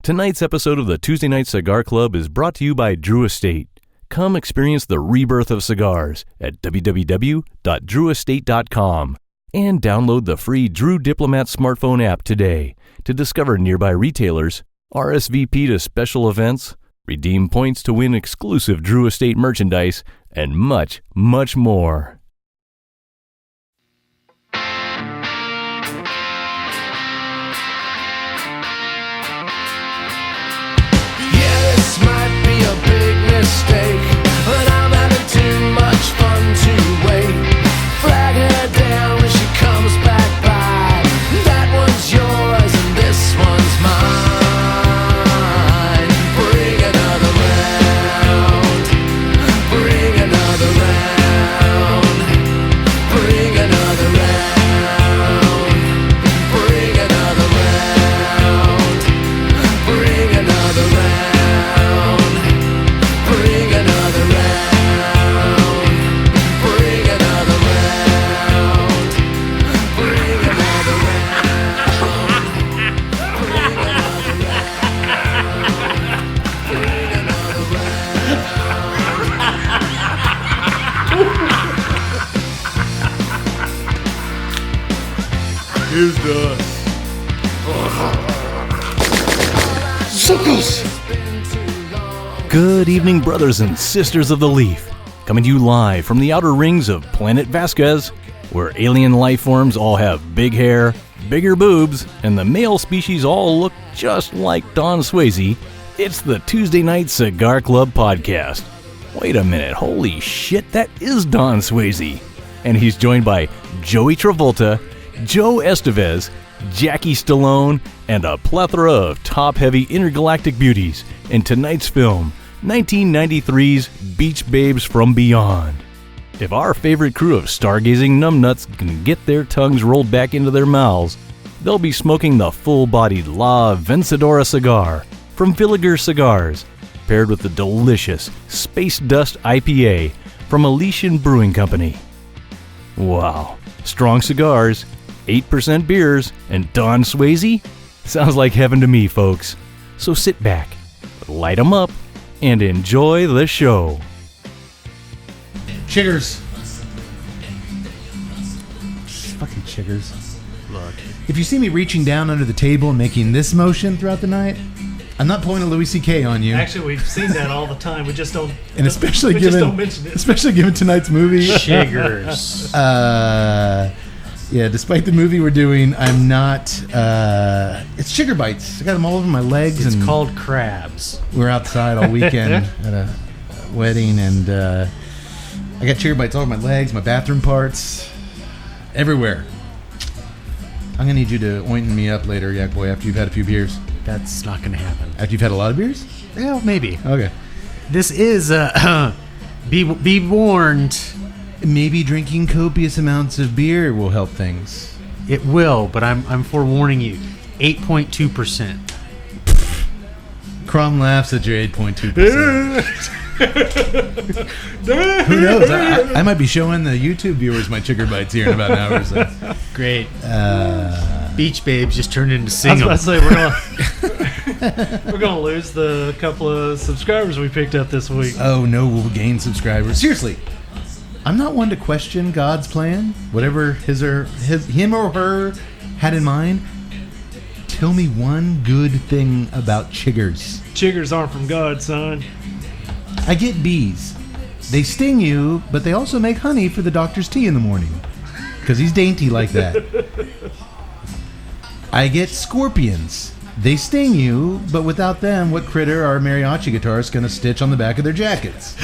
Tonight's episode of the Tuesday Night Cigar Club is brought to you by Drew Estate. Come experience the rebirth of cigars at www.drewestate.com and download the free Drew Diplomat smartphone app today to discover nearby retailers, RSVP to special events, redeem points to win exclusive Drew Estate merchandise, and much, much more. Mistake, but I'm having too much fun to wait. Flag her down when she comes back by. That one's yours and this one's mine. Bring another round. Bring another round. Bring another round. Bring another round. Bring another round. Bring another round. Bring another round. Bring another round. Bring another round. Bring another round. Here's the Suckles. Good evening, brothers and sisters of the Leaf. Coming to you live from the outer rings of Planet Vasquez, where alien life forms all have big hair, bigger boobs, and the male species all look just like Don Swayze. It's the Tuesday Night Cigar Club podcast. Wait a minute, holy shit, that is Don Swayze. And he's joined by Joey Travolta, Joe Estevez, Jackie Stallone, and a plethora of top-heavy intergalactic beauties in tonight's film, 1993's Beach Babes from Beyond. If our favorite crew of stargazing numbnuts can get their tongues rolled back into their mouths, they'll be smoking the full-bodied La Vencedora cigar from Villiger Cigars, paired with the delicious Space Dust IPA from Elysian Brewing Company. Wow, strong cigars, 8% beers, and Don Swayze? Sounds like heaven to me, folks. So sit back, light 'em up, and enjoy the show. Chiggers. Fucking chiggers. Look. If you see me reaching down under the table and making this motion throughout the night, I'm not pulling a Louis C.K. on you. Actually, we've seen that all the time. We just don't. And especially we given, just don't mention it. especially given tonight's movie. Chiggers. Yeah, despite the movie we're doing, I'm not. It's chigger bites. I got them all over my legs. It's and called crabs. we're outside all weekend at a wedding, and I got chigger bites all over my legs, my bathroom parts, everywhere. I'm gonna need you to oint me up later, Yak Boy, after you've had a few beers. That's not going to happen. After you've had a lot of beers? Well, maybe. Okay. This is be warned. Maybe drinking copious amounts of beer will help things. It will, but I'm forewarning you. 8.2%. Crom laughs at your 8.2%. Who knows? I might be showing the YouTube viewers my chigger bites here in about an hour or so. Great. Beach Babes just turned into single. I was about to say we're gonna lose the couple of subscribers we picked up this week. Oh no, we'll gain subscribers. Seriously, I'm not one to question God's plan. Whatever him or her had in mind. Tell me one good thing about chiggers. Chiggers aren't from God, son. I get bees. They sting you, but they also make honey for the doctor's tea in the morning. Because he's dainty like that. I get scorpions. They sting you, but without them, what critter are mariachi guitarists going to stitch on the back of their jackets?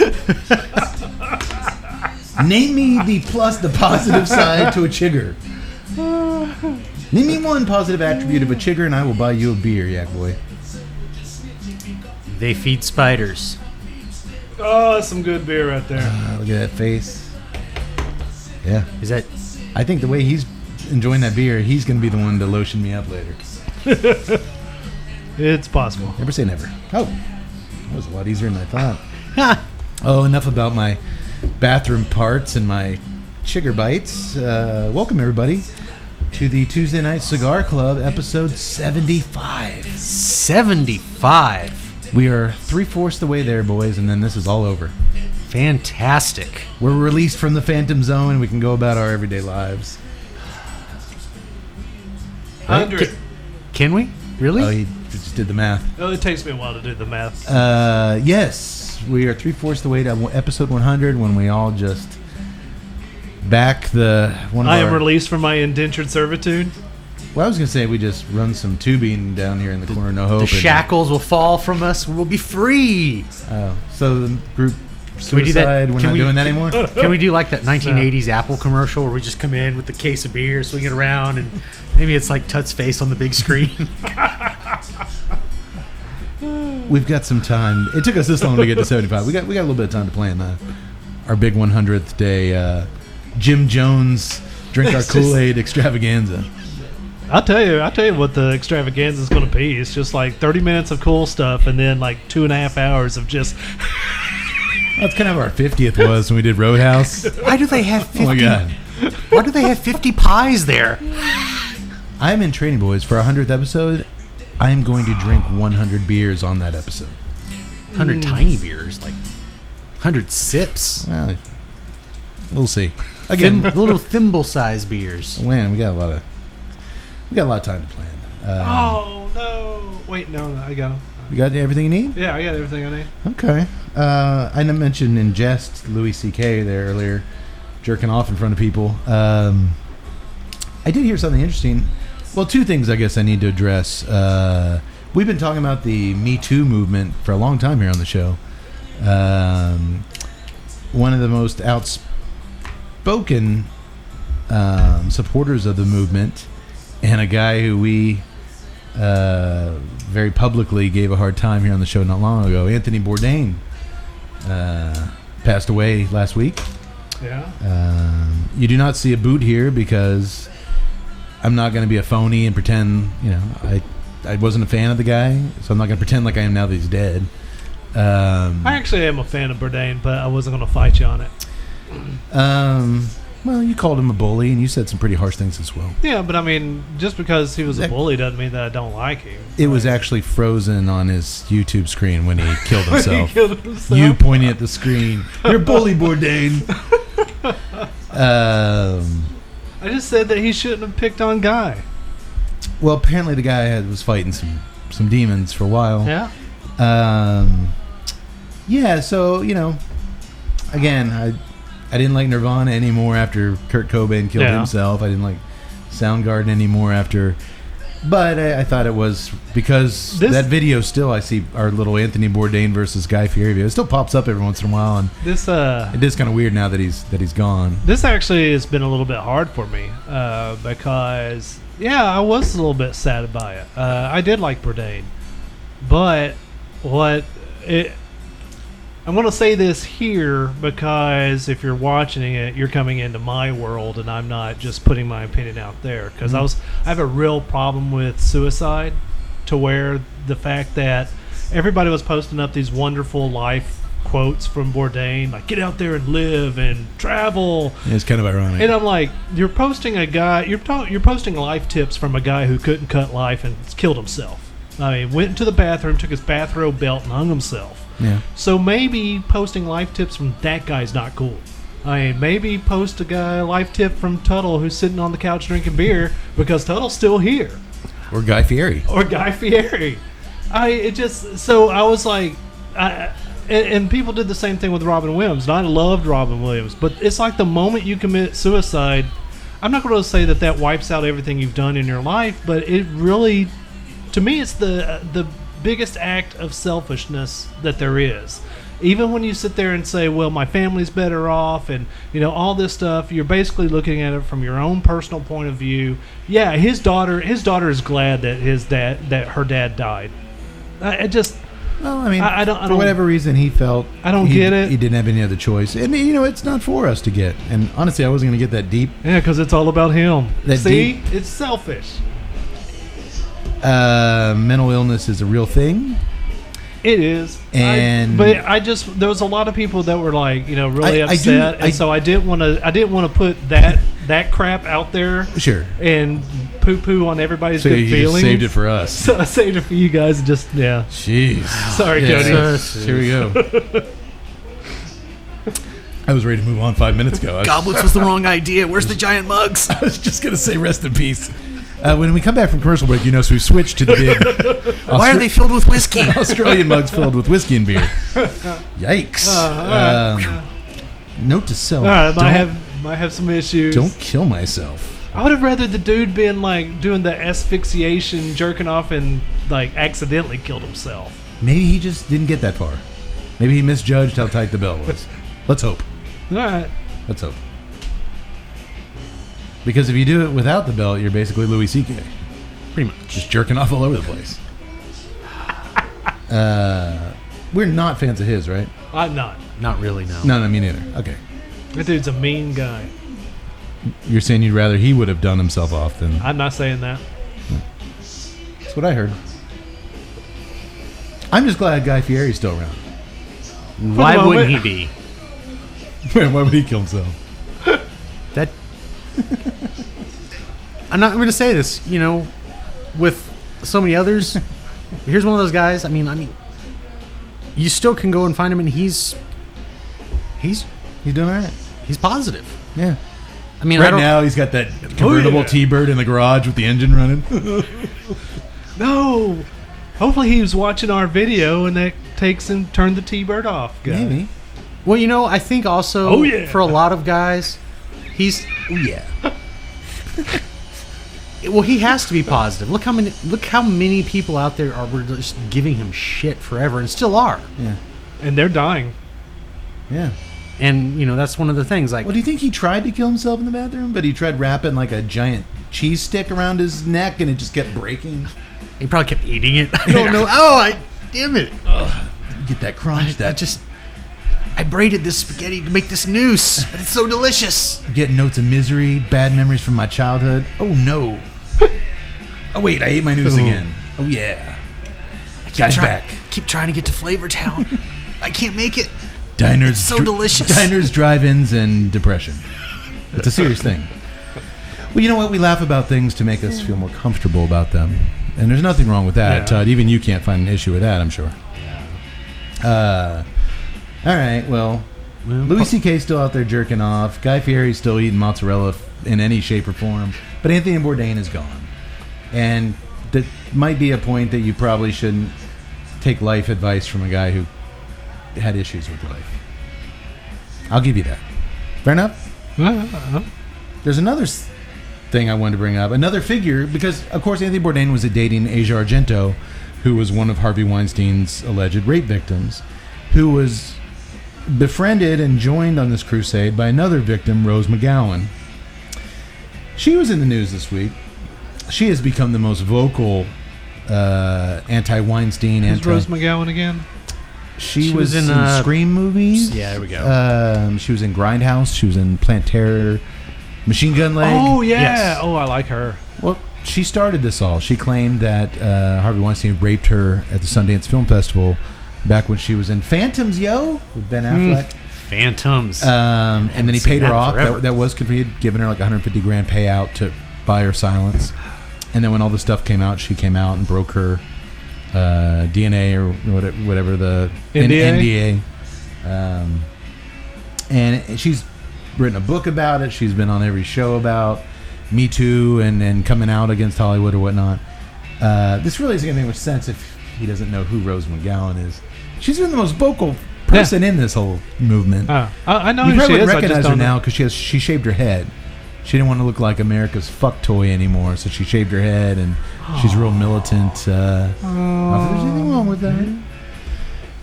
Name me the positive side to a chigger. Name me one positive attribute of a chigger, and I will buy you a beer, Yak Boy. They feed spiders. Oh, that's some good beer right there. Look at that face. Yeah. Is that? I think the way he's enjoying that beer, he's going to be the one to lotion me up later. It's possible. Never say never. Oh, that was a lot easier than I thought. Oh, enough about my bathroom parts and my chigger bites. Welcome, everybody. to the Tuesday Night Cigar Club, episode 75. 75. We are 3/4 the way there, boys, and then this is all over. Fantastic. We're released from the Phantom Zone, and we can go about our everyday lives. 100. Can we? Really? Oh, he just did the math. Oh, it takes me a while to do the math. Yes, we are 3/4 the way to episode 100 when we all just back the one of I our... am released from my indentured servitude. Well, I was going to say we just run some tubing down here in the corner, no hope. The shackles will fall from us. We'll be free. So the group Can we do that? suicide, we're not doing that anymore? Can we do like that 1980s Apple commercial where we just come in with the case of beer, swing it around, and maybe it's like Tut's face on the big screen? We've got some time. It took us this long to get to 75. We got a little bit of time to plan our big 100th day Jim Jones drink our Kool-Aid extravaganza. I'll tell you what the extravaganza is going to be. It's just like 30 minutes of cool stuff and then like 2.5 hours of just... That's kind of our 50th was when we did Roadhouse. Why do they have 50? Oh my God. Why do they have 50 pies there? I'm in training, boys. For our 100th episode, I am going to drink 100 beers on that episode. 100 tiny beers, like 100 sips. Well, we'll see. Again, Little thimble-sized beers. man, we got a lot of time to plan. Oh, no. Wait, no, I got... You got everything you need? Yeah, I got everything I need. Okay. I mentioned in jest Louis C.K. there earlier, jerking off in front of people. I did hear something interesting. Well, two things I guess I need to address. We've been talking about the Me Too movement for a long time here on the show. One of the most outspoken supporters of the movement, and a guy who we very publicly gave a hard time here on the show not long ago, Anthony Bourdain, passed away last week. Yeah. You do not see a boot here because I'm not going to be a phony and pretend, I wasn't a fan of the guy, so I'm not going to pretend like I am now that he's dead. I actually am a fan of Bourdain, but I wasn't going to fight you on it. Well, you called him a bully, and you said some pretty harsh things as well. Yeah, but I mean, just because he was a bully doesn't mean that I don't like him. It was actually frozen on his YouTube screen when he killed himself. He killed himself. You pointing at the screen. You're bully, Bourdain. I just said that he shouldn't have picked on Guy. Well, apparently the guy was fighting some demons for a while. Yeah. Yeah, so, again, I didn't like Nirvana anymore after Kurt Cobain killed himself. I didn't like Soundgarden anymore after... But I thought it was because that video still, I see our little Anthony Bourdain versus Guy Fieri video. It still pops up every once in a while, and it is kind of weird now that he's gone. This actually has been a little bit hard for me because, I was a little bit sad by it. I did like Bourdain, but I'm going to say this here because if you're watching it, you're coming into my world, and I'm not just putting my opinion out there. Because I have a real problem with suicide, to where the fact that everybody was posting up these wonderful life quotes from Bourdain, like "Get out there and live and travel." Yeah, it's kind of ironic. And I'm like, you're posting you're posting life tips from a guy who couldn't cut life and killed himself. I mean, went into the bathroom, took his bathrobe belt, and hung himself. Yeah. So maybe posting life tips from that guy's not cool. I mean, maybe post a life tip from Tuttle who's sitting on the couch drinking beer because Tuttle's still here. Or Guy Fieri. So I was like, and people did the same thing with Robin Williams, and I loved Robin Williams, but it's like the moment you commit suicide, I'm not going to say that wipes out everything you've done in your life, but it really, to me, it's the biggest act of selfishness that there is. Even when you sit there and say, well, my family's better off, and all this stuff, you're basically looking at it from your own personal point of view. Yeah, his daughter is glad that her dad died. I don't for whatever reason he felt I don't get it. He didn't have any other choice. And it's not for us to get. And honestly, I wasn't going to get that deep. Yeah, because it's all about him. Deep. It's selfish. Mental illness is a real thing. It is, and there was a lot of people that were like, really upset, so I didn't want to put that that crap out there Sure. and poo-poo on everybody's So good you feelings. just saved it for us. So I saved it for you guys. And just Jeez. Sorry, Yeah. Cody. Here we go. I was ready to move on 5 minutes ago. Goblets was the wrong idea. Where's the giant mugs? I was just going to say rest in peace. When we come back from commercial break, so we've switched to the big Why are they filled with whiskey? Australian mugs filled with whiskey and beer. Yikes. Note to self. All right, don't, might have some issues. don't kill myself. I would have rather the dude been like doing the asphyxiation, jerking off, and like accidentally killed himself. Maybe he just didn't get that far. Maybe he misjudged how tight the belt was. Let's hope. All right. Let's hope. Because if you do it without the belt, you're basically Louis C.K. Pretty much. Just jerking off all over the place. We're not fans of his, right? I'm not. Not really, no. No, me neither. Okay. That dude's a mean guy. You're saying you'd rather he would have done himself off than... I'm not saying that. That's what I heard. I'm just glad Guy Fieri's still around. Why the wouldn't he moment- be? Why would he kill himself? That I'm not going to say this, with so many others. Here's one of those guys. I mean, you still can go and find him, and he's He's doing all right. he's positive. Yeah. I mean, Right now, he's got that convertible yeah. T-Bird in the garage with the engine running. No. Hopefully he was watching our video and that takes him turn the T-Bird off. Guy. Maybe. Well, I think also Oh, yeah. for a lot of guys, he's Oh, yeah. he has to be positive. Look how many people out there were just giving him shit forever and still are. Yeah. And they're dying. Yeah. And that's one of the things. Like, Well, do you think he tried to kill himself in the bathroom, but he tried wrapping like a giant cheese stick around his neck and it just kept breaking? he probably kept eating it. I don't know. Damn it! Get that crunch, I braided this spaghetti to make this noose, but it's so delicious. getting notes of misery, bad memories from my childhood. Oh, no. Oh, wait, I ate my noose again. Oh, yeah. Guy's back. Keep trying to get to Flavor Town. I can't make it. Diners, It's so delicious. Diners, drive-ins, and depression. It's a serious thing. Well, you know what? We laugh about things to make us feel more comfortable about them. And there's nothing wrong with that, Yeah. Todd. Even you can't find an issue with that, I'm sure. All right, well, Louis C.K.'s still out there jerking off. Guy Fieri's still eating mozzarella in any shape or form. But Anthony Bourdain is gone. And that might be a point that you probably shouldn't take life advice from a guy who had issues with life. I'll give you that. Fair enough? There's another thing I wanted to bring up. Another figure, because, of course, Anthony Bourdain was dating Asia Argento, who was one of Harvey Weinstein's alleged rape victims, who was befriended and joined on this crusade by another victim, Rose McGowan. She was in the news this week. She has become the most vocal anti-Weinstein. Who's Rose McGowan again? She was in Scream movies. Yeah, there we go. She was in Grindhouse. She was in Plant Terror, Machine Gun Leg. Oh, yeah. Yes. Oh, I like her. Well, she started this all. She claimed that Harvey Weinstein raped her at the Sundance Film Festival back when she was in Phantoms, Yo, with Ben Affleck. Phantoms. And then he seen paid her that off. forever. That was he had given her like $150,000 payout to buy her silence. And then when all the stuff came out, she came out and broke her DNA or whatever the NDA. And she's written a book about it. She's been on every show about Me Too and coming out against Hollywood or whatnot. This really isn't going to make much sense if he doesn't know who Rose McGowan is. She's been the most vocal person in this whole movement. I know You who she probably is. I recognize just her don't know. now because she shaved her head. She didn't want to look like America's fuck toy anymore, so she shaved her head, and she's real militant. Not that there's anything wrong with that.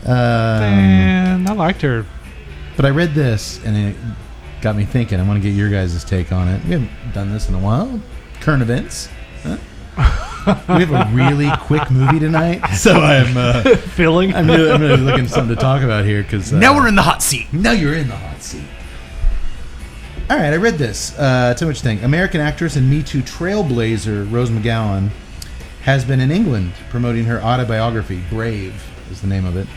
Man, I liked her. But I read this, and it got me thinking. I want to get your guys' take on it. We haven't done this in a while. Current events. Huh? We have a really quick movie tonight, so I'm Feeling. I'm really looking for something to talk about here because now we're in the hot seat. now you're in the hot seat. All right, I read this. Too much thing. American actress and Me Too trailblazer Rose McGowan has been in England promoting her autobiography. Brave is the name of it.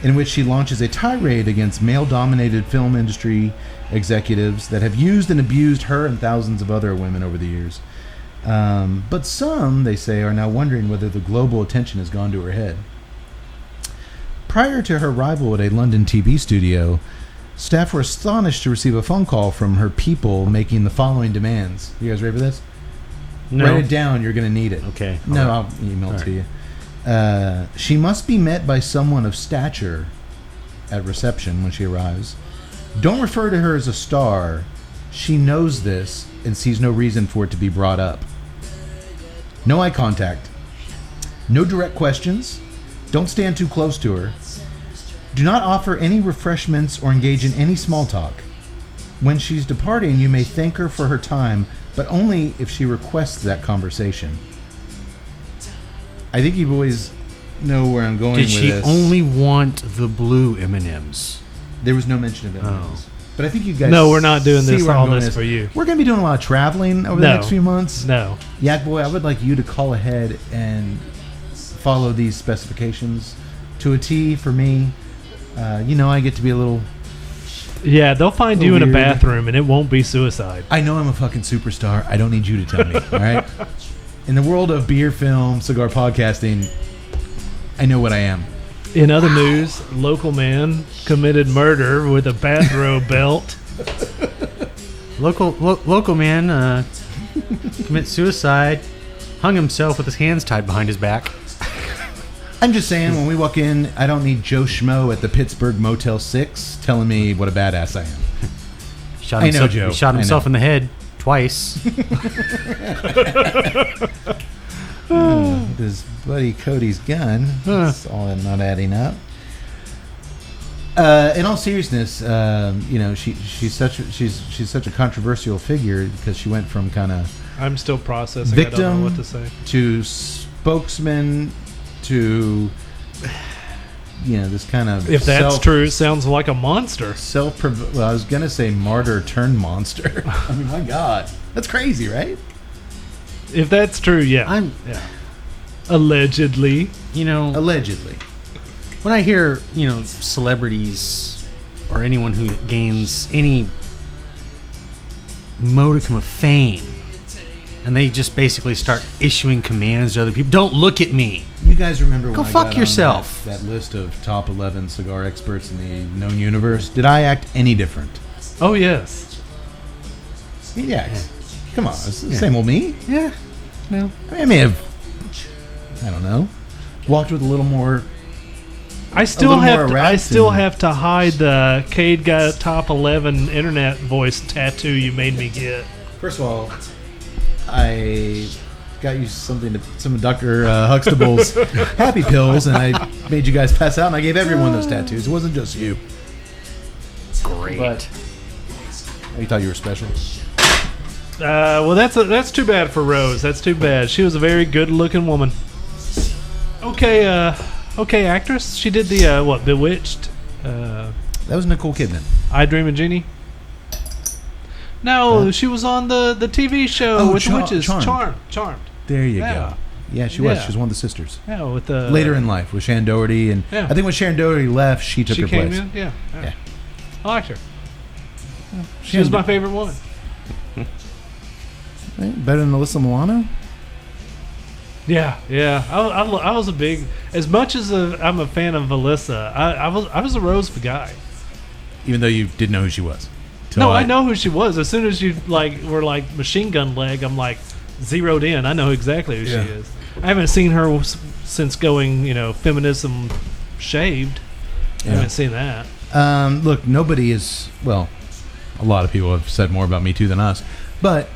in which she launches a tirade against male-dominated film industry executives that have used and abused her and thousands of other women over the years. But some, they say, are now wondering whether the global attention has gone to her head. Prior to her arrival at a London TV studio, staff were astonished to receive a phone call from her people making the following demands. You guys ready for this? No. Write it down. You're going to need it. Okay. No, All right. I'll email it to you. She must be met by someone of stature at reception when she arrives. Don't refer to her as a star. She knows this and sees no reason for it to be brought up. No eye contact. No direct questions. Don't stand too close to her. Do not offer any refreshments or engage in any small talk. When she's departing, you may thank her for her time, but only if she requests that conversation. I think you boys know where I'm going Did with she this. only want the blue M&Ms? There was no mention of M&Ms. But I think you guys. No, we're not doing see this where I'm all going this with for you. We're going to be doing a lot of traveling over the No. next few months. No. Yak Boy, I would like you to call ahead and follow these specifications to a T for me. I get to be a little. Yeah, they'll find Oh, you in a weird. bathroom and it won't be suicide. I know I'm a fucking superstar. I don't need you to tell me. All right. In the world of beer, film, cigar podcasting, I know what I am. In other news, local man committed murder with a bathrobe belt. Local man commits suicide, hung himself with his hands tied behind his back. I'm just saying, when we walk in, I don't need Joe Schmo at the Pittsburgh Motel 6 telling me what a badass I am. Shot I know, himself, Joe. He shot I himself know. in the head twice. With his buddy Cody's gun. It's all not adding up. In all seriousness, she's such a controversial figure because she went from kind of I'm still processing. I don't victim know what to say. to spokesman to this kind of If that's true, it sounds like a monster. Well, I was gonna say martyr turned monster. I mean, my God, that's crazy, right? If that's true, yeah. Yeah. Allegedly. Allegedly. When I hear, celebrities or anyone who gains any modicum of fame, and they just basically start issuing commands to other people, don't look at me. You guys remember when Go I fuck got on yourself. that list of top 11 cigar experts in the known universe? Did I act any different? Oh, yes. Yeah. Come on, it's the same old me. Yeah. No. I may have, I don't know, walked with a little more. I still little more have to, erect I still and- have to hide the Cade got top 11 internet voice tattoo you made me get. First of all, I got you some of Dr. Huxtable's happy pills, and I made you guys pass out, and I gave everyone those tattoos. It wasn't just you. Great. But you thought you were special. Well, that's too bad for Rose. That's too bad. She was a very good-looking woman. Okay, actress. She did the Bewitched. That was Nicole Kidman. I Dream of Jeannie. No, she was on the TV show with the witches. Charmed. Charmed. There you Yeah. go. Yeah, she was. Yeah. She was one of the sisters. Yeah, with the Later in life with Sharon Doherty, and Yeah. I think when Sharon Doherty left, she took she her came place. in. Yeah. Yeah. I liked her. She was my favorite woman. Better than Alyssa Milano? Yeah. I was a big. As much as I'm a fan of Alyssa, I was a Rose guy. Even though you didn't know who she was. Till No, I know who she was. As soon as you were like Machine Gun Leg, I'm like zeroed in. I know exactly who Yeah. she is. I haven't seen her since going, feminism shaved. I Yeah. haven't seen that. Look, nobody is. Well, a lot of people have said more about Me Too than us, but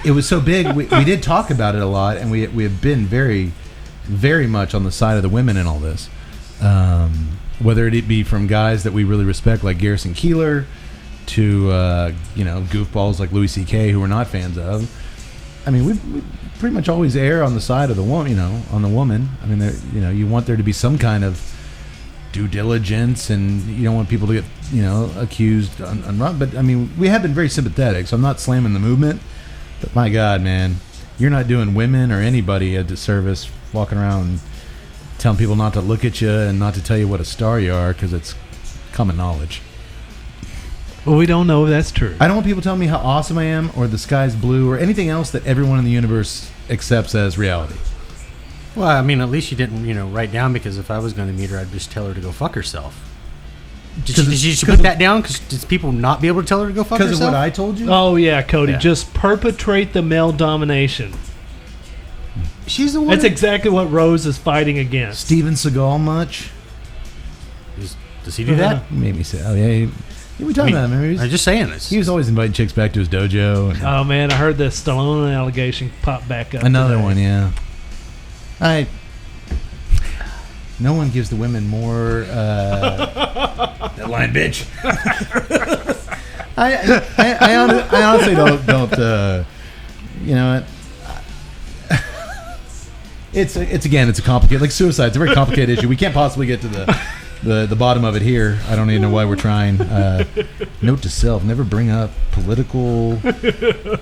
it was so big. We did talk about it a lot, and we have been very, very much on the side of the women in all this. Whether it be from guys that we really respect, like Garrison Keillor, to goofballs like Louis C.K., who we're not fans of. I mean, we pretty much always err on the side of the woman. On the woman. I mean, you want there to be some kind of due diligence, and you don't want people to get accused unwrong. But I mean, we have been very sympathetic, so I'm not slamming the movement. But my God, man, you're not doing women or anybody a disservice walking around telling people not to look at you and not to tell you what a star you are because it's common knowledge. Well, we don't know if that's true. I don't want people telling me how awesome I am or the sky's blue or anything else that everyone in the universe accepts as reality. Well, I mean, at least you didn't, write down, because if I was going to meet her, I'd just tell her to go fuck herself. Did she put that down? Because does people not be able to tell her to go fuck herself? Because of what I told you? Oh, yeah, Cody. Yeah. Just perpetrate the male domination. She's the one. That's exactly what Rose is fighting against. Steven Seagal much? Does he do that? He made me say, oh, yeah. We talking about him. Remember? I'm just saying this. He was always inviting chicks back to his dojo. And Oh, man, I heard the Stallone allegation pop back up. another today. one, yeah. No one gives the women more. That line, bitch. I honestly don't. You know what? It's a complicated, like suicide. It's a very complicated issue. We can't possibly get to the bottom of it here. I don't even know why we're trying. Note to self: never bring up political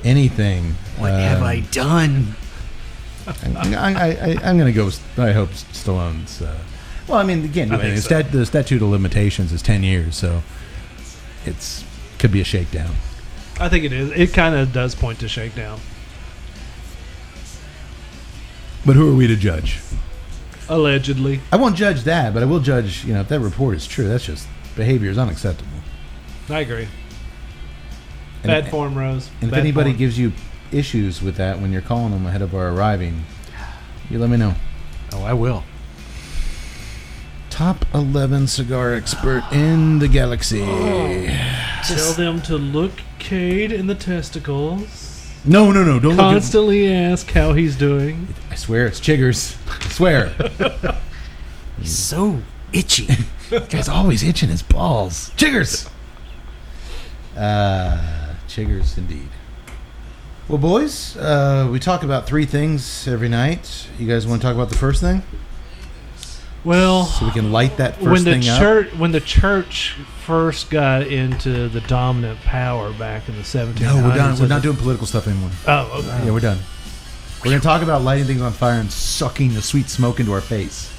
anything. What have I done? I'm going to go with, I hope, Stallone's. Well, I mean, again, the statute of limitations is 10 years, so could be a shakedown. I think it is. It kind of does point to shakedown. But who are we to judge? Allegedly. I won't judge that, but I will judge, if that report is true. That's just behavior is unacceptable. I agree. And Bad form, Rose. And if Bad anybody form. gives you issues with that when you're calling them ahead of our arriving, you let me know. Oh, I will. Top 11 cigar expert in the galaxy. Tell them to look Cade in the testicles. No, don't look at. Constantly ask how he's doing. I swear it's Chiggers. I swear. He's so itchy. This guy's always itching his balls. Chiggers. Chiggers indeed. Well, boys, we talk about 3 things every night. You guys want to talk about the first thing? Well, So we can light that first thing up? When the church first got into the dominant power back in the 1700s. No, we're done. We're not doing political stuff anymore. Oh, okay. Yeah, we're done. We're going to talk about lighting things on fire and sucking the sweet smoke into our face.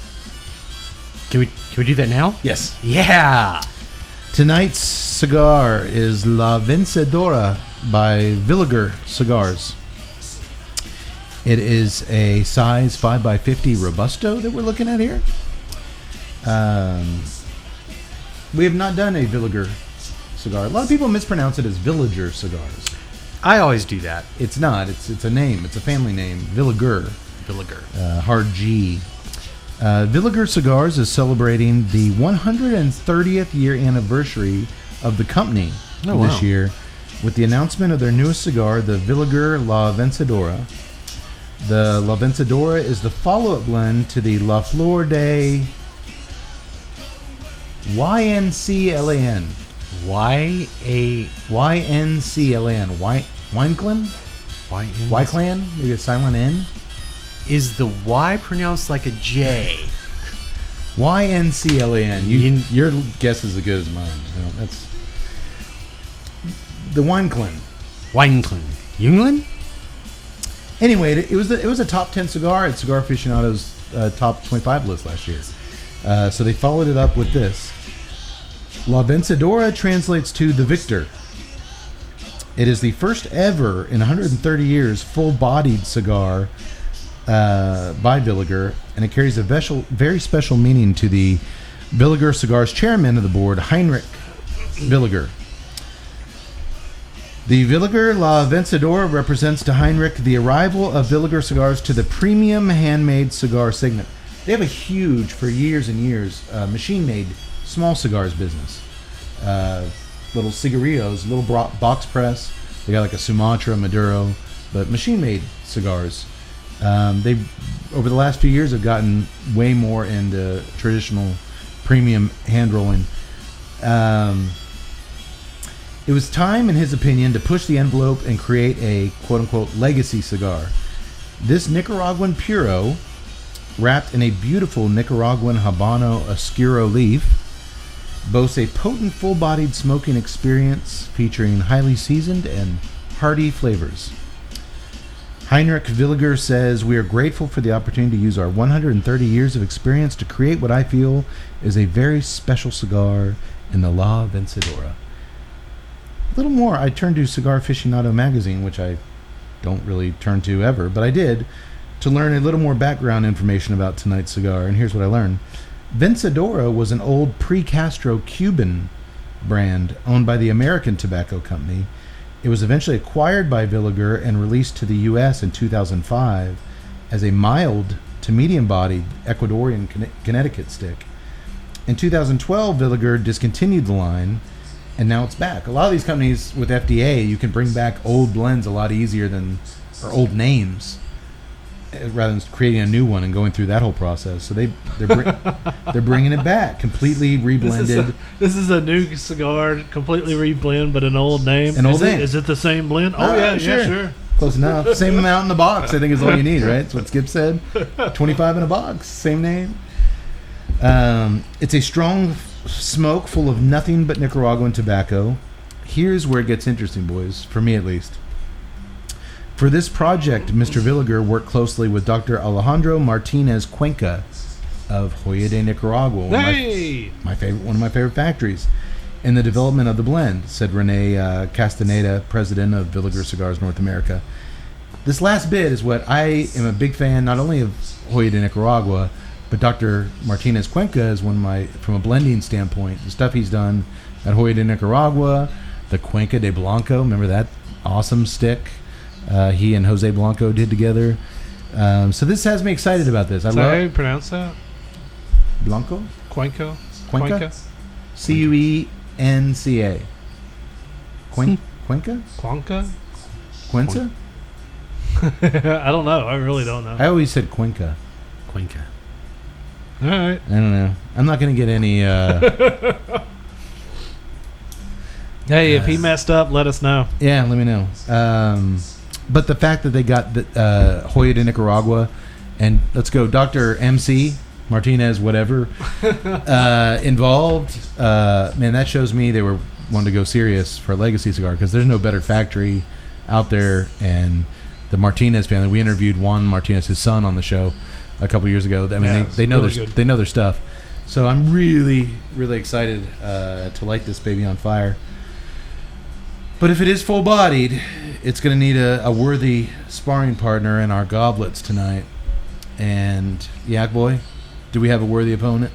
Can we do that now? Yes. Yeah. Tonight's cigar is La Vencedora by Villiger Cigars. It is a size 5x50 Robusto that we're looking at here. We have not done a Villiger cigar. A lot of people mispronounce it as Villiger Cigars. I always do that. It's not. It's a name. It's a family name. Villiger. Hard G. Villiger Cigars is celebrating the 130th year anniversary of the company this year with the announcement of their newest cigar, the Villiger La Vencedora. The La Vencedora is the follow-up blend to the La Flor de YNCLAN. YNCLAN. Wineclan? Wyclan? Maybe a silent N? Is the Y pronounced like a J? YNCLAN. Your guess is as good as mine. That's the Wineclan. Yunglin? Anyway, it was a top 10 cigar at Cigar Aficionado's top 25 list last year. So they followed it up with this. La Vencedora translates to the victor. It is the first ever in 130 years full-bodied cigar by Villiger, and it carries a very special meaning to the Villiger Cigars chairman of the board, Heinrich Villiger. The Villiger La Vencedora represents to Heinrich the arrival of Villiger Cigars to the premium handmade cigar segment. They have a huge, for years and years, machine-made small cigars business. Little cigarillos, little box press. They got like a Sumatra, Maduro, but machine-made cigars. They, over the last few years, have gotten way more into traditional premium hand rolling. It was time, in his opinion, to push the envelope and create a quote-unquote legacy cigar. This Nicaraguan Puro, wrapped in a beautiful Nicaraguan Habano Oscuro leaf, boasts a potent full-bodied smoking experience featuring highly seasoned and hearty flavors. Heinrich Villiger says, we are grateful for the opportunity to use our 130 years of experience to create what I feel is a very special cigar in the La Vencedora. A little more, I turned to Cigar Aficionado magazine, which I don't really turn to ever, but I did, to learn a little more background information about tonight's cigar, and here's what I learned. Vencedora was an old pre-Castro Cuban brand owned by the American Tobacco Company. It was eventually acquired by Villiger and released to the U.S. in 2005 as a mild to medium-bodied Ecuadorian Connecticut stick. In 2012, Villiger discontinued the line, and now it's back. A lot of these companies with FDA, you can bring back old blends a lot easier than, or old names, rather than creating a new one and going through that whole process. So they're bringing it back, completely reblended. This is a new cigar, completely reblend, but an old name. Is it the same blend? Oh yeah, sure. Close enough. Same amount in the box, I think, is all you need, right? That's what Skip said. 25 in a box, same name. It's a strong smoke full of nothing but Nicaraguan tobacco. Here's where it gets interesting, boys, for me at least. For this project, Mr. Villiger worked closely with Dr. Alejandro Martinez Cuenca of Joya de Nicaragua, one of my favorite factories, in the development of the blend, said Rene Castaneda, president of Villiger Cigars North America. This last bit is what I am a big fan, not only of Joya de Nicaragua, but Dr. Martinez Cuenca is from a blending standpoint, the stuff he's done at Joya de Nicaragua, the Cuenca de Blanco, remember that awesome stick he and Jose Blanco did together. So this has me excited about this. How do you pronounce that? Blanco? Cuenca? Cuenca? Cuenca? Cuenca? Cuenca? I don't know. I really don't know. I always said Cuenca. All right. I don't know. I'm not going to get any... Hey, if he messed up, let us know. Yeah, let me know. But the fact that they got the Joya de Nicaragua, and let's go Dr. MC Martinez, whatever, involved, man, that shows me they were wanting to go serious for a legacy cigar, because there's no better factory out there. And the Martinez family, we interviewed Juan Martinez, his son, on the show a couple years ago. I mean, they know they know their stuff. So I'm really, really excited to light this baby on fire. But if it is full-bodied, it's going to need a worthy sparring partner in our goblets tonight. And, Yak Boy, do we have a worthy opponent?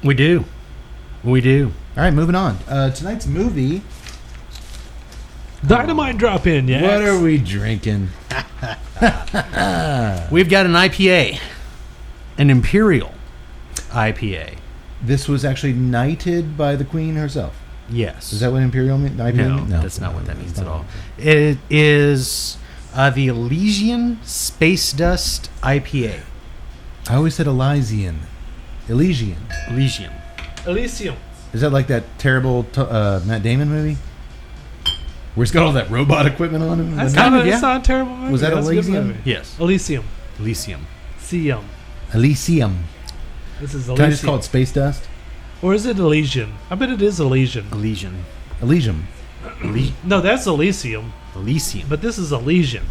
We do. All right, moving on. Tonight's movie... Dynamite drop in, yeah. What are we drinking? We've got an IPA. An Imperial IPA. This was actually knighted by the Queen herself. Yes. Is that what Imperial means? No, that's not what that means at all. It is the Elysian Space Dust IPA. I always said Elysian. Elysium. Is that like that terrible Matt Damon movie? Where he's got all that robot equipment on him? That's not a terrible movie. Was that Elysium? Yes. Elysium. This is Elysium. Can I just call it Space Dust? Or is it Elysian? I bet it is Elysian. No, that's Elysium. But this is Elysian.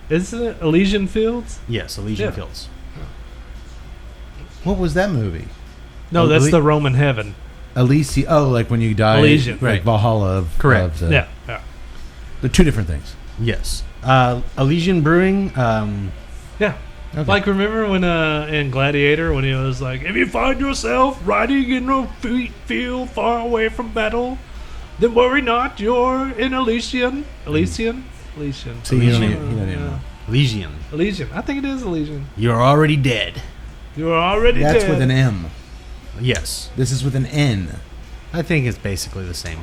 Isn't it Elysian Fields? Yes, Elysian Fields. What was that movie? No, that's the Roman heaven. Elysium. Oh, like when you die. Elysian. Like Right. Valhalla. Correct. Yeah. They're two different things. Yes. Elysian Brewing. Yeah. Okay. Like, remember when in Gladiator, when he was like, if you find yourself riding in a field far away from battle, then worry not, you're in Elysian. Elysian. See, you don't even know. Elysian. I think it is Elysian. You're already dead. That's with an M. Yes. This is with an N. I think it's basically the same.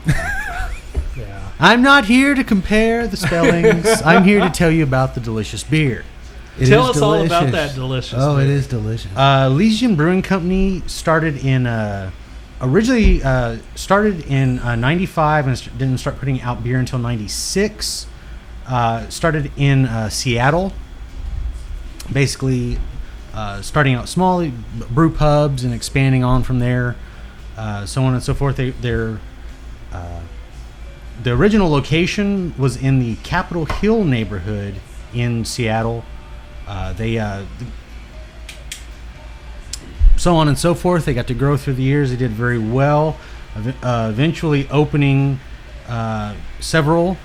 Yeah. I'm not here to compare the spellings. I'm here to tell you about the delicious beer. Tell us all about that delicious beer. It is delicious. Elysian Brewing Company started in originally started in 95 and didn't start putting out beer until 96. Started in Seattle. Basically, starting out small, brew pubs, and expanding on from there, so on and so forth. They're the original location was in the Capitol Hill neighborhood in Seattle. So on and so forth. They got to grow through the years. They did very well. Eventually opening several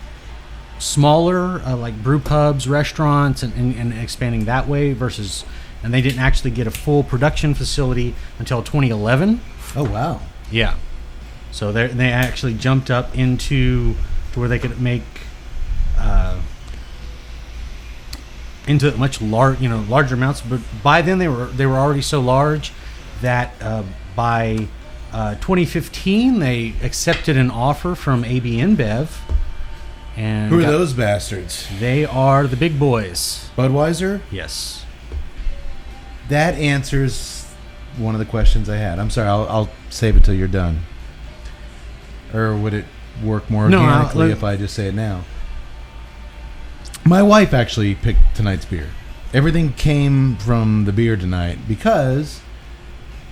smaller like brew pubs, restaurants, and expanding that way and they didn't actually get a full production facility until 2011. Oh, wow. Yeah. So they actually jumped up to where they could make into much larger amounts. But by then they were already so large that by 2015 they accepted an offer from AB InBev. And Who are those bastards? They are the big boys. Budweiser? Yes. That answers one of the questions I had. I'm sorry, I'll save it till you're done. Or would it work more organically if I just say it now? My wife actually picked tonight's beer. Everything came from the beer tonight because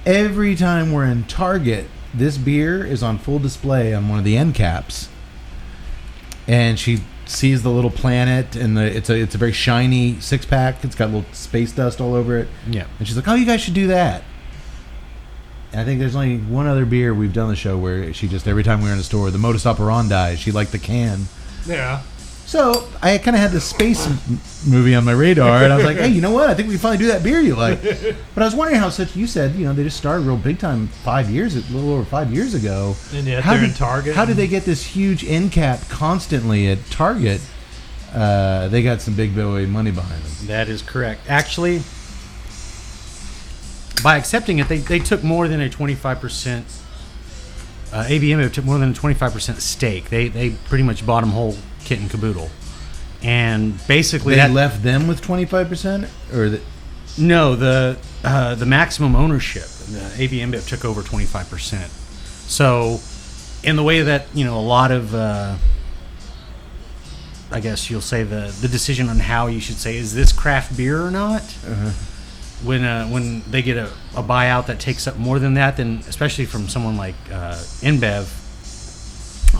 every time we're in Target, this beer is on full display on one of the end caps. And she sees the little planet, and it's a very shiny 6-pack. It's got little space dust all over it. Yeah. And she's like, "Oh, you guys should do that." And I think there's only one other beer we've done the show where she just, every time we were in the store, the modus operandi, she liked the can. Yeah. So I kind of had this space movie on my radar, and I was like, "Hey, you know what? I think we can finally do that beer you like." But I was wondering how you said, they just started real big time a little over 5 years ago. And yet they're in Target. How did they get this huge end cap constantly at Target? They got some big boy money behind them. That is correct. Actually, by accepting it, they took more than a 25%. ABM took more than a 25% stake. They pretty much bought them whole kit and caboodle, and basically they left them with 25%, or no, the maximum ownership. The ABM took over 25%. So, in the way that a lot of, I guess you'll say the decision on how you should say, is this craft beer or not? Uh-huh. When they get a buyout that takes up more than that, then especially from someone like InBev,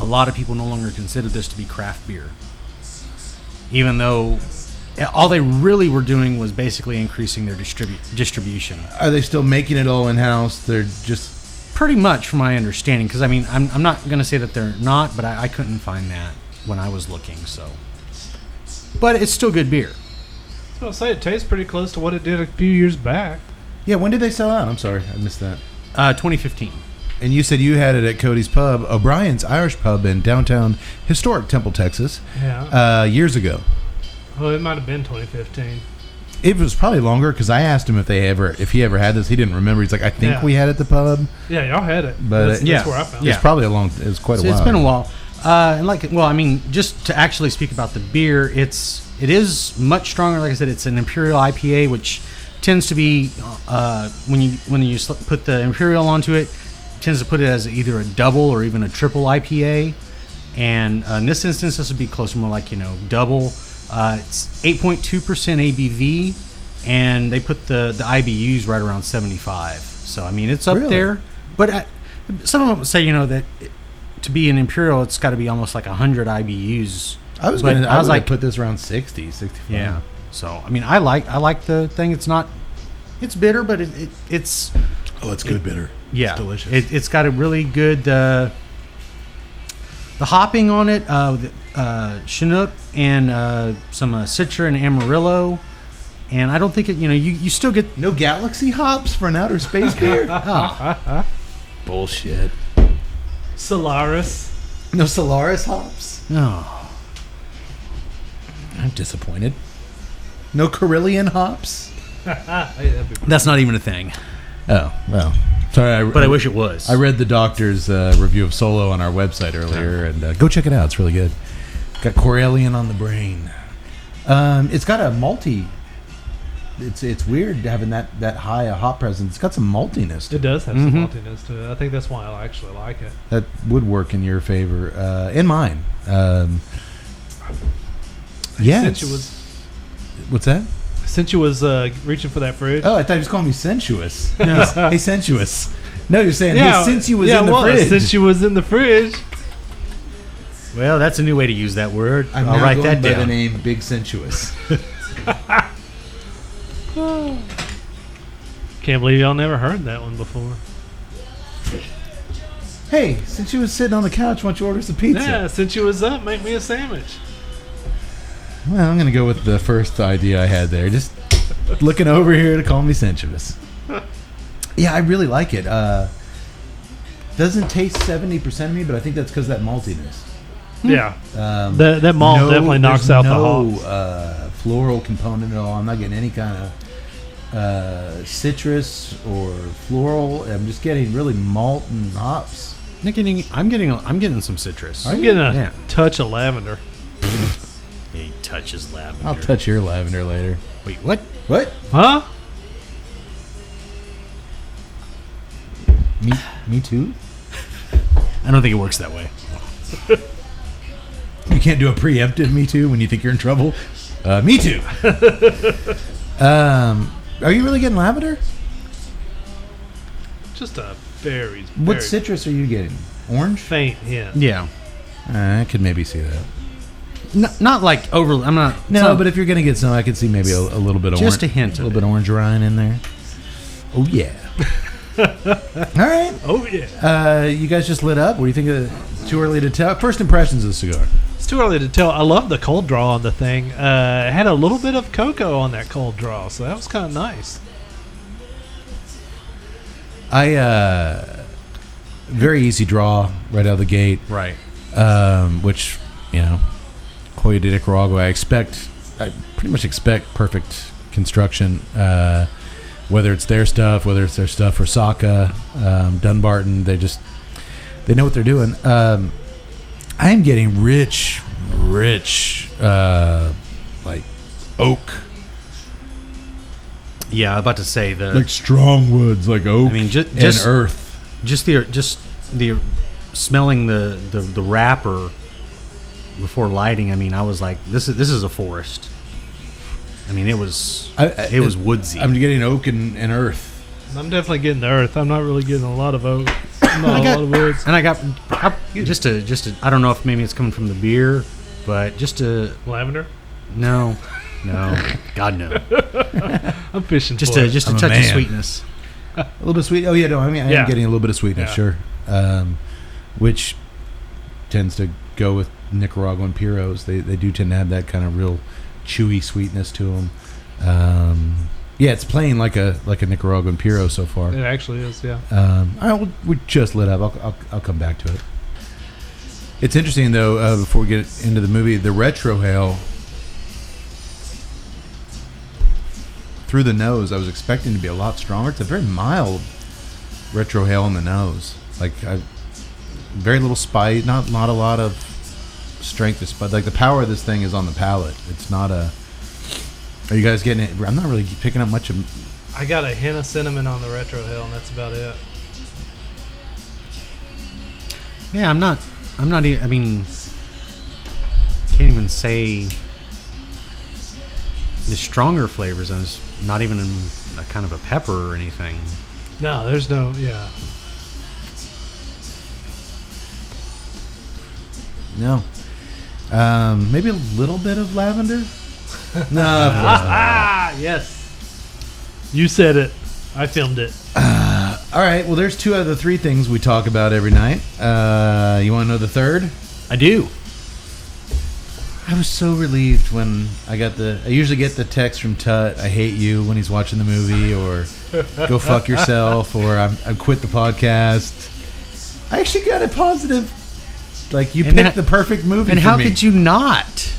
a lot of people no longer consider this to be craft beer, even though all they really were doing was basically increasing their distribution. Are they still making it all in-house? They're just pretty much, from my understanding, because I'm not going to say that they're not, but I couldn't find that when I was looking. So, but it's still good beer. I was going to say, it tastes pretty close to what it did a few years back. Yeah, when did they sell out? I'm sorry, I missed that. 2015. And you said you had it at Cody's Pub, O'Brien's Irish Pub in downtown historic Temple, Texas, years ago. Well, it might have been 2015. It was probably longer because I asked him if he ever had this. He didn't remember. He's like, I think we had it at the pub. Yeah, y'all had it. But that's where I found it. it. It's probably it was quite a while. It's been a while. Just to actually speak about the beer, it is much stronger. Like I said, it's an Imperial IPA, which tends to be when you put the Imperial onto it, tends to put it as either a double or even a triple IPA. And in this instance, this would be closer, more like double. It's 8.2% ABV, and they put the IBUs right around 75. So it's up there. But some of them say that to be an Imperial, it's got to be almost like 100 IBUs. I was like put this around 60, 65. Yeah. So I like the thing. It's bitter, but it's it's good bitter. Yeah, it's delicious. It's got a really good the hopping on it, Chinook and some Citra and Amarillo, and I don't think it. You still get no Galaxy hops for an outer space beer. Bullshit. Solaris. No Solaris hops. No. I'm disappointed. No Carillion hops. That's not even a thing. Oh well. Sorry, but I wish it was. I read the doctor's review of Solo on our website earlier, and go check it out. It's really good. Got Corellian on the brain. It's got a malty. It's weird having that high a hop presence. It's got some maltiness to it. It does have some maltiness to it. I think that's why I actually like it. That would work in your favor. In mine. What's that? Since you was reaching for that fridge. Oh, I thought he was calling me sensuous. No. Hey, sensuous. No, you're saying since you was in the fridge. Since you was in the fridge. Well, that's a new way to use that word. I'm I'll now write going that by the down. name Big Sensuous. Can't believe y'all never heard that one before. Hey, since you was sitting on the couch, why don't you order some pizza? Yeah, since you was up, make me a sandwich. Well, I'm going to go with the first idea I had there. Just looking over here to call me sensuous. Yeah, I really like it. Doesn't taste 70% of me, but I think that's because of that maltiness. Yeah. That malt definitely knocks out the hops. Floral component at all. I'm not getting any kind of citrus or floral. I'm just getting really malt and hops. I'm getting some citrus. I'm getting a Yeah. touch of lavender. He touches lavender. I'll touch your lavender later. Wait, what? What? Huh? Me too? I don't think it works that way. You can't do a preemptive me too when you think you're in trouble? Me too. Are you really getting lavender? Just a very, What very citrus are you getting? Orange? faint hint. Yeah. I could maybe see that. Not like over. I'm not. No, but if you're going to get some, I could see maybe a little bit of Just orange. a hint A of little bit of orange rind in there. Oh, yeah. All right. Oh, yeah. You guys just lit up. What do you think of it? Too early to tell? First impressions of the cigar. It's too early to tell. I love the cold draw on the thing. It had a little bit of cocoa on that cold draw, so that was kind of nice. Very easy draw right out of the gate. right. Which, Coya de Nicaragua, I pretty much expect perfect construction, whether it's their stuff, whether it's their stuff for Saka, Dunbarton, they know what they're doing. I am getting rich, like oak, Yeah, I was about to say the. like strong woods, like oak I mean, and just earth. Just the smelling the wrapper before lighting. I mean, I was like, this is a forest. I mean, it was woodsy. I'm getting oak and earth. I'm definitely getting the earth. I'm not really getting a lot of oak. Not a lot of woods. and I got just to I don't know if maybe it's coming from the beer, but just to Lavender? no, God no, I'm fishing just for a it. just a I'm a touch of man. sweetness. A little bit sweet. Oh yeah, no. I mean, I Yeah. am getting a little bit of sweetness, Yeah. sure. Which tends to go with Nicaraguan puros. They do tend to have that kind of real chewy sweetness to them. Yeah, it's playing like a Nicaraguan puro so far. It actually is, yeah. All right, we just lit up. I'll come back to it. It's interesting though. Before we get into the movie, the retrohale through the nose, I was expecting to be a lot stronger. It's a very mild retrohale in the nose. Like very little spice, not a lot of strength of spice. Like the power of this thing is on the palate. It's not a. Are you guys getting it? I'm not really picking up much of. I got a hint of cinnamon on the retro hill, and that's about it. Yeah, I'm not. I mean, can't even say the stronger flavors. And it's not even in a kind of a pepper or anything. No, there's no, yeah. No. Maybe a little bit of lavender. No. Ah, yes. You said it. I filmed it. All right. Well, there's 2 out of the 3 things we talk about every night. You want to know the third? I do. I was so relieved when I usually get the text from Tut, I hate you, when he's watching the movie, or go fuck yourself, or I quit the podcast. I actually got a positive. Like, you picked the perfect movie And for how me. could you not?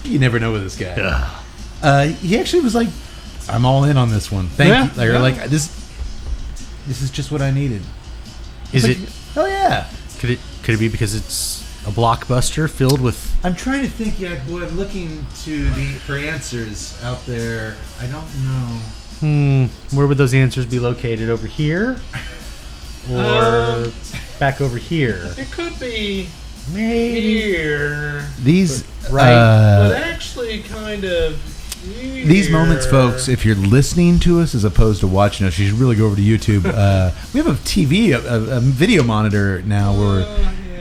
You never know with this guy. He actually was like, I'm all in on this one. Thank you. Like, this is just what I needed. Is Like, it? Oh, yeah. Could it be because it's a blockbuster filled with? I'm trying to think, boy, I'm looking for answers out there. I don't know. Where would those answers be located? Over here, or back over here? It could be Maybe. here. These Right. But actually, kind of here. these moments, folks, if you're listening to us as opposed to watching us, you should really go over to YouTube. We have a TV, a video monitor now where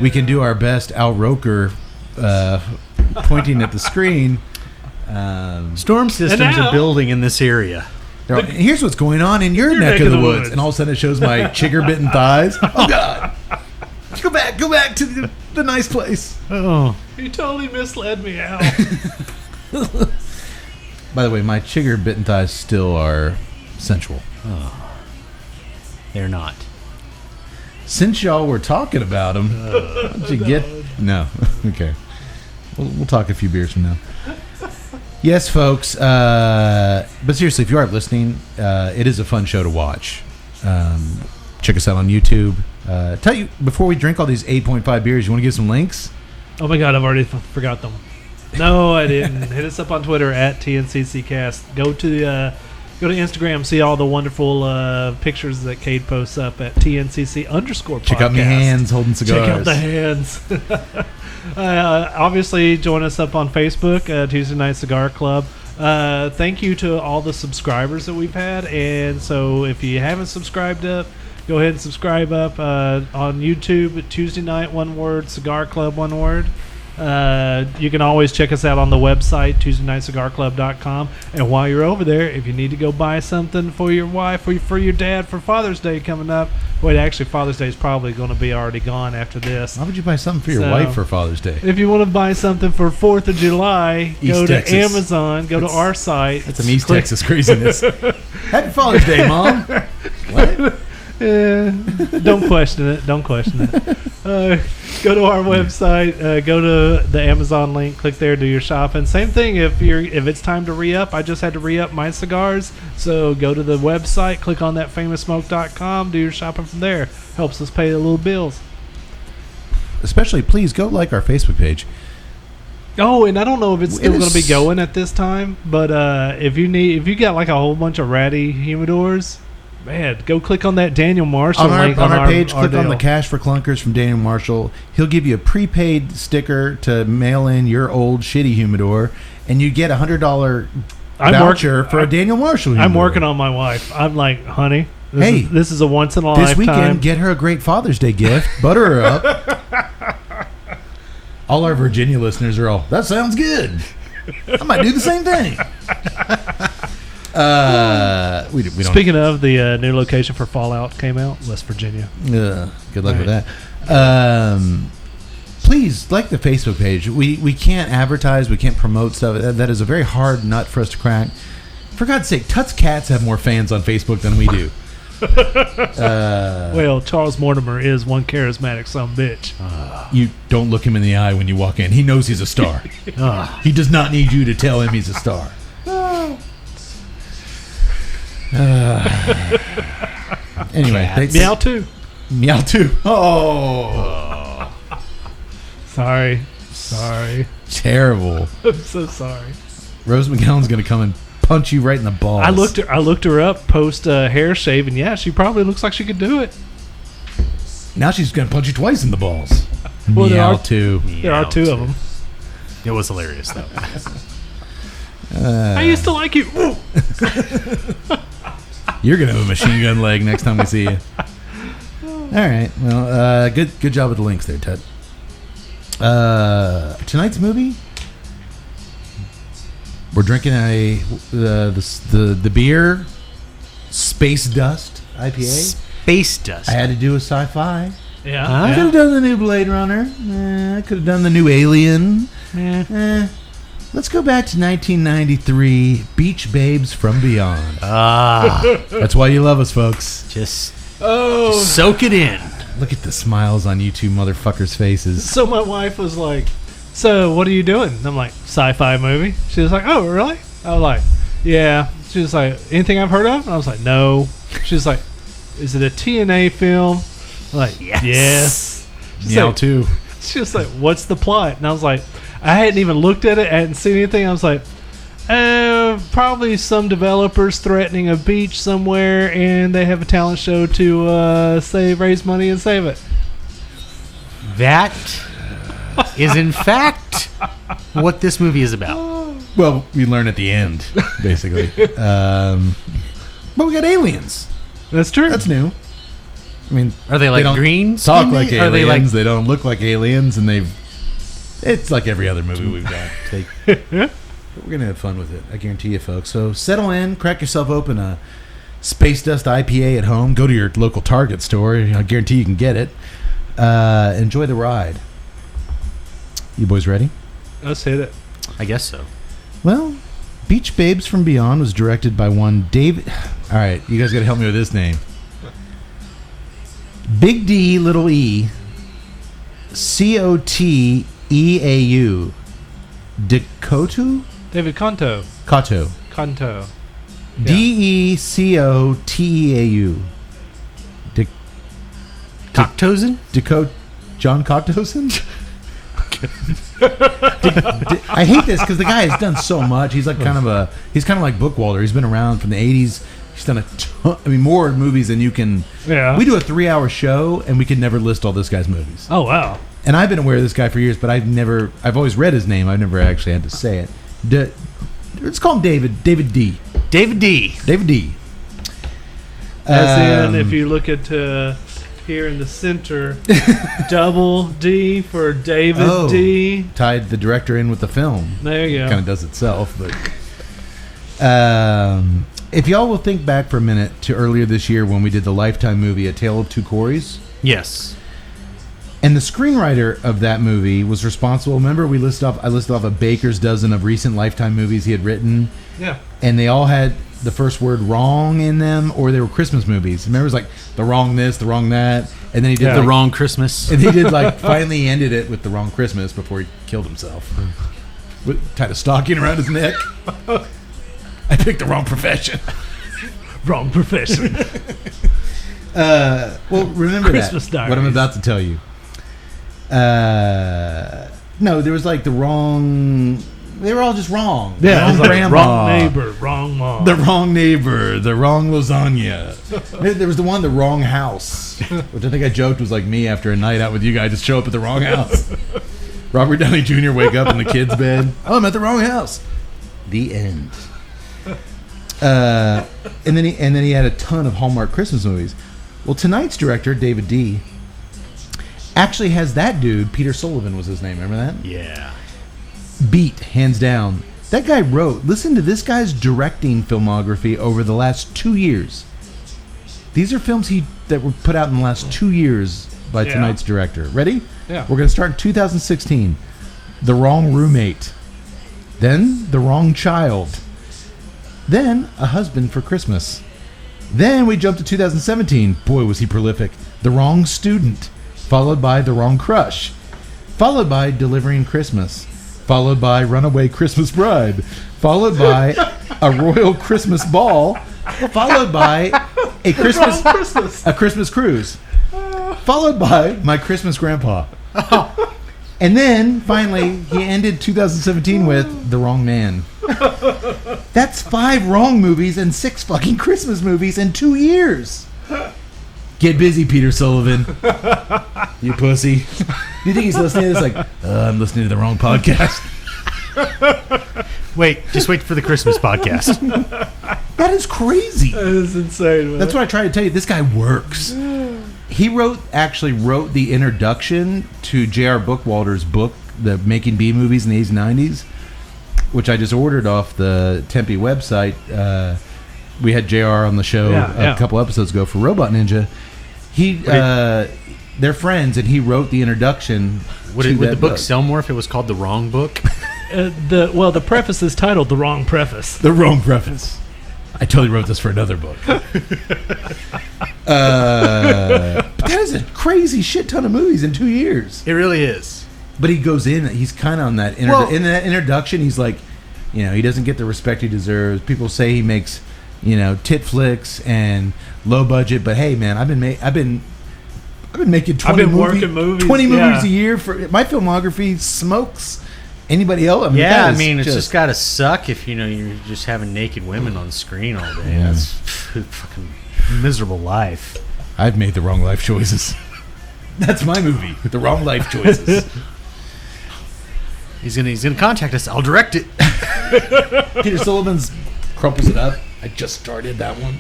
we can do our best Al Roker pointing at the screen. Storm systems now- are building in this area. They're like, here's what's going on in your neck of the woods. And all of a sudden it shows my chigger-bitten thighs. Oh, God. Go back to the nice place. Oh, You totally misled me out. By the way, my chigger-bitten thighs still are sensual. they're not. Since y'all were talking about them, how'd you get... No. Okay. We'll talk a few beers from now. Yes, folks. But seriously, if you aren't listening, it is a fun show to watch. Check us out on YouTube. Tell you, before we drink all these 8.5 beers, you want to give some links? Oh my God, I've already forgot them. No, I didn't. Hit us up on Twitter at TNCCcast. Go to Instagram, see all the wonderful pictures that Cade posts up at TNCC_podcast. Check out my hands holding cigars. Check out the hands. Obviously, join us up on Facebook, Tuesday Night Cigar Club. Thank you to all the subscribers that we've had. And so if you haven't subscribed up, go ahead and subscribe up on YouTube, Tuesday Night, one word, Cigar Club, one word. You can always check us out on the website, TuesdayNightCigarClub.com. And while you're over there, if you need to go buy something for your wife or for your dad for Father's Day coming up, wait, actually, Father's Day is probably going to be already gone after this. Why would you buy something for your So, wife for Father's Day? If you want to buy something for 4th of July, East go Texas. to Amazon, go to our site. That's some East Texas craziness. Happy Father's Day, Mom. What? Don't question it. Don't question it. Go to our website. Go to the Amazon link. Click there. Do your shopping. Same thing. If it's time to re-up, I just had to re-up my cigars. So go to the website. Click on that famoussmoke.com. Do your shopping from there. Helps us pay the little bills. Especially, please go like our Facebook page. Oh, and I don't know if it's still It going to be is- going at this time, but if you got like a whole bunch of ratty humidors, man, go click on that Daniel Marshall link on our page. our Click on deal. the Cash for Clunkers from Daniel Marshall. He'll give you a prepaid sticker to mail in your old shitty humidor, and you get $100 voucher for a Daniel Marshall humidor. I'm working on my wife. I'm like, honey, Hey, this is a once in a this lifetime. weekend. Get her a great Father's Day gift. Butter her up. All our Virginia listeners are all, that sounds good. I might do the same thing. We don't. Speaking of, the new location for Fallout came out, West Virginia. Good luck with that. Please like the Facebook page. We can't advertise. We can't promote stuff. That is a very hard nut for us to crack. For God's sake, Tut's cats have more fans on Facebook than we do. Well, Charles Mortimer is one charismatic son of a bitch. You don't look him in the eye when you walk in. He knows he's a star. He does not need you to tell him he's a star. Anyway, Meow too. Meow too. Oh, Sorry. terrible. I'm so sorry. Rose McGowan's gonna come and punch you right in the balls. I looked her up post hair shave, and yeah, she probably looks like she could do it. Now she's gonna punch you twice in the balls. Well, there Meow are- too. There are two of them. It was hilarious, though. I used to like you. Ooh. You're gonna have a machine gun leg next time we see you. All right. Well, good job with the links there, Ted. Tonight's movie. We're drinking the beer, Space Dust IPA. Space Dust. I had to do a sci-fi. Yeah. I could have done the new Blade Runner. I could have done the new Alien. Let's go back to 1993. Beach Babes from Beyond. That's why you love us, folks. Just soak it in. Look at the smiles on you two motherfuckers' faces. So my wife was like, "So what are you doing?" And I'm like, "Sci-fi movie." She was like, "Oh, really?" I was like, "Yeah." She was like, "Anything I've heard of?" And I was like, "No." She was like, "Is it a TNA film?" I'm like, "Yes." She's Meow like, too. She was like, "What's the plot?" And I was like, I hadn't even looked at it, I hadn't seen anything. I was like, probably some developers threatening a beach somewhere, and they have a talent show to raise money and save it. That is, in fact, what this movie is about. Well, we learn at the end, basically. But we got aliens. That's true. That's new. I mean, Are they like don't green? talk like Are they like aliens. They don't look like aliens, and they've It's like every other movie we've done. We're going to have fun with it. I guarantee you, folks. So settle in, crack yourself open a Space Dust IPA at home. Go to your local Target store. I guarantee you can get it. Enjoy the ride. You boys ready? Let's hit it. I guess so. Well, Beach Babes from Beyond was directed by one David. All right, you guys got to help me with this name. Big D, little E, Coteau. Decotu? David Conto. Kato. Conto. Decoteau. Cocktosen? John Cocktosen? I hate this because the guy has done so much. He's like he's kind of like Bookwalter. He's been around from the 80s. He's done a ton, more movies than you can. Yeah. We do a 3-hour show and we can never list all this guy's movies. Oh, wow. And I've been aware of this guy for years, but I've always read his name. I've never actually had to say it. Let's call him David D. David D. David D. As in, if you look at here in the center, double D for David D. Tied the director in with the film. There you go. Kind of does itself, but if y'all will think back for a minute to earlier this year when we did the Lifetime movie A Tale of Two Corys. Yes. And the screenwriter of that movie was responsible. Remember, I listed off a baker's dozen of recent Lifetime movies he had written. Yeah. And they all had the first word wrong in them, or they were Christmas movies. Remember, it was like the wrong this, the wrong that, and then he did the wrong Christmas. And he did finally he ended it with the wrong Christmas before he killed himself. Tied a stocking around his neck. I picked the wrong profession. Wrong profession. Well, remember Christmas that. Diaries. What I'm about to tell you. No, there was the wrong. They were all just wrong. Yeah, wrong grandma, wrong neighbor, wrong mom. the wrong neighbor, the wrong lasagna. There was the wrong house, which I think I joked was like me after a night out with you guys. Just show up at the wrong house. Robert Downey Jr. wake up in the kid's bed. Oh, I'm at the wrong house. The end. And then he had a ton of Hallmark Christmas movies. Well, tonight's director, David D., actually has that dude, Peter Sullivan was his name. Remember that? Yeah. Beat, hands down. That guy listen to this guy's directing filmography over the last 2 years. These are films that were put out in the last 2 years by tonight's director. Ready? Yeah. We're going to start in 2016. The Wrong Roommate. Then The Wrong Child. Then A Husband for Christmas. Then we jump to 2017. Boy, was he prolific. The Wrong Student. Followed by The Wrong Crush. Followed by Delivering Christmas. Followed by Runaway Christmas Bride. Followed by A Royal Christmas Ball. Followed by a Christmas Cruise. Followed by My Christmas Grandpa. And then, finally, he ended 2017 with The Wrong Man. That's 5 wrong movies and 6 fucking Christmas movies in 2 years. Get busy, Peter Sullivan. You pussy. Do you think he's listening to this like, I'm listening to the wrong podcast? Just wait for the Christmas podcast. That is crazy. That is insane, man. That's what I try to tell you. This guy works. He actually wrote the introduction to J.R. Bookwalter's book, the Making B Movies in the 80s and 90s, which I just ordered off the Tempe website. We had JR on the show a couple episodes ago for Robot Ninja. They're friends, and he wrote the introduction. Would the book sell more if it was called The Wrong Book? The preface is titled The Wrong Preface. The Wrong Preface. I totally wrote this for another book. But that is a crazy shit ton of movies in 2 years. It really is. But he goes in. He's kind of on that in that introduction. He's like, he doesn't get the respect he deserves. People say he makes, tit flicks and low budget. But hey, man, I've been making 20 movies a year for my filmography. Smokes. Anybody else? It's just got to suck if you're just having naked women on screen all day. Yeah. That's a fucking miserable life. I've made the wrong life choices. That's my movie. The Wrong Life Choices. He's gonna contact us. I'll direct it. Peter Sullivan's crumples it up. I just started that one.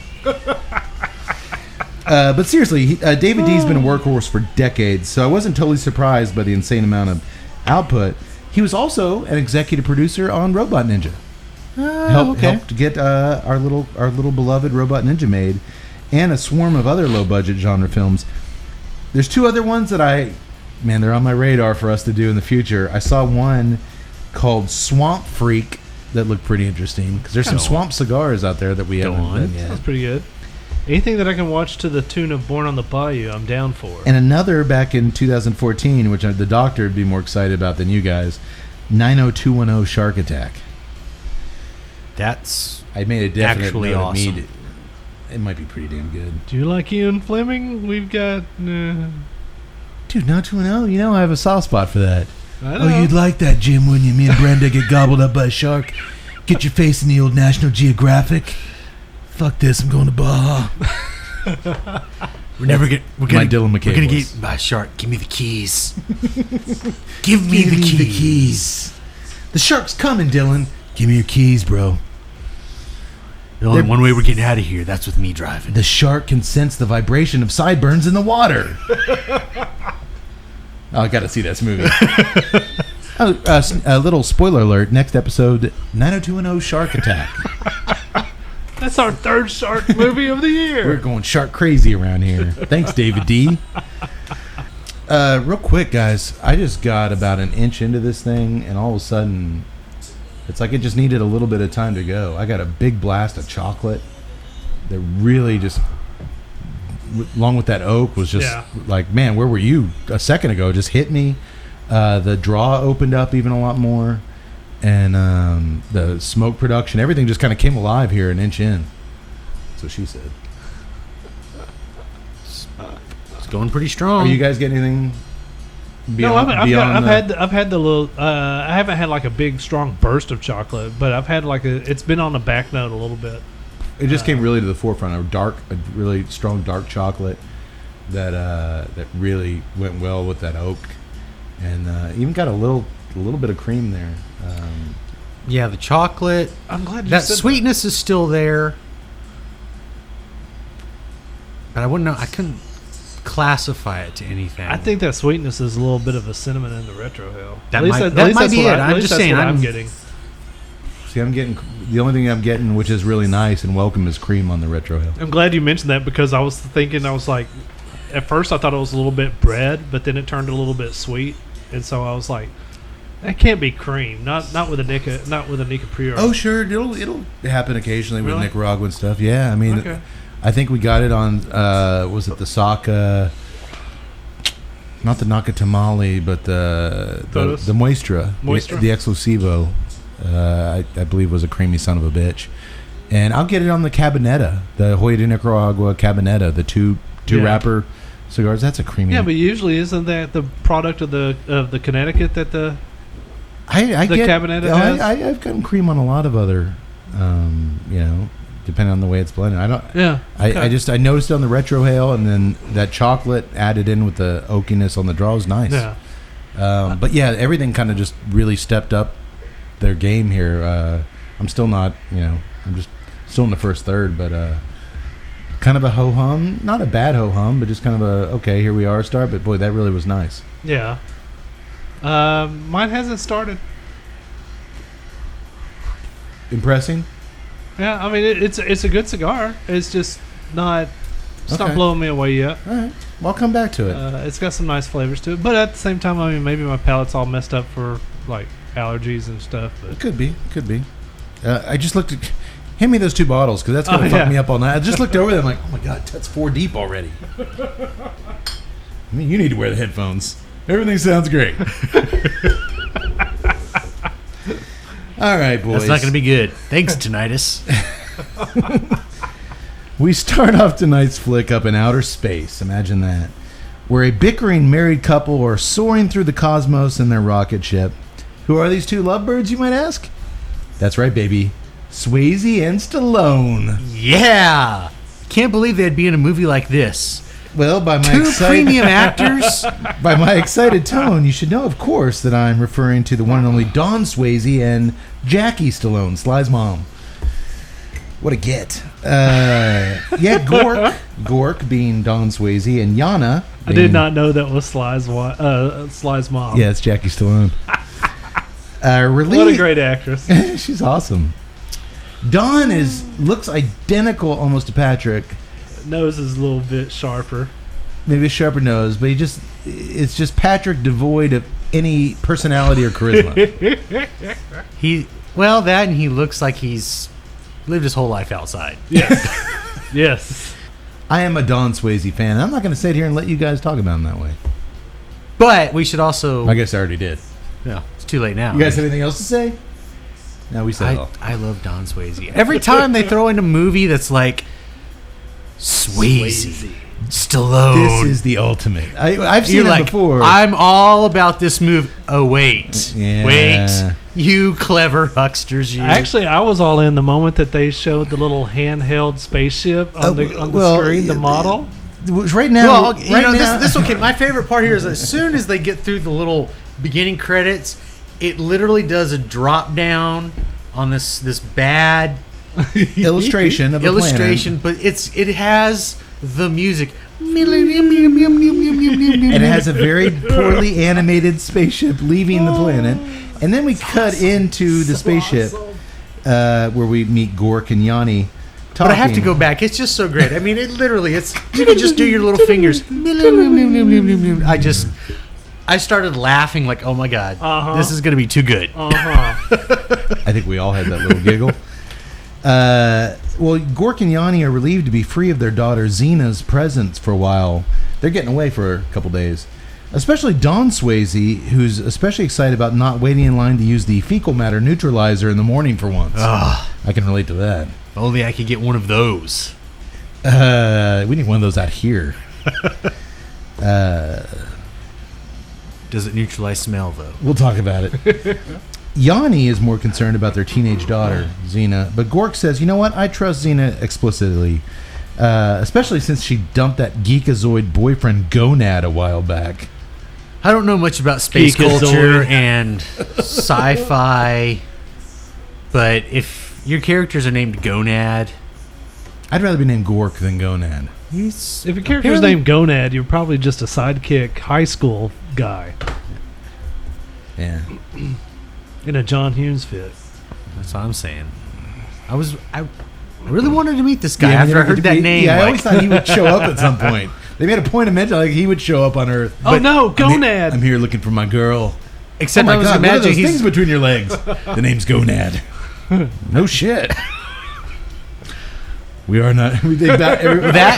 But seriously, David D's been a workhorse for decades, so I wasn't totally surprised by the insane amount of output. He was also an executive producer on Robot Ninja. Helped get our little beloved Robot Ninja made, and a swarm of other low budget genre films. There's 2 other ones that they're on my radar for us to do in the future. I saw one called Swamp Freak that looked pretty interesting, because there's some swamp cigars out there that we haven't done yet. Sounds pretty good. Anything that I can watch to the tune of Born on the Bayou, I'm down for. And another back in 2014, which the doctor would be more excited about than you guys, 90210 Shark Attack. That's I made a definite actually note awesome. It might be pretty damn good. Do you like Ian Fleming? We've got... Dude, 90210, you know I have a soft spot for that. I know. Oh, you'd like that, Jim, wouldn't you? Me and Brenda get gobbled up by a shark. Get your face in the old National Geographic. Fuck this, I'm going to Baja. We're gonna Dylan McKay We're gonna voice. get by a shark. Give me the keys. Give me the keys. The shark's coming, Dylan. Give me your keys, bro. The only one way we're getting out of here. That's with me driving. The shark can sense the vibration of sideburns in the water. Oh, I got to see this movie. A little spoiler alert. Next episode, 90210 Shark Attack. That's our 3rd shark movie of the year. We're going shark crazy around here. Thanks, David D. Real quick, guys. I just got about an inch into this thing, and all of a sudden, it's like it just needed a little bit of time to go. I got a big blast of chocolate that really just, along with that oak, was just like, man, where were you a second ago? Just hit me. The draw opened up even a lot more. And the smoke production, everything just kind of came alive here an inch in. That's what she said. It's going pretty strong. Are you guys getting anything beyond? I've had the little. I haven't had like a big strong burst of chocolate, but I've had like it's been on the back note a little bit. It just came really to the forefront. A really strong dark chocolate that really went well with that oak, and even got a little bit of cream there. Yeah, the chocolate. I'm glad you that said sweetness is still there, but I wouldn't know. I couldn't classify it to anything. I think that sweetness is a little bit of a cinnamon in the retro hill. That might be it. I'm just saying. I'm getting. See, I'm getting the only thing I'm getting, which is really nice and welcome, is cream on the retro hill. I'm glad you mentioned that, because I was thinking, I was like, at first I thought it was a little bit bread, but then it turned a little bit sweet, and so I was like, that can't be cream. Not with a Nica Prior. Oh, sure, it'll happen occasionally with Really? Nicaraguan stuff. Yeah, I mean, Okay. I think we got it on. Was it the Saka? Not the Naka Tamale, but the Moistra, Moistra? the Exclusivo. I believe was a creamy son of a bitch. And I'll get it on the Cabineta, the Hoya de Nicaragua Cabineta, the two wrapper cigars. That's a creamy. Yeah, but usually isn't that the product of the Connecticut that the I the get, Cabineta oh, has? I've gotten cream on a lot of other, depending on the way it's blended. I don't. Yeah. Okay. I noticed it on the retro hail, and then that chocolate added in with the oakiness on the draw was nice. Yeah. But yeah, everything kind of just really stepped up their game here. I'm still not, I'm just still in the first third, but kind of a ho hum, not a bad ho hum, but just kind of a okay, here we are start. But boy, that really was nice. Yeah. Mine hasn't started. Impressing. Yeah, I mean it's a good cigar. It's just not. It's not Okay. blowing me away yet. All right, well, I'll come back to it. It's got some nice flavors to it, but at the same time, I mean, maybe my palate's all messed up for like allergies and stuff. But It could be. I just looked at. Hand me those two bottles, because that's gonna fuck me up all night. I just looked over there. I'm like, oh my god, that's 4 deep already. I mean, you need to wear the headphones. Everything sounds great. All right, boys. That's not going to be good. Thanks, tinnitus. We start off tonight's flick up in outer space. Imagine that. Where a bickering married couple are soaring through the cosmos in their rocket ship. Who are these two lovebirds, you might ask? That's right, baby. Swayze and Stallone. Yeah. Can't believe they'd be in a movie like this. Well, by my Two premium actors. by my excited tone, you should know, of course, that I'm referring to the one and only Dawn Swayze and Jackie Stallone, Sly's mom. What a get. Gork being Don Swayze, and Yana. I did not know that was Sly's mom. Yeah, it's Jackie Stallone. What a great actress. She's awesome. Don looks identical almost to Patrick. Nose is a little bit sharper. Maybe a sharper nose, but it's just Patrick devoid of any personality or charisma. That and he looks like he's lived his whole life outside. Yes. Yes. I am a Don Swayze fan. I'm not going to sit here and let you guys talk about him that way. But we should also... I guess I already did. Yeah, it's too late now. You guys have anything else to say? No, we said it all. I love Don Swayze. Every time they throw in a movie that's like Swayze. Stallone. This is the ultimate. I've seen it before. I'm all about this movie. Oh, wait. Yeah. Wait. You clever hucksters, you. Actually, I was all in the moment that they showed the little handheld spaceship on the screen, the model. Right now, this okay. My favorite part here is as soon as they get through the little beginning credits, it literally does a drop down on this bad illustration of a planet. but it has the music. And it has a very poorly animated spaceship leaving the planet. And then we cut into the spaceship where we meet Gork and Yanni talking. But I have to go back. It's just so great. I mean, it literally, you can just do your little fingers. I started laughing like, oh my God, this is going to be too good. I think we all had that little giggle. Well, Gork and Yanni are relieved to be free of their daughter Zena's presence for a while. They're getting away for a couple days. Especially Don Swayze, who's especially excited about not waiting in line to use the fecal matter neutralizer in the morning for once. I can relate to that. Only I could get one of those. We need one of those out here. Does it neutralize smell, though? We'll talk about it. Yanni is more concerned about their teenage daughter, Xena. But Gork says, you know what? I trust Xena explicitly. Especially since she dumped that geekazoid boyfriend Gonad a while back. I don't know much about space culture and sci-fi. But if your characters are named Gonad... I'd rather be named Gork than Gonad. If your character's named Gonad, you're probably just a sidekick high school guy. Yeah. In a John Hughes fit. That's what I'm saying. I really wanted to meet this guy after I heard that name. Yeah, I always thought he would show up at some point. They made a point of mentioning he would show up on Earth. Oh no, Gonad! I'm here looking for my girl. Except I was imagining what are those things between your legs. The name's Gonad. No shit. We are not. We think that,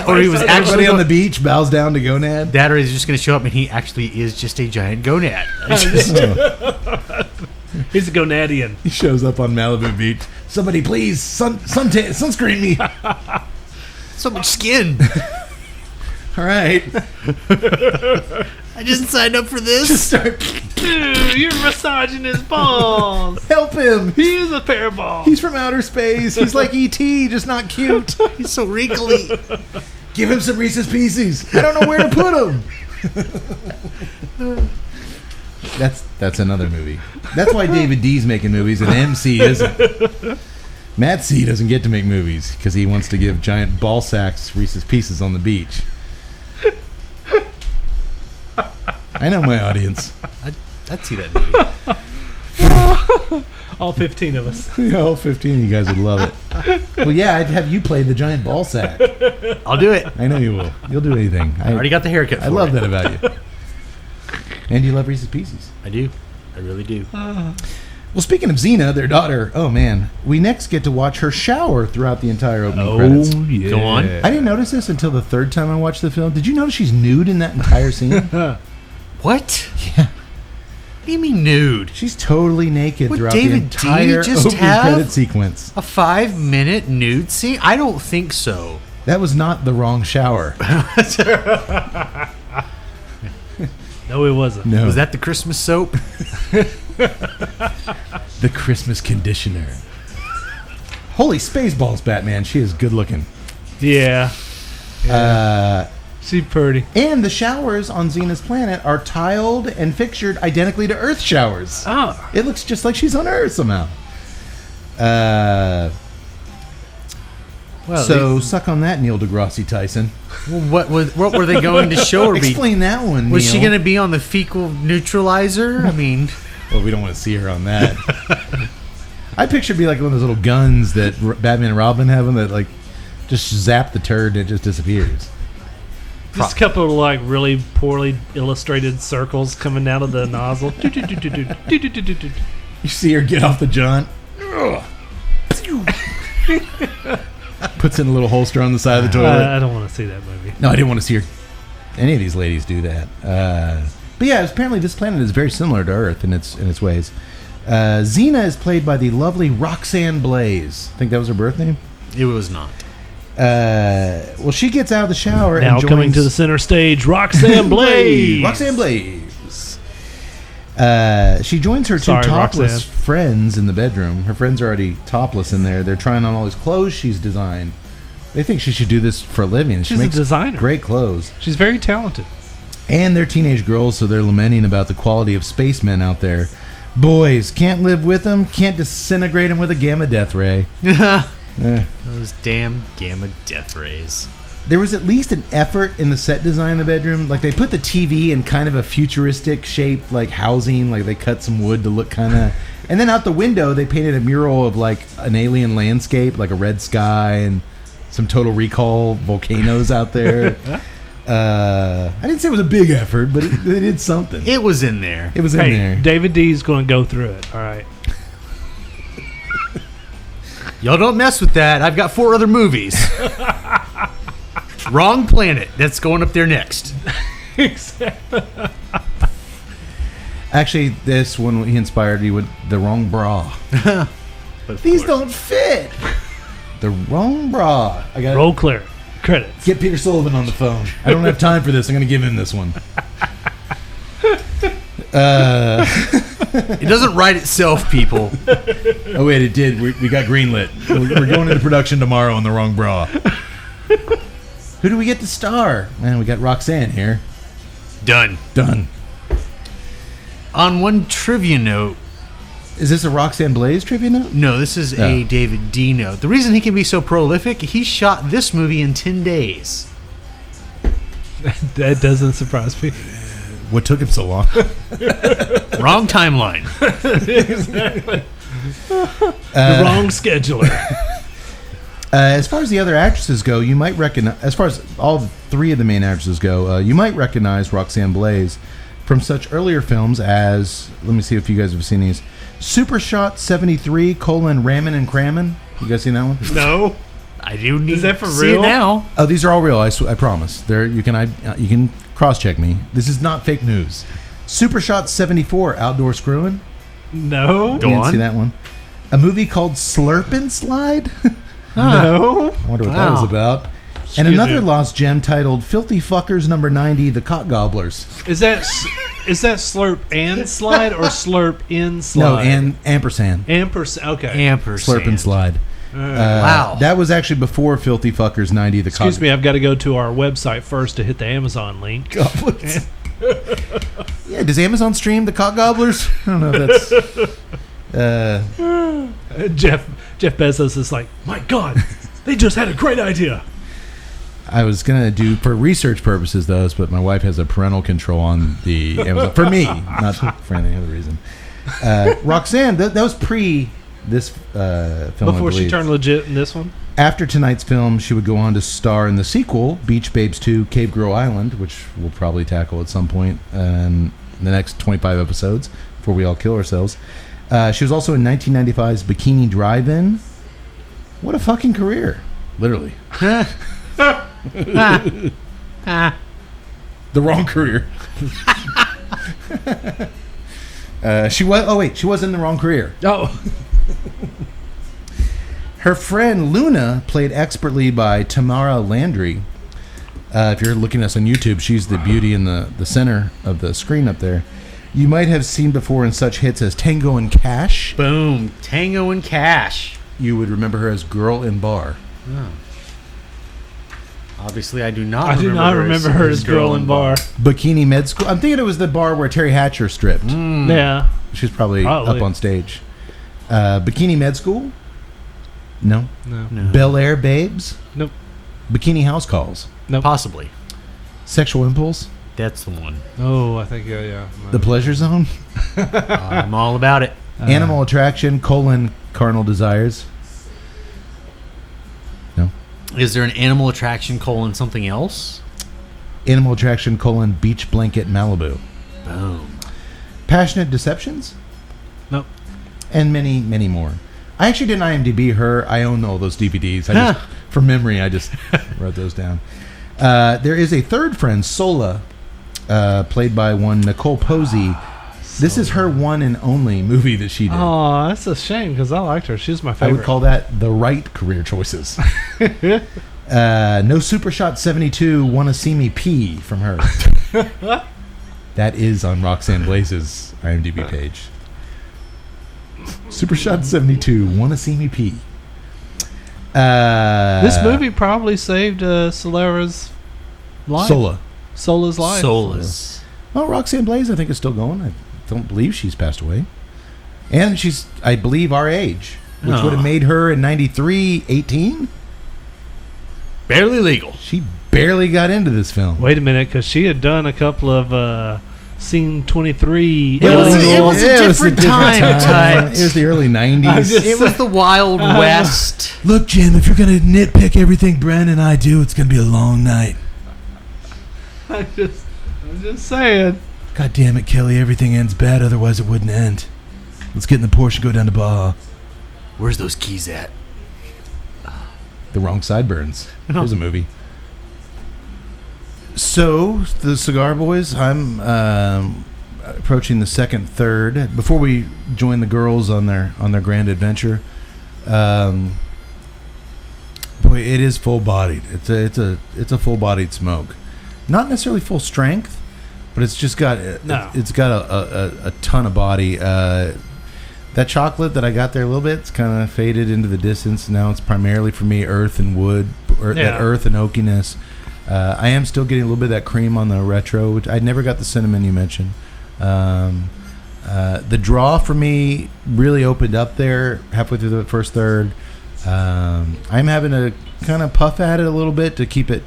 or he was actually on the beach bows down to Gonad. That, or he's just going to show up and he actually is just a giant gonad. He's a gonadian. He shows up on Malibu Beach. Somebody please sunscreen me. So much skin. All right. I just signed up for this. Just start. Dude, you're massaging his balls. Help him. He is a pair of balls. He's from outer space. He's like E.T., just not cute. He's so wrinkly. Give him some Reese's Pieces. I don't know where to put him. That's another movie. That's why David D's making movies and MC isn't. Matt C doesn't get to make movies because he wants to give giant ball sacks Reese's Pieces on the beach. I know my audience. I'd see that movie. All 15 of us. Yeah, all 15 of you guys would love it. Well, yeah, I'd have you play the giant ball sack. I'll do it. I know you will. You'll do anything. I already got the haircut for I love that about you. And you love Reese's Pieces. I do. I really do. Well, speaking of Xena, their daughter, oh man, we next get to watch her shower throughout the entire opening credits. Yeah. Go on. I didn't notice this until the third time I watched the film. Did you notice she's nude in that entire scene? What? Yeah. What do you mean nude? She's totally naked Would throughout David the D entire just opening have credit sequence. A 5-minute nude scene? I don't think so. That was not the wrong shower. No, it wasn't. No. Was that the Christmas soap? The Christmas conditioner. Holy Spaceballs, Batman. She is good looking. Yeah. She's pretty. And the showers on Xena's planet are tiled and fixtured identically to Earth showers. Oh. It looks just like she's on Earth somehow. Well, So suck on that, Neil deGrasse Tyson. what were they going to show her? Explain that one, Was she Neil. going to be on the fecal neutralizer? I mean, Well, we don't want to see her on that. I picture it'd be like one of those little guns that Batman and Robin have, that like just zap the turd and it just disappears. Just a couple of like really poorly illustrated circles coming out of the nozzle. You see her get off the jaunt. Puts in a little holster on the side of the toilet. I don't want to see that movie. No, I didn't want to see her. Any of these ladies do that. But yeah, apparently this planet is very similar to Earth in its ways. Xena is played by the lovely Roxanne Blaze. I think that was her birth name. it was not. Well, she gets out of the shower Now and joins coming to the center stage, Roxanne Blaze. Roxanne Blaze. She joins her two Sorry, topless Roxanne. friends in the bedroom. Her friends are already topless in there. They're trying on all these clothes she's designed. They think she should do this for a living. She She's a makes designer. great clothes. She's very talented. And they're teenage girls, so they're lamenting about the quality of spacemen out there. Boys, can't live with them, can't disintegrate them with a gamma death ray. Those damn gamma death rays. There was at least an effort in the set design of the bedroom. Like, they put the TV in kind of a futuristic shape, like housing. Like, they cut some wood to look kind of... And then out the window, they painted a mural of, like, an alien landscape, like a red sky and some Total Recall volcanoes out there. I didn't say it was a big effort, but they did something. It was in there. It was in Hey, there. David D's going to go through it. All right. Y'all don't mess with that. I've got 4 other movies. Wrong planet. That's going up there next. Actually, this one, he inspired me with the wrong bra. These don't fit. The wrong bra. I got Roll clear. Credits. Get Peter Sullivan on the phone. I don't have time for this. I'm going to give him this one. It doesn't write itself, people. Oh, wait, it did. We got greenlit. We're going into production tomorrow on the wrong bra. Who do we get to star? Man, we got Roxanne here. Done. Done. On one trivia note, Is this a Roxanne Blaze trivia note? no, this is a Oh. David D note. The reason he can be so prolific, he shot this movie in 10 days. That doesn't surprise me. What took him so long? Wrong timeline. The wrong scheduler. As far as the other actresses go, you might recognize... As far as all 3 of the main actresses go, you might recognize Roxanne Blaze from such earlier films as... Let me see if you guys have seen these. Super Shot 73, Ramin' and Crammin'. You guys seen that one? No. I do need Is that for to see real? it now. Oh, these are all real. I promise. You can cross-check me. This is not fake news. Super Shot 74, Outdoor Screwin'. No. Go You didn't on. see that one. A movie called Slurp and Slide. No. I wonder what that was Wow. about. Excuse And another me. lost gem titled Filthy Fuckers Number 90, The Cock Gobblers. Is that slurp and slide or slurp in slide? No, and ampersand. ampersand. Okay. Ampersand. Slurp and Slide. Wow. That was actually before Filthy Fuckers 90, The Excuse me, I've got to go to our website first to hit the Amazon link. Gobblers. Yeah, does Amazon stream The Cock Gobblers? I don't know if that's... Jeff Bezos is like, my God, they just had a great idea. I was going to do, for research purposes, those, but my wife has a parental control on the Amazon. For me, not for any other reason. Roxanne, that was pre this film, I Before she believe. turned legit in this one. After tonight's film, she would go on to star in the sequel, Beach Babes 2, Cave Girl Island, which we'll probably tackle at some point in the next 25 episodes before we all kill ourselves. She was also in 1995's Bikini Drive-In. What a fucking career. Literally. The wrong career. She was in the wrong career. Oh. Her friend Luna, played expertly by Tamara Landry. If you're looking at us on YouTube, she's the beauty in the center of the screen up there. You might have seen before in such hits as Tango and Cash. Boom. Tango and Cash. You would remember her as Girl in Bar. Obviously, I do not I do not remember her as Girl in Bar. Bikini Med School. I'm thinking it was the bar where Terry Hatcher stripped. Yeah. She's probably Probably. up on stage. Bikini Med School. No. No. Bel Air Babes? Nope. Bikini House Calls? Nope. Possibly. Sexual Impulse? That's the one. Oh, I think yeah. The Pleasure Zone? I'm all about it. Animal Attraction, Carnal Desires? No. Is there an animal attraction something else? Animal Attraction, Beach Blanket Malibu? Boom. Passionate Deceptions? Nope. And many, many more. I actually didn't IMDb her. I own all those DVDs. From memory, I just wrote those down. There is a third friend, Sola, played by one Nicole Posey. This is her one and only movie that she did. Oh, that's a shame because I liked her. She's my favorite. I would call that the right career choices. No Super Shot 72, Wanna See Me Pee from her. That is on Roxanne Blaze's IMDb page. Super Shot 72, Wanna See Me Pee. This movie probably saved Solera's life. Sola's life. Sola's. Well, Roxanne Blaze, I think, is still going. I don't believe she's passed away. And she's, I believe, our age, which would have made her in 93, 18? Barely legal. She barely got into this film. Wait a minute, because she had done a couple of Scene 23. It was a different time, Tut. It was the early 90s. It was the Wild West. Look, Jim, if you're going to nitpick everything Brent and I do, it's going to be a long night. I'm just saying. God damn it, Kelly. Everything ends bad, otherwise it wouldn't end. Let's get in the Porsche and go down to Baja. Where's those keys at? The Wrong Sideburns. Here's a movie. So, the Cigar Boys, I'm approaching the second third. Before we join the girls on their grand adventure, boy, it is full bodied. It's a full bodied smoke. Not necessarily full strength, but it's just got it's got a ton of body. That chocolate that I got there a little bit, it's kind of faded into the distance. Now it's primarily for me earth and wood, that earth and oakiness. I am still getting a little bit of that cream on the retro, which I never got the cinnamon you mentioned. The draw for me really opened up there halfway through the first third. I'm having to kind of puff at it a little bit to keep it.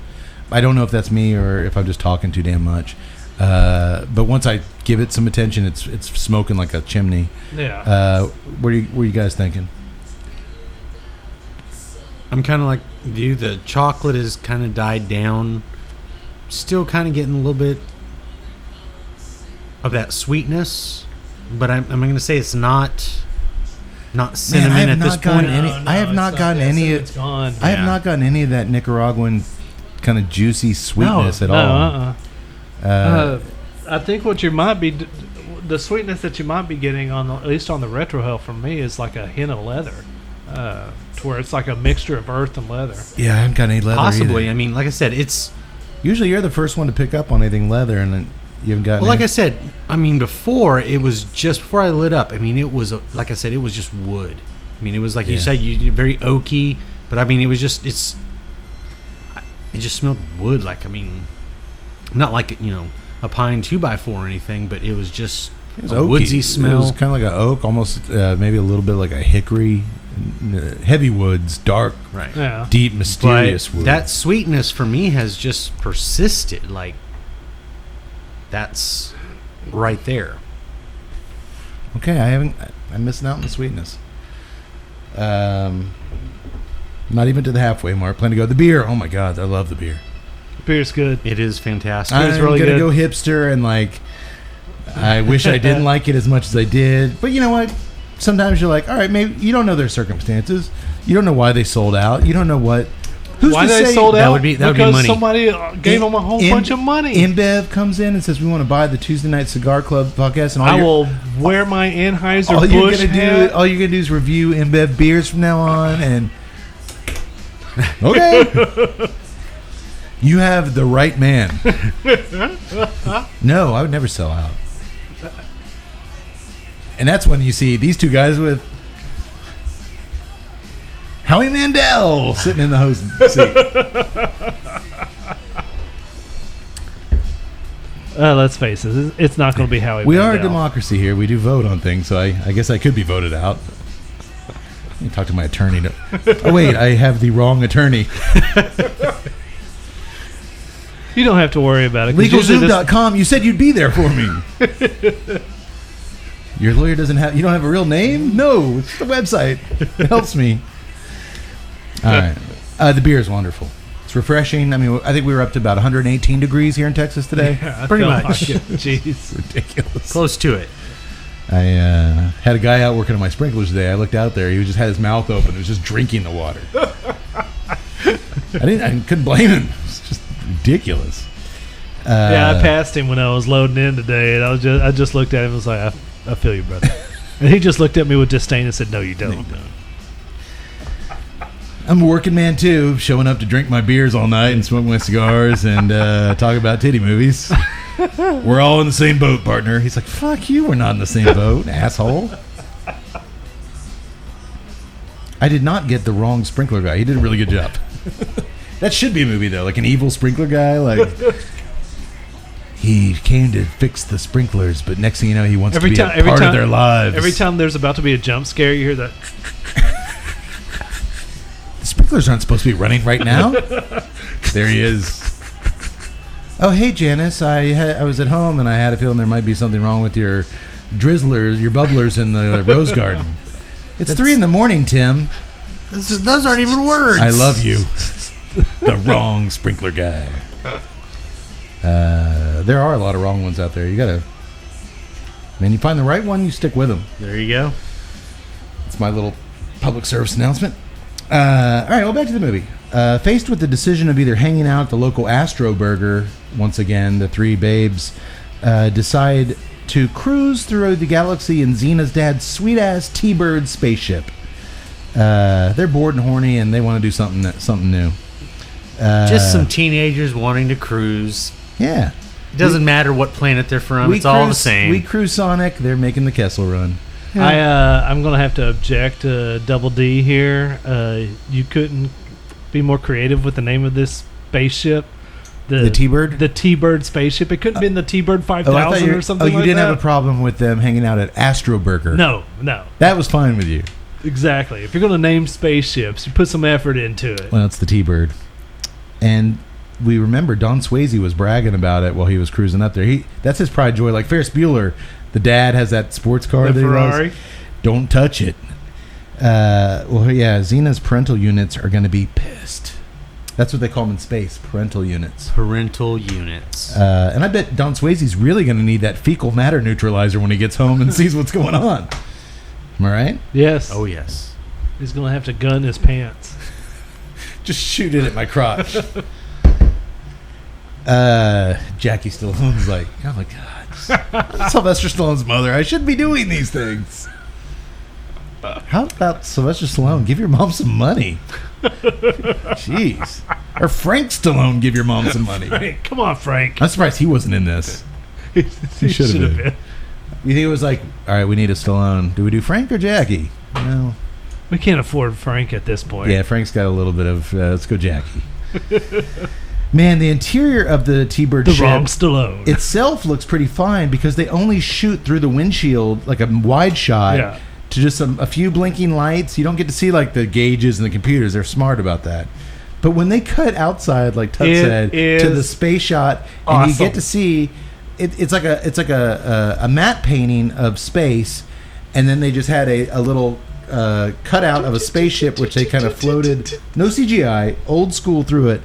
I don't know if that's me or if I'm just talking too damn much. But once I give it some attention, it's smoking like a chimney. Yeah. What are you guys thinking? I'm kind of like you. The chocolate has kind of died down. Still kind of getting a little bit of that sweetness, but I'm going to say it's not cinnamon at this point. I have not gotten any. It's gone. I have not gotten any of that Nicaraguan kind of juicy sweetness at all. I think what you might be, the sweetness that you might be getting at least on the retro hell from me is like a hint of leather, to where it's like a mixture of earth and leather. Yeah, I haven't got any leather Possibly. either. I mean, like I said, it's usually you're the first one to pick up on anything leather, and then you haven't gotten. Well, like I said, I mean, before it was just before I lit up. I mean, it was like I said, it was just wood. I mean, it was like you said, very oaky, but I mean, it was just it just smelled wood. Like, I mean, not like a pine 2x4 or anything, but it was just a woodsy smell. It was kind of like an oak, almost maybe a little bit like a hickory. Heavy woods, dark, right? Yeah. Deep, mysterious wood. That sweetness for me has just persisted. Like, that's right there. Okay, I'm missing out on the sweetness. Not even to the halfway mark. Plan to go. The beer. Oh my God, I love the beer. Beer's good. It is fantastic. I'm really gonna good. go hipster and like. I wish I didn't like it as much as I did, but you know what? Sometimes you're like, all right, maybe you don't know their circumstances. You don't know why they sold out. You don't know what. Who's Why to they say sold out? That would be because money. somebody gave them a whole bunch of money. InBev comes in and says we want to buy the Tuesday Night Cigar Club podcast, and I will wear my Anheuser all you're Busch gonna hat. do. All you're gonna do is review InBev beers from now on, and okay, you have the right man. No, I would never sell out. And that's when you see these two guys with Howie Mandel sitting in the host seat. Let's face it, it's not going to be Howie We Mandel. are a democracy here. We do vote on things, so I guess I could be voted out. Let me talk to my attorney. Oh, wait, I have the wrong attorney. You don't have to worry about it. 'cause usually LegalZoom.com, you said you'd be there for me. Your lawyer you don't have a real name? No, it's the website. It helps me. All right. The beer is wonderful. It's refreshing. I mean, I think we were up to about 118 degrees here in Texas today. Yeah, Pretty felt much. like it. Jeez. It's ridiculous. Close to it. I had a guy out working on my sprinklers today. I looked out there. He just had his mouth open. He was just drinking the water. I couldn't blame him. It's just ridiculous. Yeah, I passed him when I was loading in today, and I just looked at him and was like, I feel you, brother. And he just looked at me with disdain and said, no, you don't. I'm a working man, too, showing up to drink my beers all night and smoke my cigars and talk about titty movies. We're all in the same boat, partner. He's like, fuck you, we're not in the same boat, asshole. I did not get the wrong sprinkler guy. He did a really good job. That should be a movie, though, like an evil sprinkler guy. Like, he came to fix the sprinklers, but next thing you know, he wants to be a part of their lives. Every time there's about to be a jump scare, you hear that. The sprinklers aren't supposed to be running right now. There he is. Oh, hey, Janice. I was at home, and I had a feeling there might be something wrong with your drizzlers, your bubblers in the rose garden. It's 3 a.m, Tim. Those aren't even words. I love you. The wrong sprinkler guy. There are a lot of wrong ones out there. You gotta, man, you find the right one, you stick with them. There you go. It's my little public service announcement. All right, well, back to the movie. Faced with the decision of either hanging out at the local Astro Burger, once again, the three babes decide to cruise through the galaxy in Xena's dad's sweet-ass T-Bird spaceship. They're bored and horny, and they want to do something new. Just some teenagers wanting to cruise. Yeah. It doesn't matter what planet they're from. It's all the same. We cruise Sonic. They're making the Kessel Run. I'm going to have to object to Double D here. You couldn't be more creative with the name of this spaceship. The T-Bird? The T-Bird spaceship. It couldn't have been the T-Bird 5000 or something like that. Oh, you didn't have a problem with them hanging out at Astro Burger. No. That was fine with you. Exactly. If you're going to name spaceships, you put some effort into it. Well, it's the T-Bird. And we remember Don Swayze was bragging about it while he was cruising up there. That's his pride joy. Like Ferris Bueller, the dad has that sports car The that Ferrari. he loves. Don't touch it. Well, yeah, Xena's parental units are going to be pissed. That's what they call them in space, parental units. Parental units. And I bet Don Swayze's really going to need that fecal matter neutralizer when he gets home and sees what's going on. Am I right? Yes. Oh, yes. He's going to have to gun his pants. Just shoot it at my crotch. Jackie Stallone's like, oh my God. Sylvester Stallone's mother. I shouldn't be doing these things. How about Sylvester Stallone? Give your mom some money. Jeez. Or Frank Stallone, give your mom some money. Frank, come on, Frank. I'm surprised he wasn't in this. He should have been. You think it was like, all right, we need a Stallone. Do we do Frank or Jackie? No. We can't afford Frank at this point. Yeah, Frank's got a little bit of, let's go Jackie. Man, the interior of the T-Bird The ship wrong Stallone. itself looks pretty fine because they only shoot through the windshield, like a wide shot, to just a few blinking lights. You don't get to see like the gauges and the computers. They're smart about that. But when they cut outside, like Tut said, to the space shot, and you get to see, it's like a matte painting of space, and then they just had a little cutout of a spaceship which they kind of floated. No CGI, old school through it.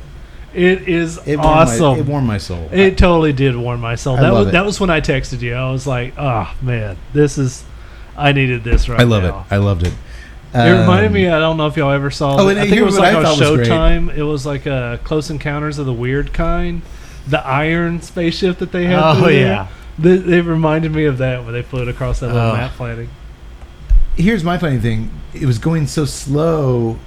It is awesome. It warmed my soul. It totally did warm my soul. love it. That was when I texted you. I was like, oh man, I needed this right now. I love it. I loved it. It reminded me, I don't know if y'all ever saw Oh, it. and I think it was here's like what I on thought was great. Showtime. It was like a Close Encounters of the Weird Kind. The iron spaceship that they had. Oh, through yeah. there. They reminded me of that when they floated across that little map planting. Here's my funny thing. It was going so slow.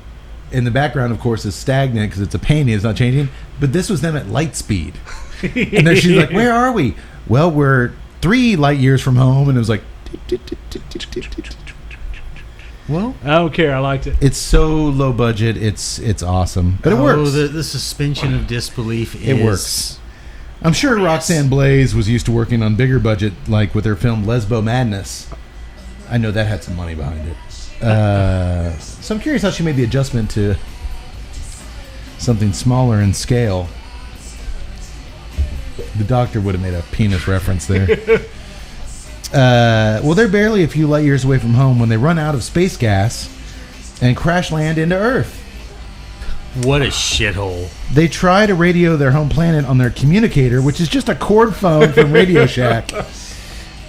In the background, of course, is stagnant because it's a painting. It's not changing. But this was them at light speed. And then she's like, where are we? Well, we're 3 light years from home. And it was like... Well, I don't care. I liked it. it's so low budget. It's awesome. But it works. The suspension of disbelief is... It works. I'm sure Roxanne Blaze was used to working on bigger budget, like with her film Lesbo Madness. I know that had some money behind it. So I'm curious how she made the adjustment to something smaller in scale. The doctor would have made a penis reference there. Well, they're barely a few light years away from home when they run out of space gas and crash land into Earth. What a shithole. They try to radio their home planet on their communicator, which is just a cord phone from Radio Shack.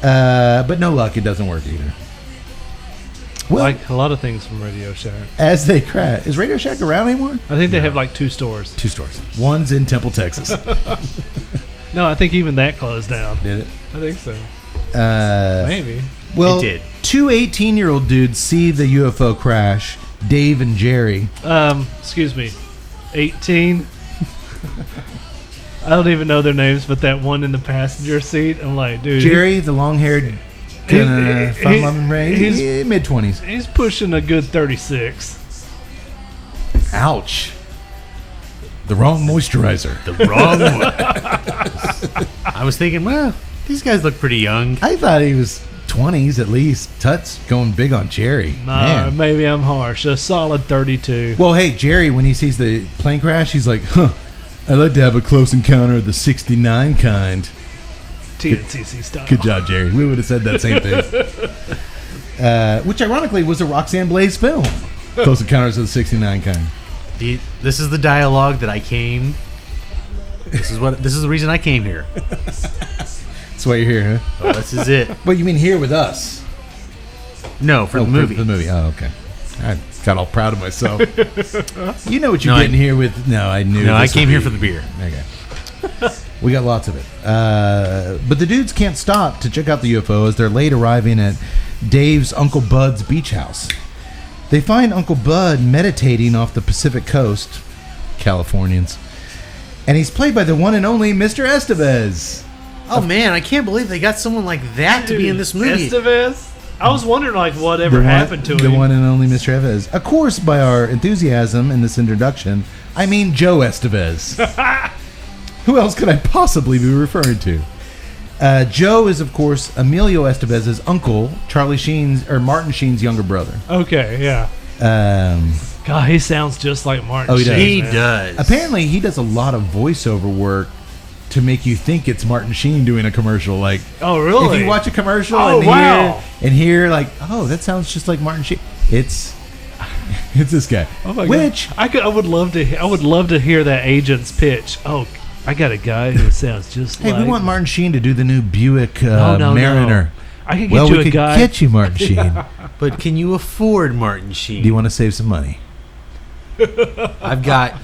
But no luck, it doesn't work either. Well, Like a lot of things from Radio Shack. as they crash, is Radio Shack around anymore? I think they have like 2 stores. 2 stores. One's in Temple, Texas. No, I think even that closed down. Did it? I think so. Maybe. Well, It did. 2 18-year-old dudes see the UFO crash, Dave and Jerry. Excuse me. 18. I don't even know their names, but that one in the passenger seat, I'm like, dude. Jerry, the long-haired, kind of fun-loving Ray, he's- mid-20s. He's pushing a good 36. Ouch. The wrong moisturizer. The wrong one. I was thinking, well, these guys look pretty young. I thought he was 20s at least. Tut's going big on Jerry. Nah, Man. maybe I'm harsh. A solid 32. Well, hey, Jerry, when he sees the plane crash, he's like, I'd like to have a close encounter of the 69 kind. TNCC style. Good job, Jerry. We would have said that same thing. Which, ironically, was a Roxanne Blaze film. Close Encounters of the 69 kind. This is the dialogue that I came. This is the reason I came here. That's why you're here, huh? Oh, this is it. Well, you mean here with us? No, for the movie. For the movie. Oh, okay. I got all proud of myself. You know what you're No, getting here with. No, I knew. No, I this would came here be- for the beer. Okay. We got lots of it. But the dudes can't stop to check out the UFO as they're late arriving at Dave's Uncle Bud's beach house. They find Uncle Bud meditating off the Pacific coast, Californians, and he's played by the one and only Mr. Estevez. Oh man, I can't believe they got someone like that to be in this movie. Estevez? I was wondering, like, whatever happened to the him. one and only Mr. Estevez. Of course, by our enthusiasm in this introduction, I mean Joe Estevez. Who else could I possibly be referring to? Joe is, of course, Emilio Estevez's uncle, Martin Sheen's younger brother. Okay, yeah. God, he sounds just like Martin. Oh, he does. Sheen, He man. does. Apparently, he does a lot of voiceover work to make you think it's Martin Sheen doing a commercial. Like, Oh, really? if you watch a commercial Oh, and wow. hear like, oh, that sounds just like Martin Sheen. It's this guy. Oh my Which God. I would love to hear that agent's pitch. Oh, I got a guy who sounds just hey, like. we want Martin Sheen to do the new Buick No. Mariner. I could get Well, you we a could guy. get you Martin Sheen. But can you afford Martin Sheen? Do you want to save some money? I've got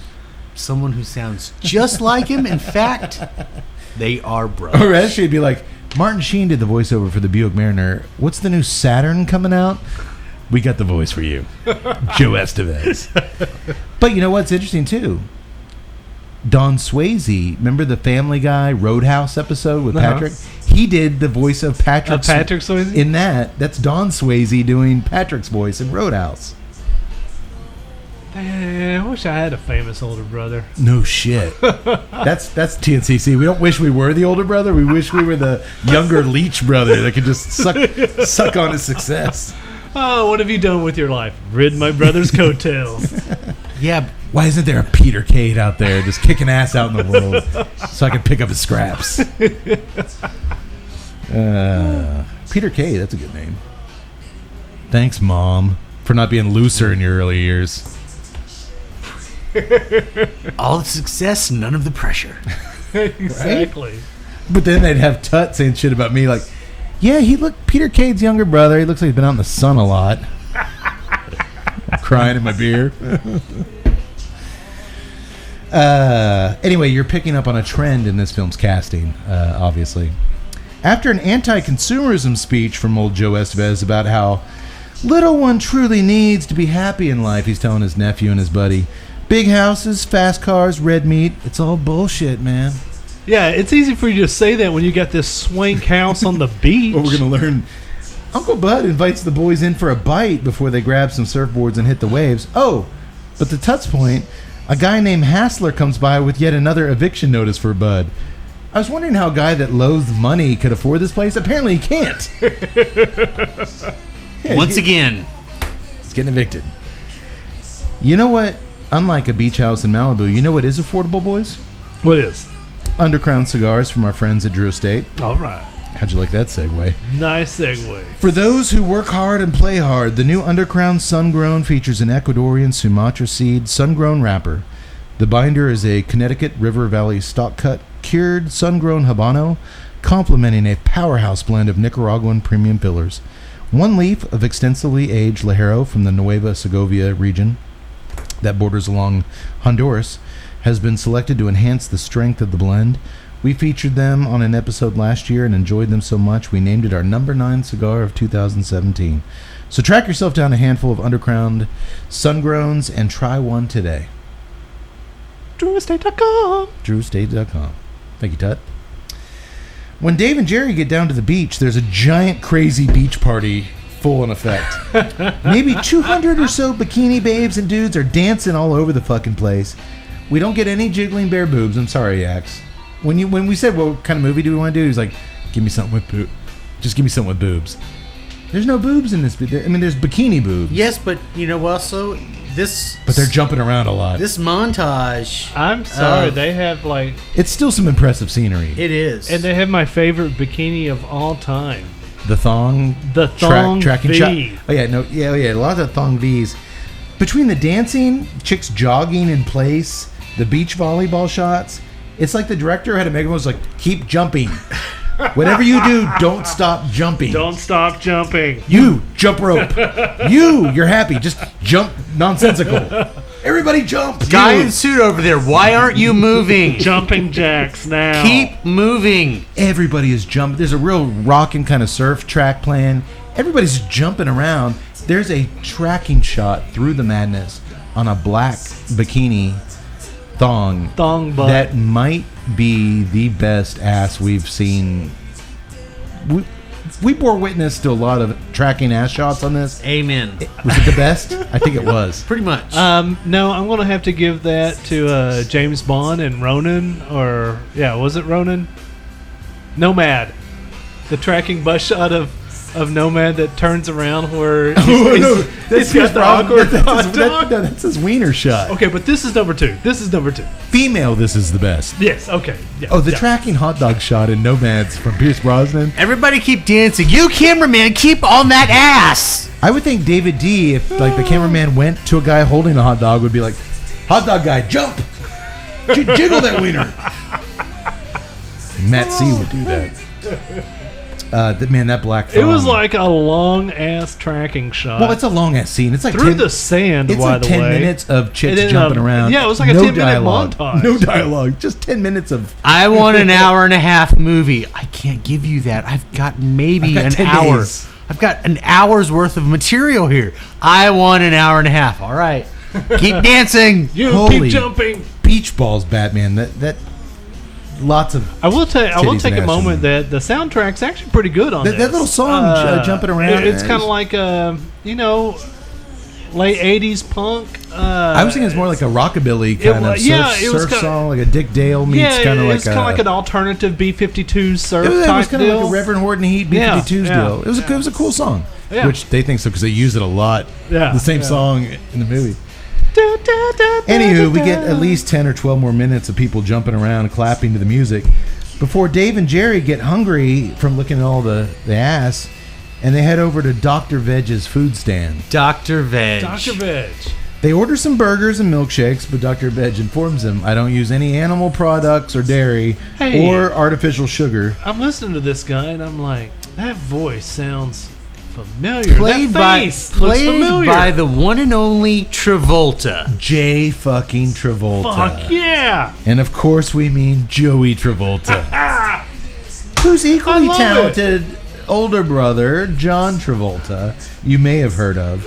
someone who sounds just like him. In fact, they are brothers. Or actually, it'd be like, Martin Sheen did the voiceover for the Buick Mariner. What's the new Saturn coming out? We got the voice for you. Joe Estevez. But you know what's interesting, too? Don Swayze, remember the Family Guy Roadhouse episode with Uh-huh. Patrick? He did the voice of Patrick. Patrick Swayze? In that, that's Don Swayze doing Patrick's voice in Roadhouse. Man, I wish I had a famous older brother. No shit. That's TNCC. We don't wish we were the older brother. We wish we were the younger leech brother that could just suck on his success. Oh, what have you done with your life? Rid my brother's coattails. Yeah, Why isn't there a Peter Cade out there just kicking ass out in the world so I can pick up his scraps? Peter Cade, that's a good name. Thanks, Mom, for not being looser in your early years. all the success, none of the pressure. Exactly. But then they'd have Tut saying shit about me like, yeah, Peter Cade's younger brother. He looks like he's been out in the sun a lot. I'm crying in my beer. Anyway, you're picking up on a trend in this film's casting, obviously. After an anti-consumerism speech from old Joe Estevez about how little one truly needs to be happy in life, he's telling his nephew and his buddy, big houses, fast cars, red meat, it's all bullshit, man. Yeah, it's easy for you to say that when you got this swank house on the beach. What we're going to learn. Uncle Bud invites the boys in for a bite before they grab some surfboards and hit the waves. Oh, but to Tut's point, a guy named Hassler comes by with yet another eviction notice for Bud. I was wondering how a guy that loathes money could afford this place. Apparently he can't. Once again, He's getting evicted. You know what? Unlike a beach house in Malibu, you know what is affordable, boys? What is? Undercrown cigars from our friends at Drew Estate. All right. How'd you like that segue? Nice segue. For those who work hard and play hard, the new Undercrown Sun-Grown features an Ecuadorian Sumatra seed sun-grown wrapper. The binder is a Connecticut River Valley stock-cut, cured, sun-grown Habano, complementing a powerhouse blend of Nicaraguan premium fillers. One leaf of extensively aged Lajero from the Nueva Segovia region that borders along Honduras has been selected to enhance the strength of the blend. We featured them on an episode last year and enjoyed them so much we named it our number 9 cigar of 2017. So track yourself down a handful of undercrowned sun-growns and try one today. DrewEstate.com. DrewEstate.com. Thank you, Tut. When Dave and Jerry get down to the beach, there's a giant crazy beach party full in effect. Maybe 200 or so bikini babes and dudes are dancing all over the fucking place. We don't get any jiggling bare boobs. I'm sorry, Axe. When we said what kind of movie do we want to do, he's like, give me something with boobs. Just give me something with boobs. There's no boobs in this. I mean, there's bikini boobs. Yes, but you know what? So this. But they're jumping around a lot. This montage. I'm sorry. They have like. It's still some impressive scenery. It is. And they have my favorite bikini of all time. The thong. The thong tracking V. shot. Oh yeah, no, yeah. A lot of thong V's. Between the dancing, chicks jogging in place, the beach volleyball shots, it's like the director had a megaphone was like, keep jumping. Whatever you do, don't stop jumping. Don't stop jumping. You jump rope. You're happy. Just jump nonsensical. Everybody jump. Guy in suit over there. Why aren't you moving? Jumping jacks now. Keep moving. Everybody is jumping. There's a real rocking kind of surf track playing. Everybody's jumping around. There's a tracking shot through the madness on a black bikini thong butt. that might be the best ass we've seen. We bore witness to a lot of tracking ass shots on this. Amen. Was it the best? I think it was. Pretty much. No, I'm going to have to give that to James Bond and Ronin, or was it Ronin? Nomad, the tracking bus shot of Nomad that turns around where he's got the awkward hot dog. That's his wiener shot. Okay, but this is number 2. Female, this is the best. Yes. Okay. Yeah, Oh, the tracking hot dog shot in Nomads from Pierce Brosnan. Everybody keep dancing. You cameraman, keep on that ass. I would think David D, if like the cameraman went to a guy holding a hot dog, would be like, hot dog guy, jump! Jiggle that wiener! Matt C would do that. That black thong. It was like a long ass tracking shot. Well, it's a long ass scene. It's like through the sand. It's by like the 10 way. minutes of chicks And then, jumping around. Yeah, it was like a 10-minute montage. No dialogue. Just 10 minutes of. I want an hour and a half movie. I can't give you that. I've got maybe an 10 hour. days. I've got an hour's worth of material here. I want an hour and a half. All right. Keep dancing. You Holy keep jumping. Beach balls, Batman. That lots of. I will take titties a and ass moment in that the soundtrack's actually pretty good on That this. little song jumping around. It's kind of like late 80s punk. I was thinking it's more like a rockabilly kind of surf song, like a Dick Dale meets kind of like it's kind of like an alternative B-52 surf it was type kind of deal. like a Reverend Horton Heat B-52s deal. It was a cool song, which they think so because they use it a lot. Yeah, the same song in the movie. Anywho, we get at least 10 or 12 more minutes of people jumping around, clapping to the music, before Dave and Jerry get hungry from looking at all the ass, and they head over to Dr. Veg's food stand. Dr. Veg. Dr. Veg. They order some burgers and milkshakes, but Dr. Veg informs them, I don't use any animal products or dairy or artificial sugar. I'm listening to this guy, and I'm like, that voice sounds familiar. Played by the one and only Travolta. J fucking Travolta. Fuck yeah! And of course we mean Joey Travolta. Whose equally talented older brother, John Travolta, you may have heard of.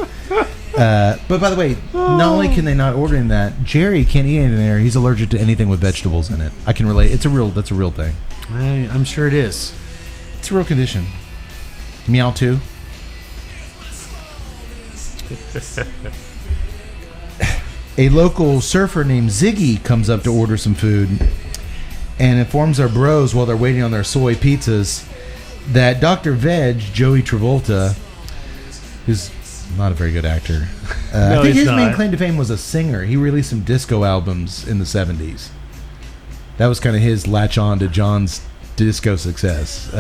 But by the way, not only can they not order him that, Jerry can't eat anything there. He's allergic to anything with vegetables in it. I can relate. That's a real thing. I'm sure it is. It's a real condition. Meow too. A local surfer named Ziggy comes up to order some food and informs our bros while they're waiting on their soy pizzas that Dr. Veg, Joey Travolta, who's Not a very good actor. No, I think he's his main not. claim to fame was a singer. He released some disco albums in the 70s. That was kind of his latch on to John's disco success.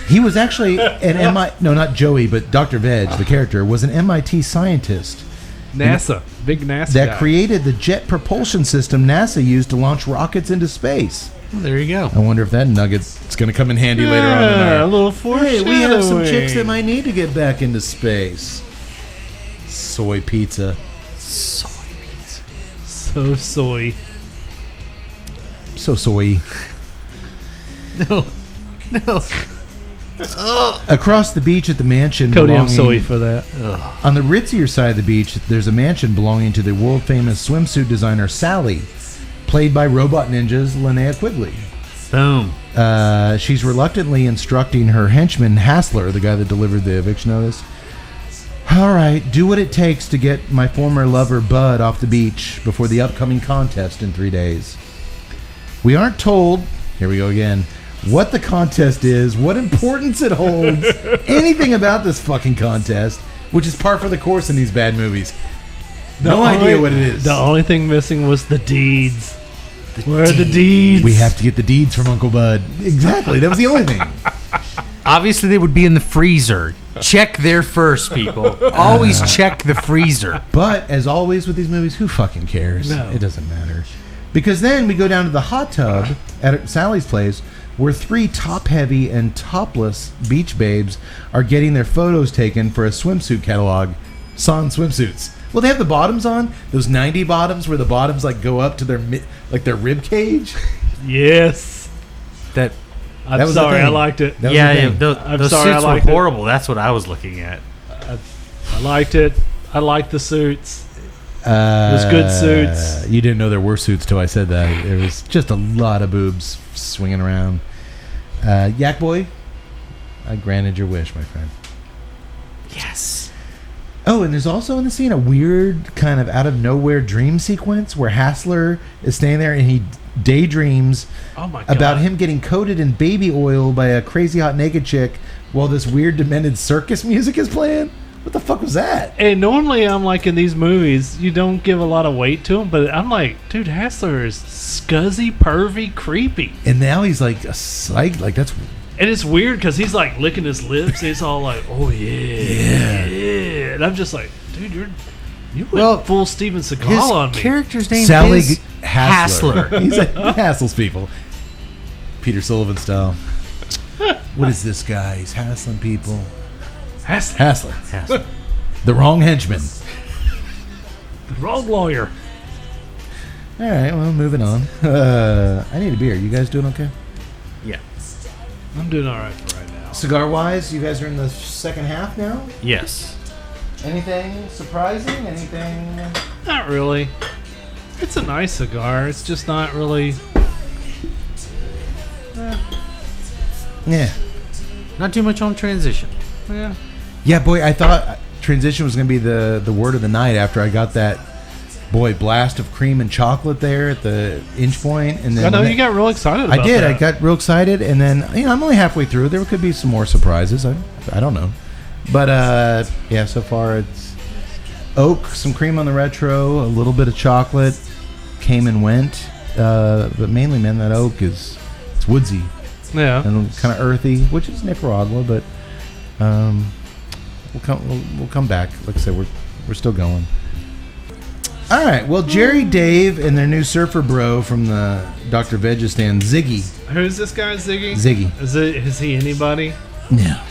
He was actually an no, not Joey, but Dr. Veg, the character, was an MIT scientist NASA, big NASA that guy. created the jet propulsion system NASA used to launch rockets into space. Well, there you go. I wonder if that nugget's going to come in handy later on in Yeah, a our... little Hey, foreshadowing. we have some chicks that might need to get back into space. Soy pizza. So soy. So soy. No. Across the beach at the mansion Cody, I'm belonging- sorry for that. On the ritzier side of the beach, there's a mansion belonging to the world-famous swimsuit designer Sally, played by robot ninjas Linnea Quigley. Boom. She's reluctantly instructing her henchman Hassler, the guy that delivered the eviction notice. All right, do what it takes to get my former lover Bud off the beach before the upcoming contest in 3 days. We aren't told, here we go again, what the contest is, what importance it holds, anything about this fucking contest, which is par for the course in these bad movies. No idea what it is. The only thing missing was the deeds. Where are the deeds? We have to get the deeds from Uncle Bud. Exactly, that was the only thing. Obviously, they would be in the freezer. Check there first, people. Always check the freezer. But, as always with these movies, who fucking cares? No. It doesn't matter. Because then we go down to the hot tub at Sally's place, where 3 top-heavy and topless beach babes are getting their photos taken for a swimsuit catalog, San swimsuits. Well, they have the bottoms on, those 90 bottoms where the bottoms like go up to their their rib cage. Yes. That. I'm That was the sorry, I thing. liked it. That was Yeah, the yeah, thing. those, I'm those sorry, I suits were liked it. horrible. That's what I was looking at. I liked it. I liked the suits. was good suits. You didn't know there were suits till I said that. There was just a lot of boobs swinging around. Yak Boy, I granted your wish, my friend. Yes. Oh, and there's also in the scene a weird kind of out of nowhere dream sequence where Hassler is standing there and he daydreams Oh my god. about him getting coated in baby oil by a crazy hot naked chick while this weird demented circus music is playing. What the fuck was that? And normally I'm like in these movies, you don't give a lot of weight to him, but I'm like, dude, Hassler is scuzzy, pervy, creepy. And now he's like a psych. Like that's And it's weird because he's like licking his lips. He's all like, oh yeah. And I'm just like, dude, you went full Steven Seagal His on me. character's name Sally is Hassler. He's like hassles people. Peter Sullivan style. What is this guy? He's hassling people. Hassler. Hassler. The wrong henchman. The wrong lawyer. All right, well, moving on. I need a beer. You guys doing okay? Yeah. I'm doing all right for right now. Cigar-wise, you guys are in the second half now? Yes. Anything surprising? Anything... Not really. It's a nice cigar. It's just not really. Yeah. Not too much on transition. Yeah. Yeah, boy, I thought transition was going to be the word of the night after I got that, boy, blast of cream and chocolate there at the inch point. And then I know when you got real excited about I did. that. I got real excited, and then I'm only halfway through. There could be some more surprises. I don't know, but yeah. So far, it's oak, some cream on the retro, a little bit of chocolate, came and went. But mainly, man, that oak it's woodsy Yeah. and kind of earthy, which is Nicaragua, but we'll come back. Like I said, we're still going. All right. Well, Jerry, Dave, and their new surfer bro from the Dr. Vegistan, Ziggy. Who's this guy, Ziggy? Ziggy. Is he anybody? No.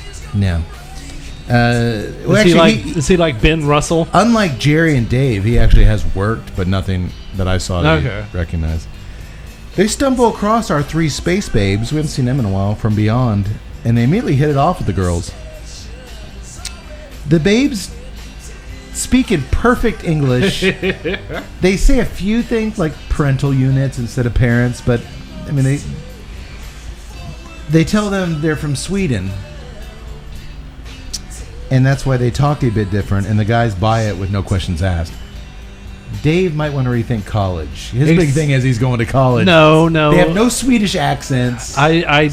Well, Is actually, is he like Ben Russell? unlike Jerry and Dave, he actually has worked, but nothing that I saw that Okay. you recognize. They stumble across our 3 space babes. We haven't seen them in a while from beyond, and they immediately hit it off with the girls. The babes speak in perfect English. They say a few things like parental units instead of parents, but I mean they tell them they're from Sweden. And that's why they talk a bit different, and the guys buy it with no questions asked. Dave might want to rethink college. His big thing is he's going to college. No. They have no Swedish accents. I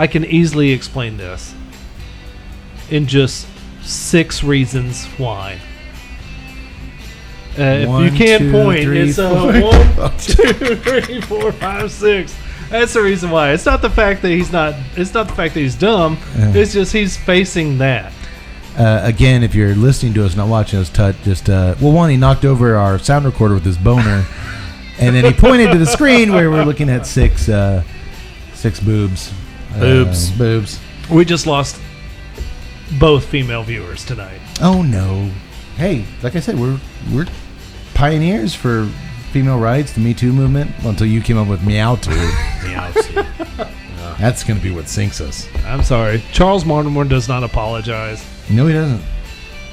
can easily explain this in just 6 reasons why. If One, you can't two, point, three, it's four. 1, 2, 3, 4, 5, 6. That's the reason why. It's not the fact that he's not. It's not the fact that he's dumb. It's just he's facing that. Again, if you're listening to us, not watching us, one, he knocked over our sound recorder with his boner, and then he pointed to the screen where we're looking at 6 boobs. Boobs. We just lost both female viewers tonight. Oh no! Hey, like I said, we're pioneers for female rights, the Me Too movement. Until you came up with Meow Too. Meow Too. That's gonna be what sinks us. I'm sorry. Charles Martimore does not apologize. No, he doesn't.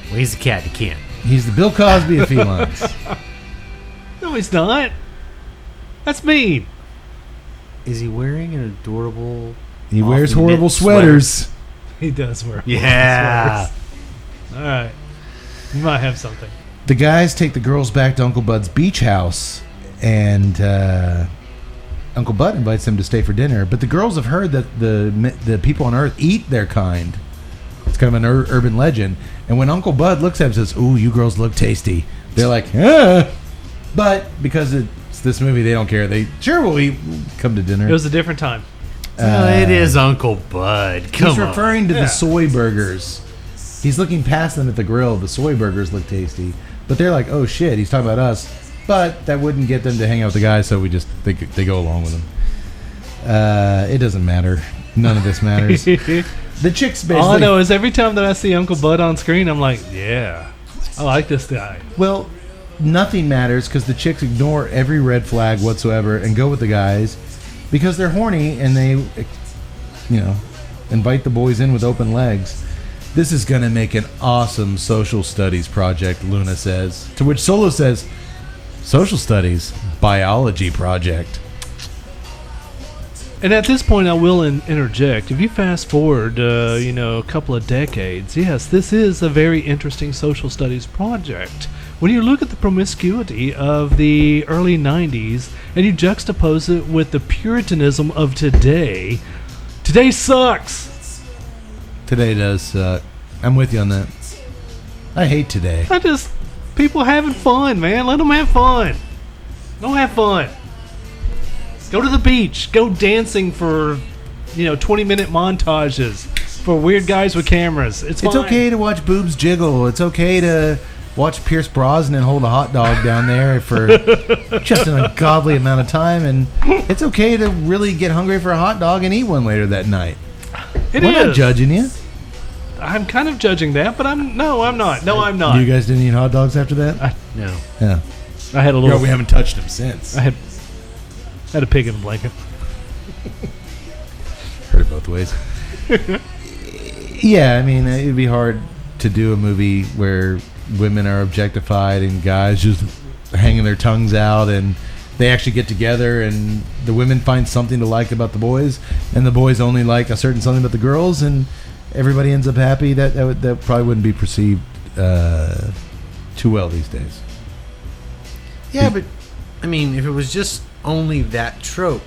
Well, he's a cat. He can't. He's the Bill Cosby of felines. No, he's not. That's mean. Is he wearing an adorable? He wears off-knit horrible sweater? sweaters. He does wear. Yeah. All right. You might have something. The guys take the girls back to Uncle Bud's beach house, and Uncle Bud invites them to stay for dinner. But the girls have heard that the people on Earth eat their kind. It's kind of an urban legend. And when Uncle Bud looks at them and says, "Ooh, you girls look tasty," they're like, "Ah." But because it's this movie, they don't care. They sure will eat. Come to dinner. It was a different time. It is Uncle Bud. Come He's on. referring to the soy burgers. He's looking past them at the grill. The soy burgers look tasty. But they're like, oh shit, he's talking about us. But that wouldn't get them to hang out with the guys, so they go along with him. It doesn't matter. None of this matters. The chick's basically... All I know is every time that I see Uncle Bud on screen, I'm like, yeah, I like this guy. Well, nothing matters because the chicks ignore every red flag whatsoever and go with the guys because they're horny and they, invite the boys in with open legs. This is going to make an awesome social studies project, Luna says. To which Solo says, social studies, biology project. And at this point, I will interject. If you fast forward, a couple of decades, yes, this is a very interesting social studies project. When you look at the promiscuity of the early 90s and you juxtapose it with the puritanism of today, today sucks. Today does suck. I'm with you on that. I hate today. People having fun, man. Let them have fun. Go have fun. Go to the beach. Go dancing for, 20-minute montages for weird guys with cameras. It's fine. It's okay to watch boobs jiggle. It's okay to watch Pierce Brosnan hold a hot dog down there for just an ungodly amount of time. And it's okay to really get hungry for a hot dog and eat one later that night. We're not judging you. I'm kind of judging that, but I'm not. No, I'm not. You guys didn't eat hot dogs after that? No. Yeah. I had a little. We haven't touched them since. I had a pig in a blanket. Heard it both ways. Yeah, I mean, it'd be hard to do a movie where women are objectified and guys just hanging their tongues out and they actually get together and the women find something to like about the boys and the boys only like a certain something about the girls and everybody ends up happy. That probably wouldn't be perceived too well these days. Yeah, but I mean, if it was just only that trope,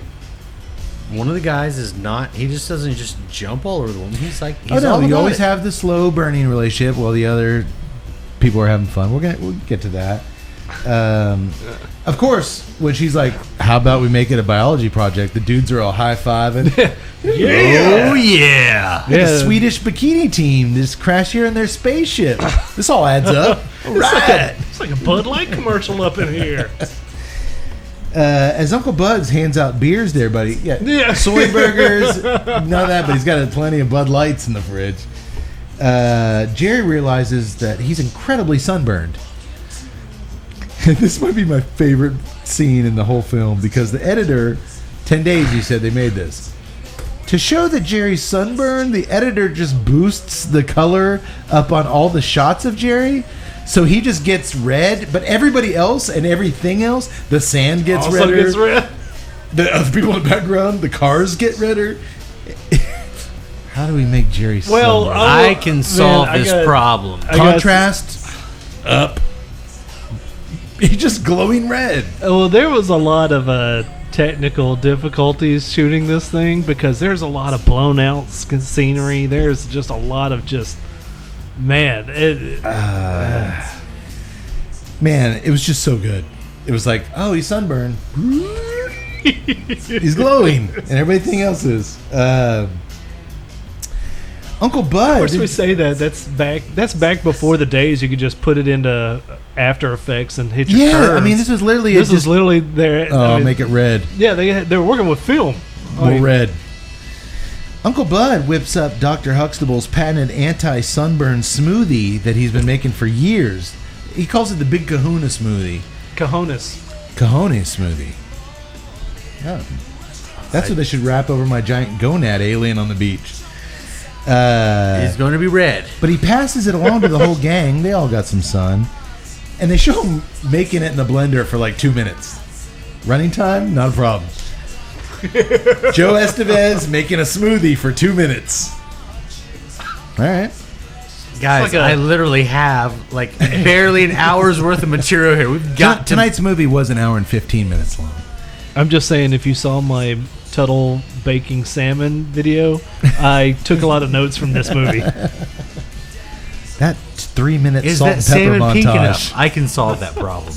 one of the guys is not. He just doesn't just jump all over the woman. He's like, he's all you about always it. have the slow burning relationship while the other people are having fun. We'll get to that. Of course, when she's like, "How about we make it a biology project?" The dudes are all high fiving. Oh yeah! Like a Swedish bikini team just crash here in their spaceship. This all adds up. Right. It's like a Bud Light commercial up in here. As Uncle Bud's hands out beers to everybody, yeah. Soy burgers, none of that, but he's got plenty of Bud Lights in the fridge. Jerry realizes that he's incredibly sunburned. This might be my favorite scene in the whole film because the editor, 10 days you said they made this. To show that Jerry's sunburned, the editor just boosts the color up on all the shots of Jerry. So he just gets red, but everybody else and everything else, the sand gets Also redder. gets red. The other people in the background, the cars get redder. How do we make Jerry sunburned? I can solve this problem. Contrast up. He's just glowing red. Well, there was a lot of technical difficulties shooting this thing because there's a lot of blown out scenery. There's just a lot of Man, Man, it was just so good. It was like, oh, he's sunburned. He's glowing. And everything else is. Uncle Bud. of course we say that. That's back before the days you could just put it into After Effects and hit your curves. I mean, this was literally... This was literally there. Oh, I mean, make it red. Yeah, they were working with film. More red. Uncle Bud whips up Dr. Huxtable's patented anti-sunburn smoothie that he's been making for years. He calls it the Big Kahuna smoothie. Cojones smoothie. Oh. That's what they should wrap over my giant gonad alien on the beach. It's going to be red. But he passes it along to the whole gang. They all got some sun. And they show him making it in the blender for like 2 minutes. Running time, not a problem. Joe Estevez making a smoothie for 2 minutes. All right. Guys, I literally have like barely an hour's worth of material here. We've got Tonight's movie was an hour and 15 minutes long. I'm just saying, if you saw my Tuttle baking salmon video, I took a lot of notes from this movie. That 3-minute Is salt that and pepper salmon pink montage. enough? I can solve that problem.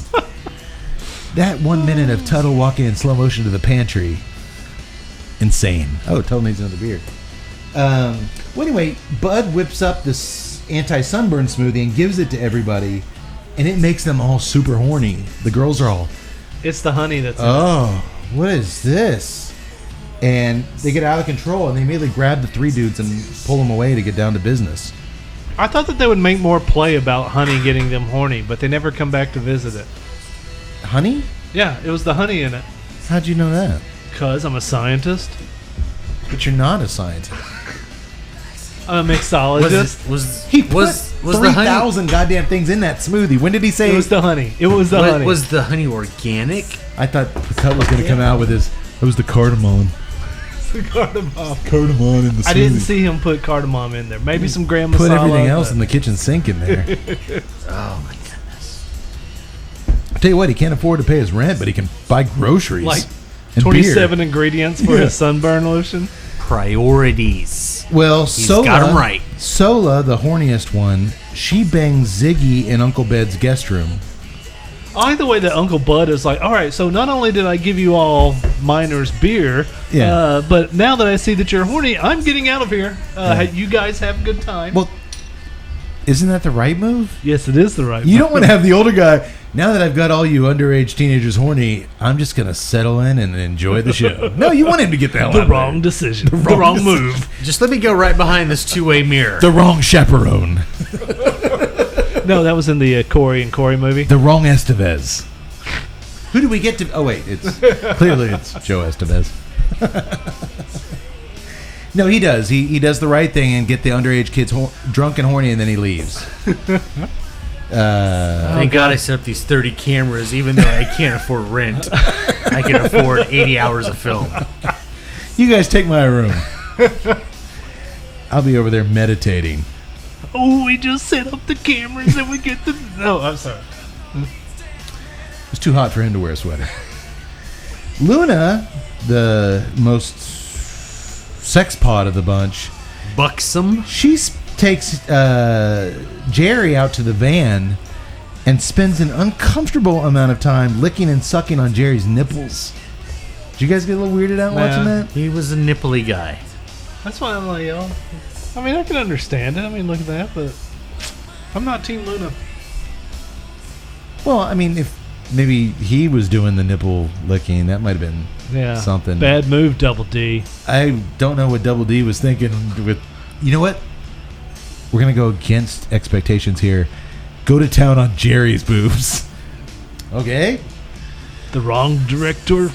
That 1 minute of Tuttle walking in slow motion to the pantry. Insane. Oh, Tuttle needs another beer. Well, anyway, Bud whips up this anti-sunburn smoothie and gives it to everybody, and it makes them all super horny. The girls are all, It's the honey that's oh, what is this? And they get out of control, and they immediately grab the 3 dudes and pull them away to get down to business. I thought that they would make more play about honey getting them horny, but they never come back to visit it. Honey? Yeah, it was the honey in it. How'd you know that? Because I'm a scientist. But you're not a scientist. I'm a mixologist. He put was the honey 3,000 goddamn things in that smoothie. When did he say It was the honey. It was the honey. Was the honey organic? I thought Tut was going to come out with his. It was the cardamom. cardamom. Cardamom in the smoothie. I didn't see him put cardamom in there. Maybe some gram masala. Put everything else but- in the kitchen sink in there. Oh my goodness! I tell you what, he can't afford to pay his rent, but he can buy groceries. Like and 27 ingredients for his sunburn lotion. Priorities. Well, He's Sola, got 'em right. Sola, the horniest one, she bangs Ziggy in Uncle Bed's guest room. I like the way that Uncle Bud is like, all right, so not only did I give you all miners beer, Yeah. but now that I see that you're horny, I'm getting out of here. You guys have a good time. Well, isn't that the right move? Yes, it is the right You move. don't want to have the older guy. Now that I've got all you underage teenagers horny, I'm just going to settle in and enjoy the show. No, you want him to get the hell The out wrong of decision. The wrong wrong decision. move. Just let me go right behind this two-way mirror. there. The wrong chaperone. No, that was in the Corey and Corey movie. The wrong Estevez. Who do we get to... Oh, wait. It's clearly it's Joe Estevez. No, he does. He does the right thing and get the underage kids drunk and horny, and then he leaves. Thank God I set up these 30 cameras, even though I can't afford rent. I can afford 80 hours of film. You guys take my room. I'll be over there meditating. Oh, we just set up the cameras and we get the... No, I'm sorry. It's too hot for him to wear a sweater. Luna, the most sex pod of the bunch, Buxom. she takes Jerry out to the van and spends an uncomfortable amount of time licking and sucking on Jerry's nipples. Did you guys get a little weirded out watching that? He was a nipply guy. That's why I'm like, yo. I mean, I can understand it. I mean, look at that, but I'm not Team Luna. Well, I mean, if maybe he was doing the nipple licking, that might have been something. Bad move, Double D. I don't know what Double D was thinking with... You know what? We're going to go against expectations here. Go to town on Jerry's boobs. Okay? The wrong director.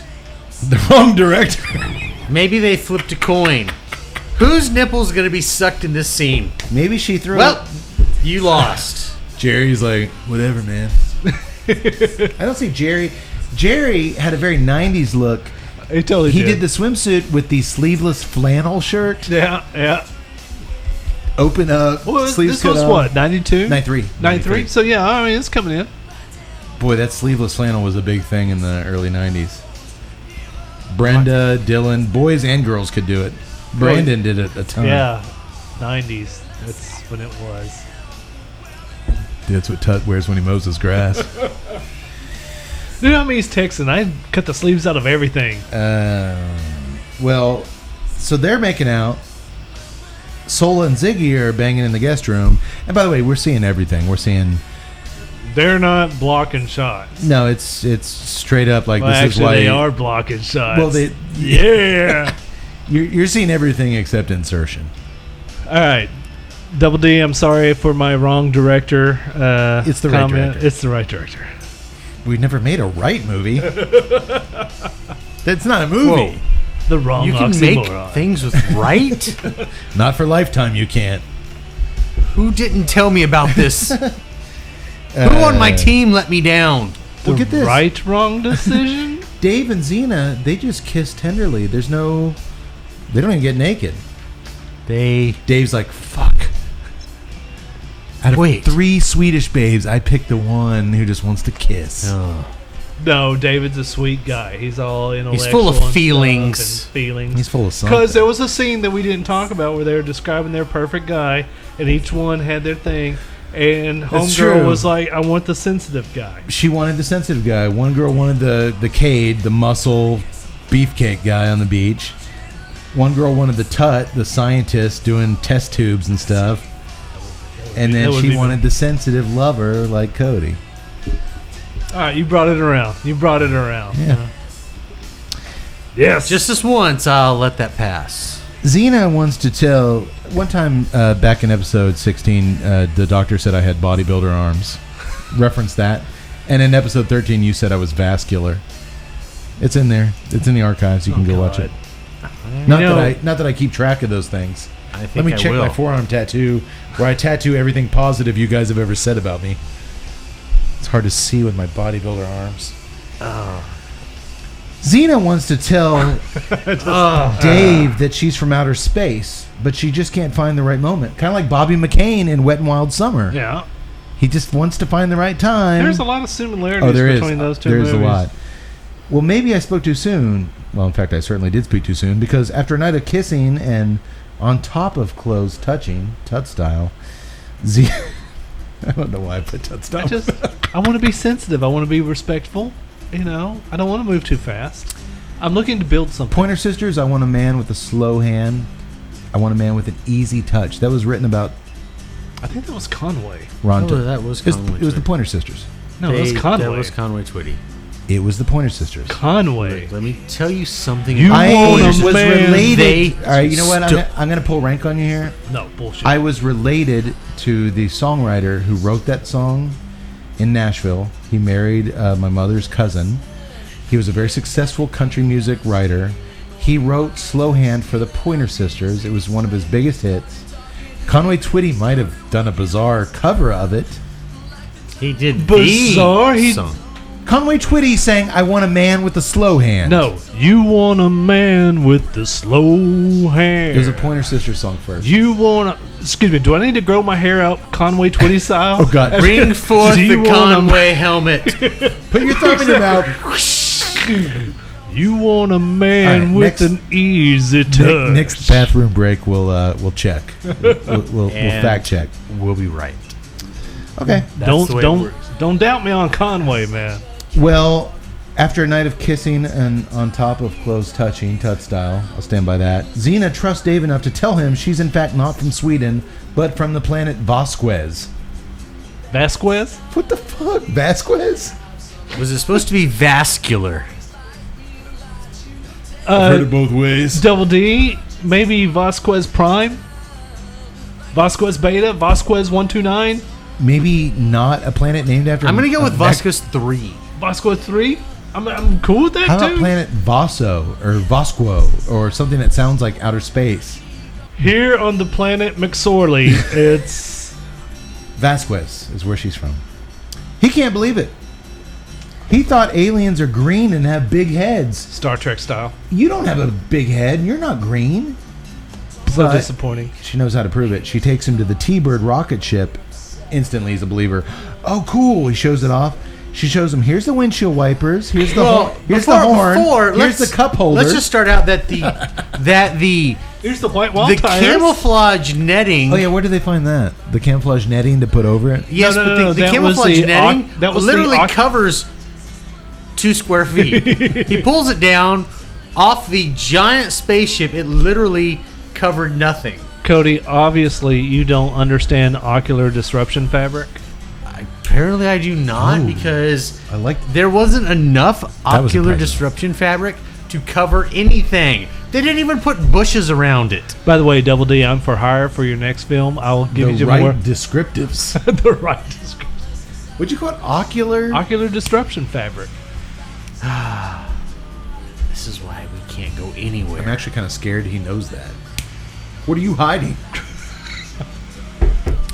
The wrong director. Maybe they flipped a coin. Whose nipple's going to be sucked in this scene? Maybe she threw Well, you lost. Jerry's like, whatever, man. I don't see Jerry. Jerry had a very 90s look. He totally He did the swimsuit with the sleeveless flannel shirt. Yeah. Open up, Well, sleeves this cut was off. what, 92? 93. 93? So, yeah, I mean, it's coming in. Boy, that sleeveless flannel was a big thing in the early 90s. Brenda, Dylan, boys and girls could do it. Brandon did it a ton. Yeah, 90s. That's when it was. That's what Tut wears when he mows his grass. You know how many he's texting? I cut the sleeves out of everything. Well, so they're making out. Sola and Ziggy are banging in the guest room. And by the way, we're seeing everything. We're seeing... They're not blocking shots. No, it's straight up like Well, this actually, is why... they are blocking shots. Well, they... Yeah. You're seeing everything except insertion. All right. Double D, I'm sorry for my wrong director It's the right comment. director. It's the right director. We've never made a right movie. That's not a movie. Whoa. The wrong You can oxymoron. make things with right? Not for Lifetime, you can't. Who didn't tell me about this? Who on my team let me down? The Look at this. wrong decision? Dave and Xena, they just kiss tenderly. There's no... They don't even get naked. Dave's like, fuck. Out of Wait. 3 Swedish babes, I picked the one who just wants to kiss. No, David's a sweet guy. He's all intellectual. full of and stuff feelings. and feelings. He's full of something. Because there was a scene that we didn't talk about where they were describing their perfect guy, and each one had their thing. And That's homegirl true. was like, "I want the sensitive guy." She wanted the sensitive guy. One girl wanted the Cade, the muscle beefcake guy on the beach. One girl wanted the Tut, the scientist doing test tubes and stuff. And That then would she be wanted the sensitive lover like Cody. All right, you brought it around. Yeah. Yes. Just this once, I'll let that pass. Xena wants to tell... One time back in episode 16, the doctor said I had bodybuilder arms. Reference that. And in episode 13, you said I was vascular. It's in there. It's in the archives. You can go watch it. Not that I keep track of those things. I think Let me I check will. my forearm tattoo, where I tattoo everything positive you guys have ever said about me. It's hard to see with my bodybuilder arms. Xena wants to tell Dave that she's from outer space, but she just can't find the right moment. Kind of like Bobby McCain in Wet and Wild Summer. Yeah. He just wants to find the right time. There's a lot of similarities there is. between those two There's movies. a lot. Well, maybe I spoke too soon. Well, in fact, I certainly did speak too soon, because after a night of kissing and on top of clothes touching, Tut style, I don't know why I put Tut style. I want to be sensitive. I want to be respectful. You know, I don't want to move too fast. I'm looking to build something. Pointer Sisters, I want a man with a slow hand. I want a man with an easy touch. That was written about I think that was Conway. Ron. Oh, that was it was, Conway it was the Twitty. Pointer Sisters. No, it was Conway. That was Conway Twitty. It was the Pointer Sisters. Conway. Let me tell you something. You about I want a was man. related. They All right, you know what? stu- I'm gonna pull rank on you here. No, bullshit. I was related to the songwriter who wrote that song in Nashville. He married my mother's cousin. He was a very successful country music writer. He wrote Slow Hand for the Pointer Sisters. It was one of his biggest hits. Conway Twitty might have done a bizarre cover of it. He did Bizarre? the He- song. Conway Twitty sang I Want a Man with a Slow Hand. No, you want a man with the slow hair. It was a Pointer Sisters song first. You want to... Excuse me, do I need to grow my hair out Conway Twitty style? Oh, God. Bring forth Do you the want a- Conway helmet. Put your thumb in your mouth. You want a man All right, with next- an easy touch. Next bathroom break, we'll check. We'll And fact check. We'll be right. Okay. That's the way it works. Don't doubt me on Conway, man. Well, after a night of kissing and on top of clothes touching, Tut style, I'll stand by that. Xena trusts Dave enough to tell him she's in fact not from Sweden, but from the planet Vasquez. Vasquez? What the fuck? Vasquez? Was it supposed to be vascular? I've heard it both ways. Double D, maybe Vasquez Prime? Vasquez Beta? Vasquez 129? Maybe not a planet named after... I'm going to go with a Vasquez 3. Vasquez 3? I'm cool with that, How about too. planet Vaso or Vasquo or something that sounds like outer space? Here on the planet McSorley, it's... Vasquez is where she's from. He can't believe it. He thought aliens are green and have big heads. Star Trek style. You don't have a big head and you're not green. So But disappointing. she knows how to prove it. She takes him to the T-Bird rocket ship. Instantly he's a believer. Oh, cool. He shows it off. She shows him, here's the windshield wipers. Here's the, here's the horn. Here's the cup holder. Let's just start out that the Here's the white wall The tires. camouflage netting. Oh yeah, where did they find that? The camouflage netting to put over it? Yes, No, but the that camouflage was the netting that was the literally covers 2 square feet. He pulls it down off the giant spaceship. It literally covered nothing. Cody, obviously you don't understand ocular disruption fabric. Apparently, I do not because I like. there wasn't enough was ocular impressive. disruption fabric to cover anything. They didn't even put bushes around it. By the way, Double D, I'm for hire for your next film. I'll give you The right more. descriptives. The right description. What'd you call it? Ocular? Ocular disruption fabric. This is why we can't go anywhere. I'm actually kind of scared he knows that. What are you hiding?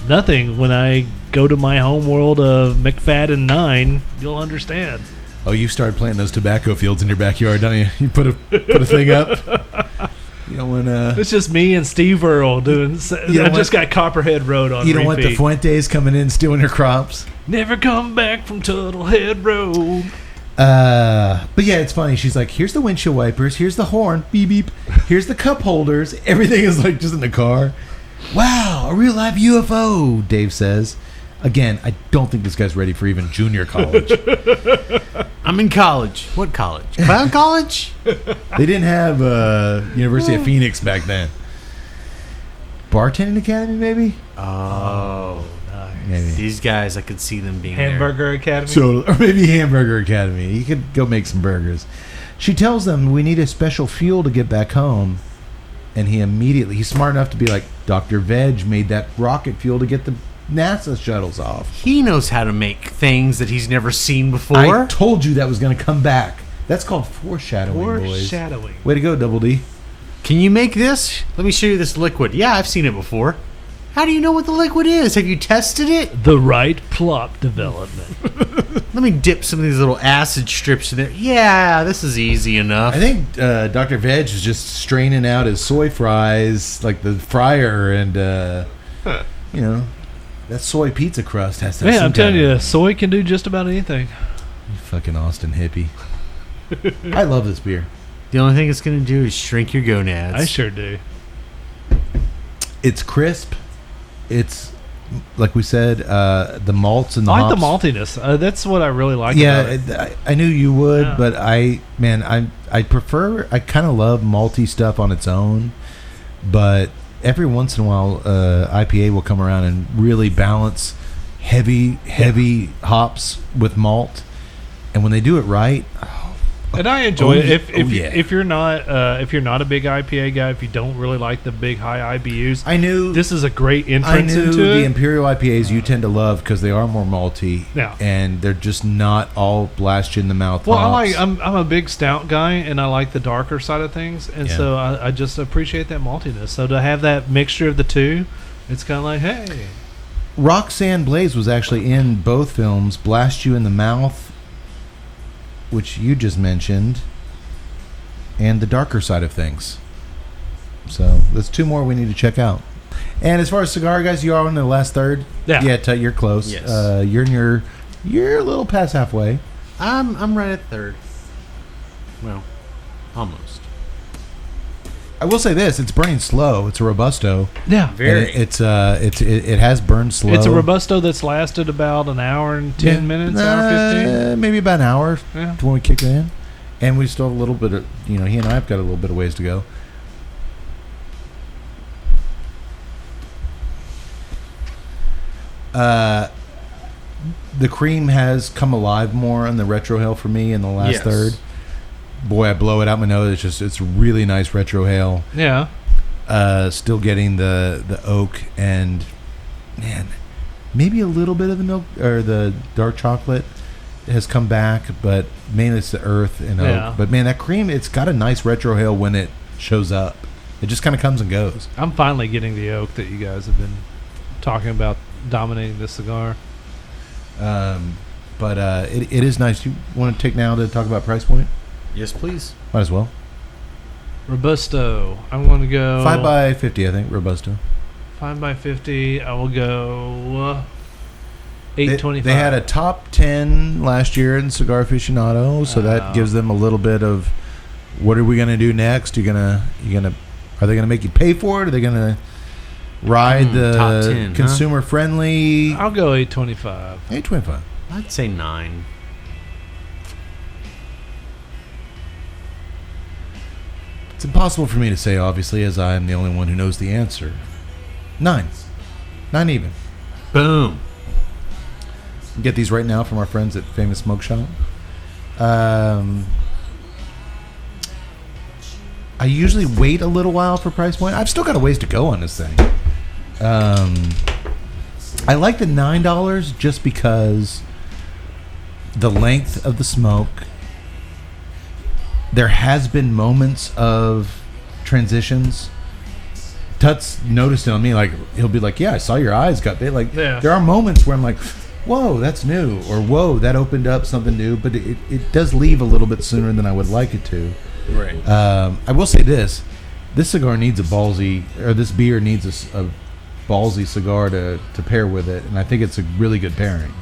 Nothing. When I go to my home world of McFadden 9, you'll understand. Oh, you started planting those tobacco fields in your backyard, don't you? You put a thing up. You don't want to. It's just me and Steve Earle doing. I just got Copperhead Road on. You don't want the repeat. Fuentes coming in stealing your crops. Never come back from Tuttlehead Road. But yeah, it's funny. She's like, here's the windshield wipers, here's the horn, beep beep, here's the cup holders. Everything is like just in the car. Wow, a real live UFO, Dave says. Again, I don't think this guy's ready for even junior college. I'm in college. What college? Clown college? They didn't have University of Phoenix back then. Bartending Academy, maybe? Oh, nice. Maybe. these guys, I could see them being Hamburger Academy. So, or maybe Hamburger Academy. You could go make some burgers. She tells them we need a special fuel to get back home. And he's smart enough to be like, Dr. Veg made that rocket fuel to get the NASA shuttles off. He knows how to make things that he's never seen before. I told you that was going to come back. That's called foreshadowing, boys. Foreshadowing. Way to go, Double D. Can you make this? Let me show you this liquid. Yeah, I've seen it before. How do you know what the liquid is? Have you tested it? The right plot development. Let me dip some of these little acid strips in there. Yeah, this is easy enough. I think Dr. Veg is just straining out his soy fries, like the fryer, and, you know, that soy pizza crust has to have Man, some I'm telling kind you, of- soy can do just about anything. You fucking Austin hippie. I love this beer. The only thing it's going to do is shrink your gonads. I sure do. It's crisp. It's, like we said, the malts and the I like hops. the maltiness. That's what I really like about it. Yeah, I knew you would, Yeah. but I kind of love malty stuff on its own, but every once in a while, IPA will come around and really balance heavy hops with malt, and when they do it right, And I enjoy it. yeah. If you're not a big IPA guy, if you don't really like the big high IBUs, I knew this is a great I entrance knew into the it. Imperial IPAs you tend to love because they are more malty, Yeah. and they're just not all blast you in the mouth. Well, hops. I'm a big stout guy, and I like the darker side of things, and Yeah. so I just appreciate that maltiness. So to have that mixture of the two, it's kind of like, hey, Roxanne Blaze was actually in both films, Blast You in the Mouth, which you just mentioned, and The Darker Side of Things. So there's two more we need to check out. And as far as cigar guys, you are in the last third. Yeah. You're close. Yes. You're a little past halfway. I'm right at third. Well, almost. I will say this: it's burning slow. It's a robusto. yeah, And Very. it has burned slow. it's a robusto that's lasted about an hour and 10 minutes, hour 15. Maybe about an hour Yeah. when we kick it in, and we still have a little bit of, he and I have got a little bit of ways to go. The cream has come alive more on the retrohale for me in the last Yes. third. Boy, I blow it out my nose. It's really nice retrohale. Yeah, Still getting the oak and, man, maybe a little bit of the milk or the dark chocolate has come back, but mainly it's the earth and Yeah. oak. But man, that cream, it's got a nice retrohale when it shows up. It just kind of comes and goes. I'm finally getting the oak that you guys have been talking about dominating this cigar. But it is nice. You want to take now to talk about price point? Yes, please. Might as well. Robusto. I'm going to go 5x50, I think, Robusto. 5x50. I will go $8.25. They had a top 10 last year in Cigar Aficionado, so that Oh. gives them a little bit of what are we going to do next? Are Are they going to make you pay for it? Are they going to ride the top 10, consumer-friendly? I'll go 825. 825. I'd say 9. It's impossible for me to say, obviously, as I am the only one who knows the answer. 9. 9 even. Boom. Get these right now from our friends at Famous Smoke Shop. I usually wait a little while for price point. I've still got a ways to go on this thing. I like the $9 just because the length of the smoke. There has been moments of transitions. Tut's noticed it on me. Like, he'll be like, "Yeah, I saw your eyes got big." Like, Yeah. there are moments where I'm like, "Whoa, that's new," or "Whoa, that opened up something new." But it does leave a little bit sooner than I would like it to. Right. I will say this: this cigar needs a ballsy, or this beer needs a ballsy cigar to pair with it, and I think it's a really good pairing.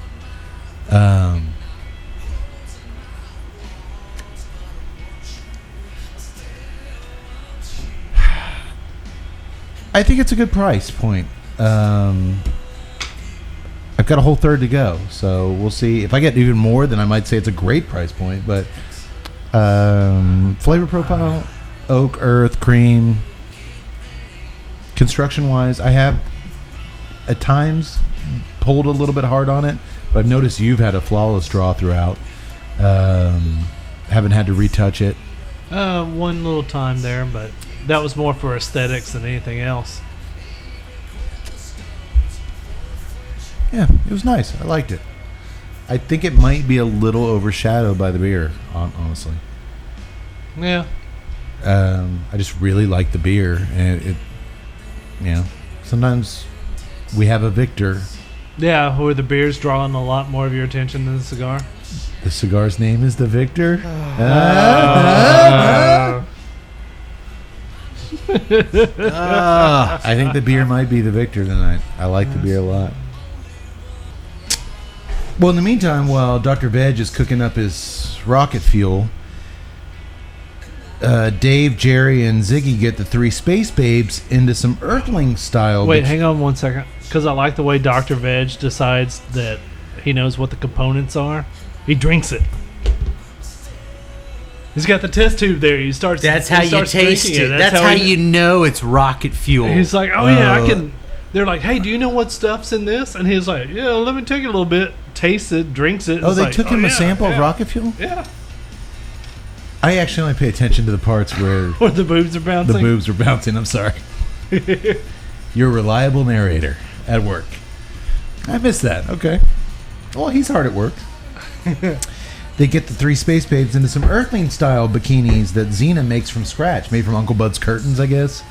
I think it's a good price point. I've got a whole third to go, so we'll see. If I get even more, then I might say it's a great price point. But flavor profile, oak, earth, cream. Construction-wise, I have at times pulled a little bit hard on it, but I've noticed you've had a flawless draw throughout. Haven't had to retouch it. One little time there, but that was more for aesthetics than anything else. Yeah, it was nice. I liked it. I think it might be a little overshadowed by the beer, honestly. Yeah. I just really like the beer, and sometimes we have a victor. Yeah, where the beer's drawing a lot more of your attention than the cigar. The cigar's name is the Victor. I think the beer might be the victor tonight. I like the beer a lot. Well, in the meantime, while Dr. Veg is cooking up his rocket fuel, Dave, Jerry, and Ziggy get the 3 Space Babes into some Earthling style. Wait, hang on 1 second. Because I like the way Dr. Veg decides that he knows what the components are. He drinks it. He's got the test tube there. He starts. That's how you taste it. That's how you know it's rocket fuel. He's like, "Oh yeah, I can." They're like, "Hey, do you know what stuff's in this?" And he's like, "Yeah, let me take it a little bit." Tastes it, drinks it. Oh, they like, took him a sample of rocket fuel? Yeah. I actually only pay attention to the parts where Where the boobs are bouncing. the boobs are bouncing. I'm sorry. You're a reliable narrator at work. I missed that. Okay. Well, he's hard at work. They get the 3 Space Babes into some Earthling style bikinis that Xena makes from scratch, made from Uncle Bud's curtains, I guess.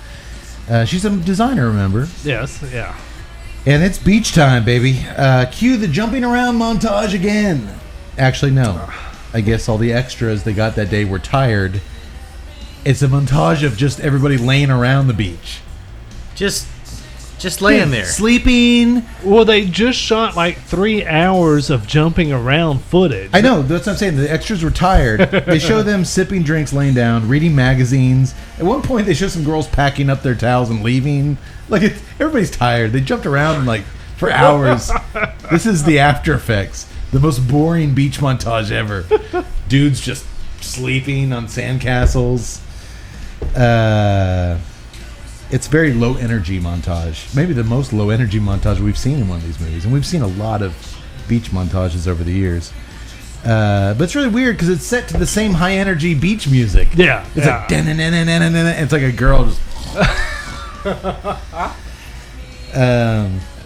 She's a designer, remember? Yes. Yeah. And it's beach time, baby. Cue the jumping around montage again. Actually, no. I guess all the extras they got that day were tired. It's a montage of just everybody laying around the beach. Just laying there. Sleeping. Well, they just shot like 3 hours of jumping around footage. I know, that's what I'm saying. The extras were tired. They show them sipping drinks, laying down, reading magazines. At one point, they show some girls packing up their towels and leaving. Like, everybody's tired. They jumped around like for hours. This is the after effects. The most boring beach montage ever. Dudes just sleeping on sandcastles. It's very low energy montage. Maybe the most low energy montage we've seen in one of these movies. And we've seen a lot of beach montages over the years. But it's really weird because it's set to the same high energy beach music. Yeah. It's like it's like a girl just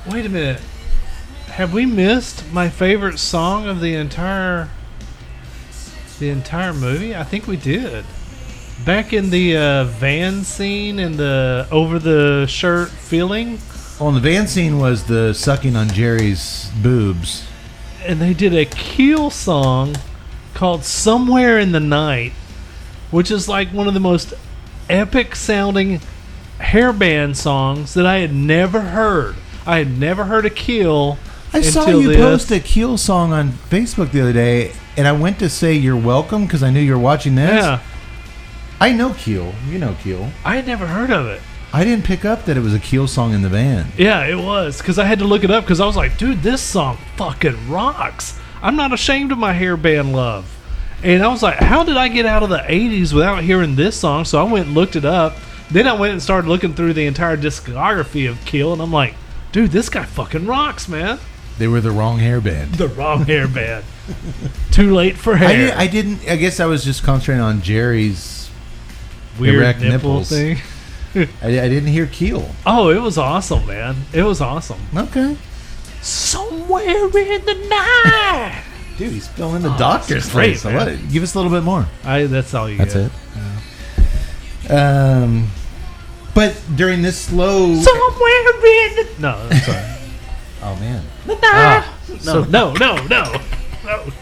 Wait a minute. Have we missed my favorite song of the entire movie? I think we did. Back in the van scene and the over the shirt feeling. Well, the van scene was the sucking on Jerry's boobs. And they did a Keel song called Somewhere in the Night, which is like one of the most epic sounding hairband songs that I had never heard. I had never heard a Keel. I saw you post a Keel song on Facebook the other day, and I went to say you're welcome because I knew you were watching this. Yeah. I know Keel. You know Keel. I had never heard of it. I didn't pick up that it was a Keel song in the band. Yeah, it was. Because I had to look it up because I was like, dude, this song fucking rocks. I'm not ashamed of my hair band love. And I was like, how did I get out of the 80s without hearing this song? So I went and looked it up. Then I went and started looking through the entire discography of Keel, and I'm like, dude, this guy fucking rocks, man. They were the wrong hair band. The wrong hair band. Too late for hair. I didn't. I guess I was just concentrating on Jerry's Weird erect nipple nipples. thing. I didn't hear Keel. Oh, it was awesome, man. It was awesome. Okay. Somewhere in the night. Dude, he's filling the doctor's great, place. I man. love it. Give us a little bit more. That's all you That's get. it. But during this slow... Somewhere in the... No, I'm sorry. Oh, man. No.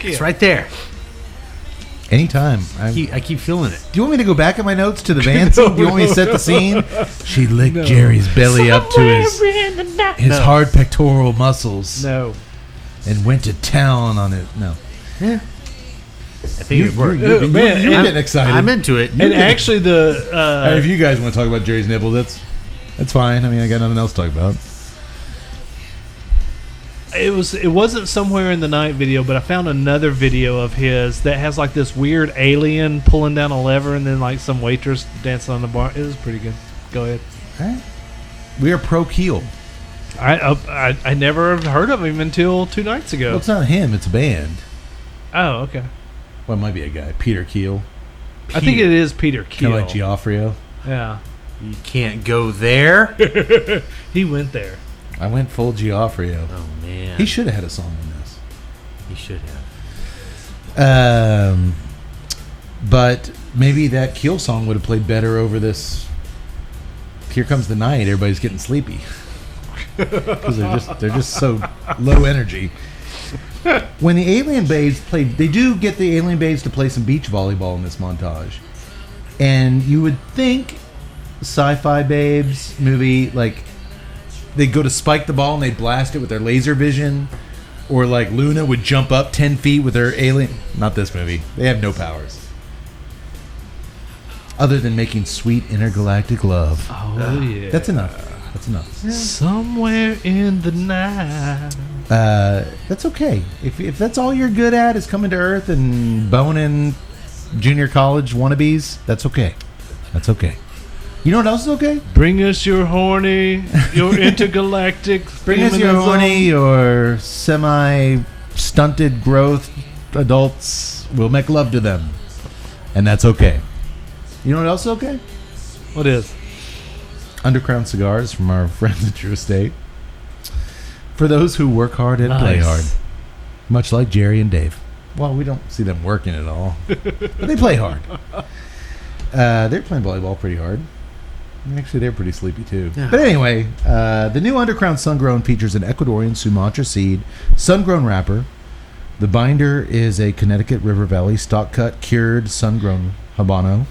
It's right there. Anytime. I keep feeling it. Do you want me to go back at my notes to the band scene? Do you want me to set the scene? She licked Jerry's belly up to his hard pectoral muscles No. and went to town on it. No. I think it worked. You're Man, getting excited. I'm into it. And actually the... Hey, if you guys want to talk about Jerry's nipple, that's fine. I mean, I got nothing else to talk about. It wasn't Somewhere in the Night video, but I found another video of his that has like this weird alien pulling down a lever and then like some waitress dancing on the bar. It was pretty good. Go ahead. Okay. We are pro Keel. I never heard of him until 2 nights ago. Well, it's not him. It's a band. Oh, okay. Well, it might be a guy. Peter Keel. I think it is Peter Keel. Kind of like Giaffrio. Yeah. You can't go there. He went there. I went full Giaffrio. Oh man, He should have had a song on this. He should have. But maybe that Keel song would have played better over this. Here Comes the Night. Everybody's getting sleepy because they're just so low energy. When the Alien Babes play, they do get the Alien Babes to play some beach volleyball in this montage, and you would think Sci-Fi Babes movie, like they'd go to spike the ball and they'd blast it with their laser vision, or like Luna would jump up 10 feet with her alien. Not this movie. They have no powers other than making sweet intergalactic love. Oh, yeah. That's enough. That's enough. Somewhere in the night. That's okay. If that's all you're good at is coming to Earth and boning junior college wannabes, that's okay. That's okay. You know what else is okay? Bring us your horny, your intergalactic. Bring us your feminism. horny or semi-stunted growth adults. We'll make love to them. And that's okay. You know what else is okay? What is? Underground Cigars from our friends at True Estate. For those who work hard and play Nice. hard. Much like Jerry and Dave. Well, we don't see them working at all. But they play hard. They're playing volleyball pretty hard. Actually, they're pretty sleepy too. Yeah. But anyway, the new Underground Sun-Grown features an Ecuadorian Sumatra seed sun-grown wrapper. The binder is a Connecticut River Valley stock-cut cured sun-grown Habano,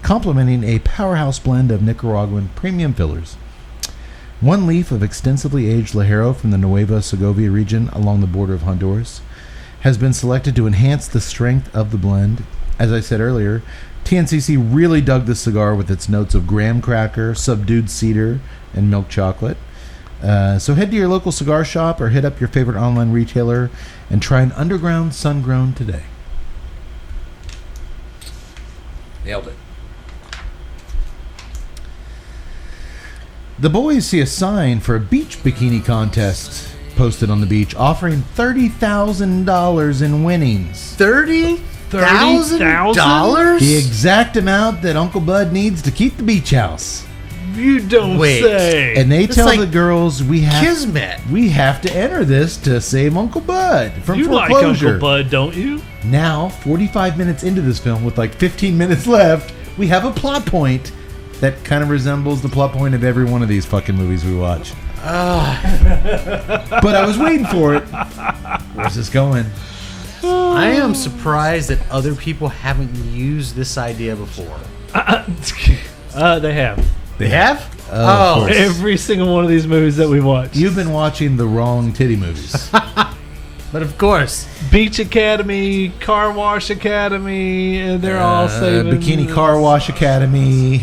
complementing a powerhouse blend of Nicaraguan premium fillers. One leaf of extensively aged Lajero from the Nueva Segovia region along the border of Honduras has been selected to enhance the strength of the blend. As I said earlier, TNCC really dug this cigar with its notes of graham cracker, subdued cedar, and milk chocolate. So head to your local cigar shop or hit up your favorite online retailer and try an Underground Sun-Grown today. Nailed it. The boys see a sign for a beach bikini contest posted on the beach offering $30,000 in winnings. $30,000? The exact amount that Uncle Bud needs to keep the beach house. You don't Wait. say. And they It's tell like the girls we have to enter this to save Uncle Bud from You like foreclosure. Uncle Bud, don't you? Now, 45 minutes into this film with like 15 minutes left, we have a plot point that kind of resembles the plot point of every one of these fucking movies we watch. But I was waiting for it. Where's this going? I am surprised that other people haven't used this idea before. They have. They have? Oh. Of course. Every single one of these movies that we watch. You've been watching the wrong titty movies. But of course, Beach Academy, Car Wash Academy, and they're all saving. Bikini Car Wash Academy.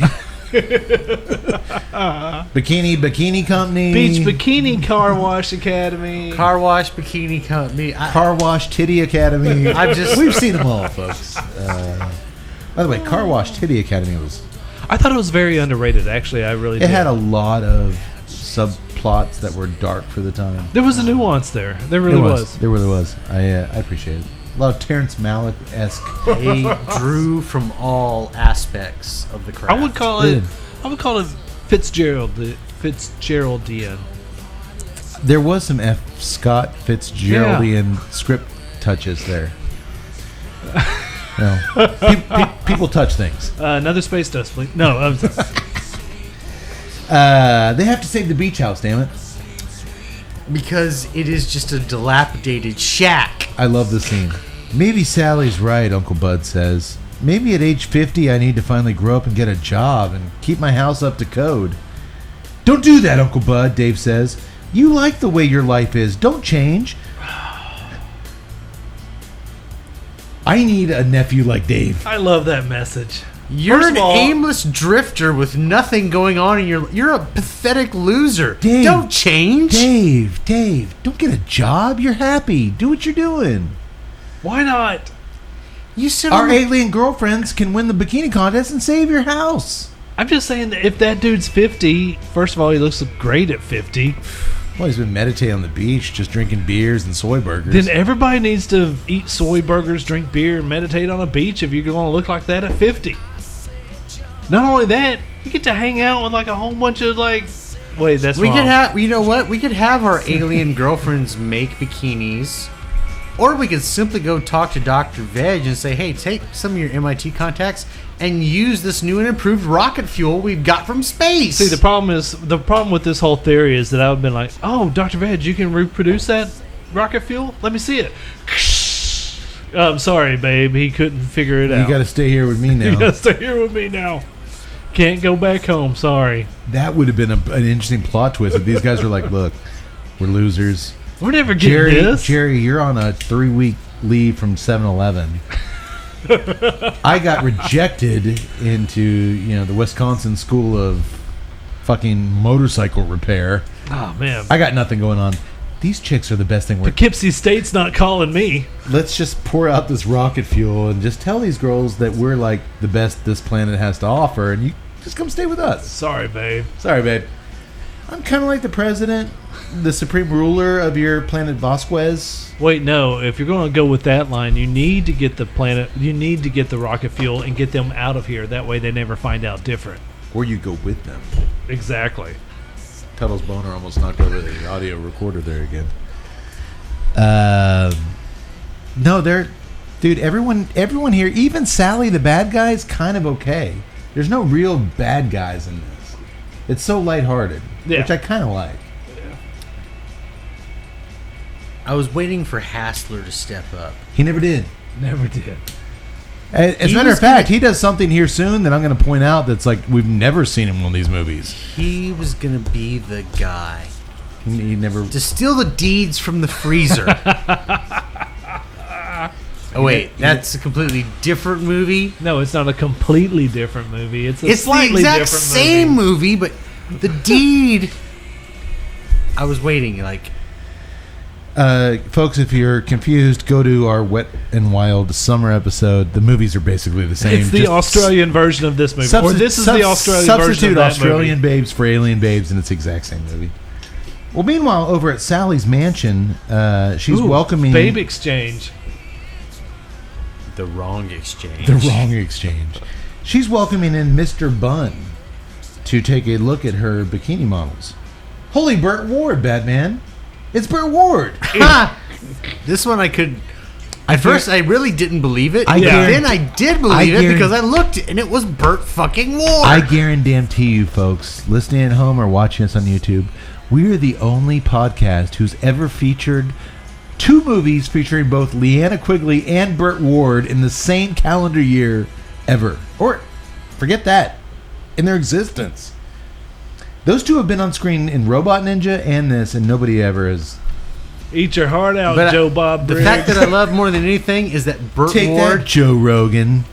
Bikini Company. Beach Bikini Car Wash Academy. Car Wash Bikini Company. Car Wash Titty Academy. I've We've seen them all, folks. By the way, Car Wash Titty Academy I thought it was very underrated. Actually, I really did. It had a lot of subplots that were dark for the time. There was a nuance there. There really was. There really was. I appreciate it. A lot of Terrence Malick-esque. They drew from all aspects of the craft. I would call it Fitzgeraldian. There was some F. Scott Fitzgeraldian script touches there. No. People touch things. Another Space Dust, please. No, I'm sorry. They have to save the beach house, damn it. Because it is just a dilapidated shack. I love this scene. Maybe Sally's right, Uncle Bud says. Maybe at age 50 I need to finally grow up and get a job and keep my house up to code. Don't do that, Uncle Bud, Dave says. You like the way your life is. Don't change. I need a nephew like Dave. I love that message. You're First an of all, aimless drifter with nothing going on in your. You're a pathetic loser. Dave, Don't change. Dave, don't get a job. You're happy. Do what you're doing. Why not? You sit Our on the- alien girlfriends can win the bikini contest and save your house. I'm just saying that if that dude's 50, first of all, he looks great at 50. Well, he's been meditating on the beach, just drinking beers and soy burgers. Then everybody needs to eat soy burgers, drink beer, and meditate on a beach if you're going to look like that at 50. Not only that, you get to hang out with like a whole bunch of like. Wait, that's We wrong. could have. You know what? We could have our alien girlfriends make bikinis, or we could simply go talk to Dr. Veg and say, "Hey, take some of your MIT contacts and use this new and improved rocket fuel we've got from space." See, the problem with this whole theory is that I would have been like, "Oh, Dr. Veg, you can reproduce that rocket fuel? Let me see it." I'm sorry, babe. He couldn't figure it out. You got to stay here with me now. You got to stay here with me now. Can't go back home. Sorry. That would have been an interesting plot twist if these guys were like, "Look, we're losers. We're never getting this." Jerry, you're on a 3-week leave from 7-Eleven. I got rejected into the Wisconsin School of fucking motorcycle repair. Oh man, I got nothing going on. These chicks are the best thing. Poughkeepsie State's not calling me. Let's just pour out this rocket fuel and just tell these girls that we're like the best this planet has to offer, and you just come stay with us. Sorry, babe. Sorry, babe. I'm kind of like the president, the supreme ruler of your planet Vasquez. Wait, no. If you're going to go with that line, you need to get the planet. You need to get the rocket fuel and get them out of here. That way, they never find out different. Or you go with them. Exactly. Tuttle's boner almost knocked over the audio recorder there again. No, dude. Everyone here, even Sally, the bad guy, is kind of okay. There's no real bad guys in this. It's so lighthearted, which I kind of like. I was waiting for Hassler to step up. He never did. Never did. As a matter of fact, he does something here soon that I'm going to point out that's like we've never seen him in one of these movies. He was gonna be the guy He never. to steal the deeds from the freezer. Oh wait, that's a completely different movie. No, it's not a completely different movie. It's It's the slightly exact different same movie. movie, but the deed. I was waiting, like, Folks, if you're confused, go to our Wet and Wild summer episode. The movies are basically the same. It's the Just Australian version of this movie. Or this is the Australian version of substitute that Australian movie. babes for alien babes, and it's the exact same movie. Well, meanwhile, over at Sally's mansion, she's welcoming Babe exchange. the wrong exchange. the wrong exchange. She's welcoming in Mr. Bunn to take a look at her bikini models. Holy Burt Ward, Batman! It's Burt Ward. This one I could. At first, I really didn't believe it. Then I did believe it because I looked and it was Burt fucking Ward. I guarantee you, folks, listening at home or watching us on YouTube, we are the only podcast who's ever featured 2 movies featuring both Leanna Quigley and Burt Ward in the same calendar year ever. Or, forget that, in their existence. Those 2 have been on screen in Robot Ninja and this, and nobody ever has Eat your heart out, But Joe Bob The Briggs. fact that I love more than anything is that Burt Take Ward that, Joe Rogan.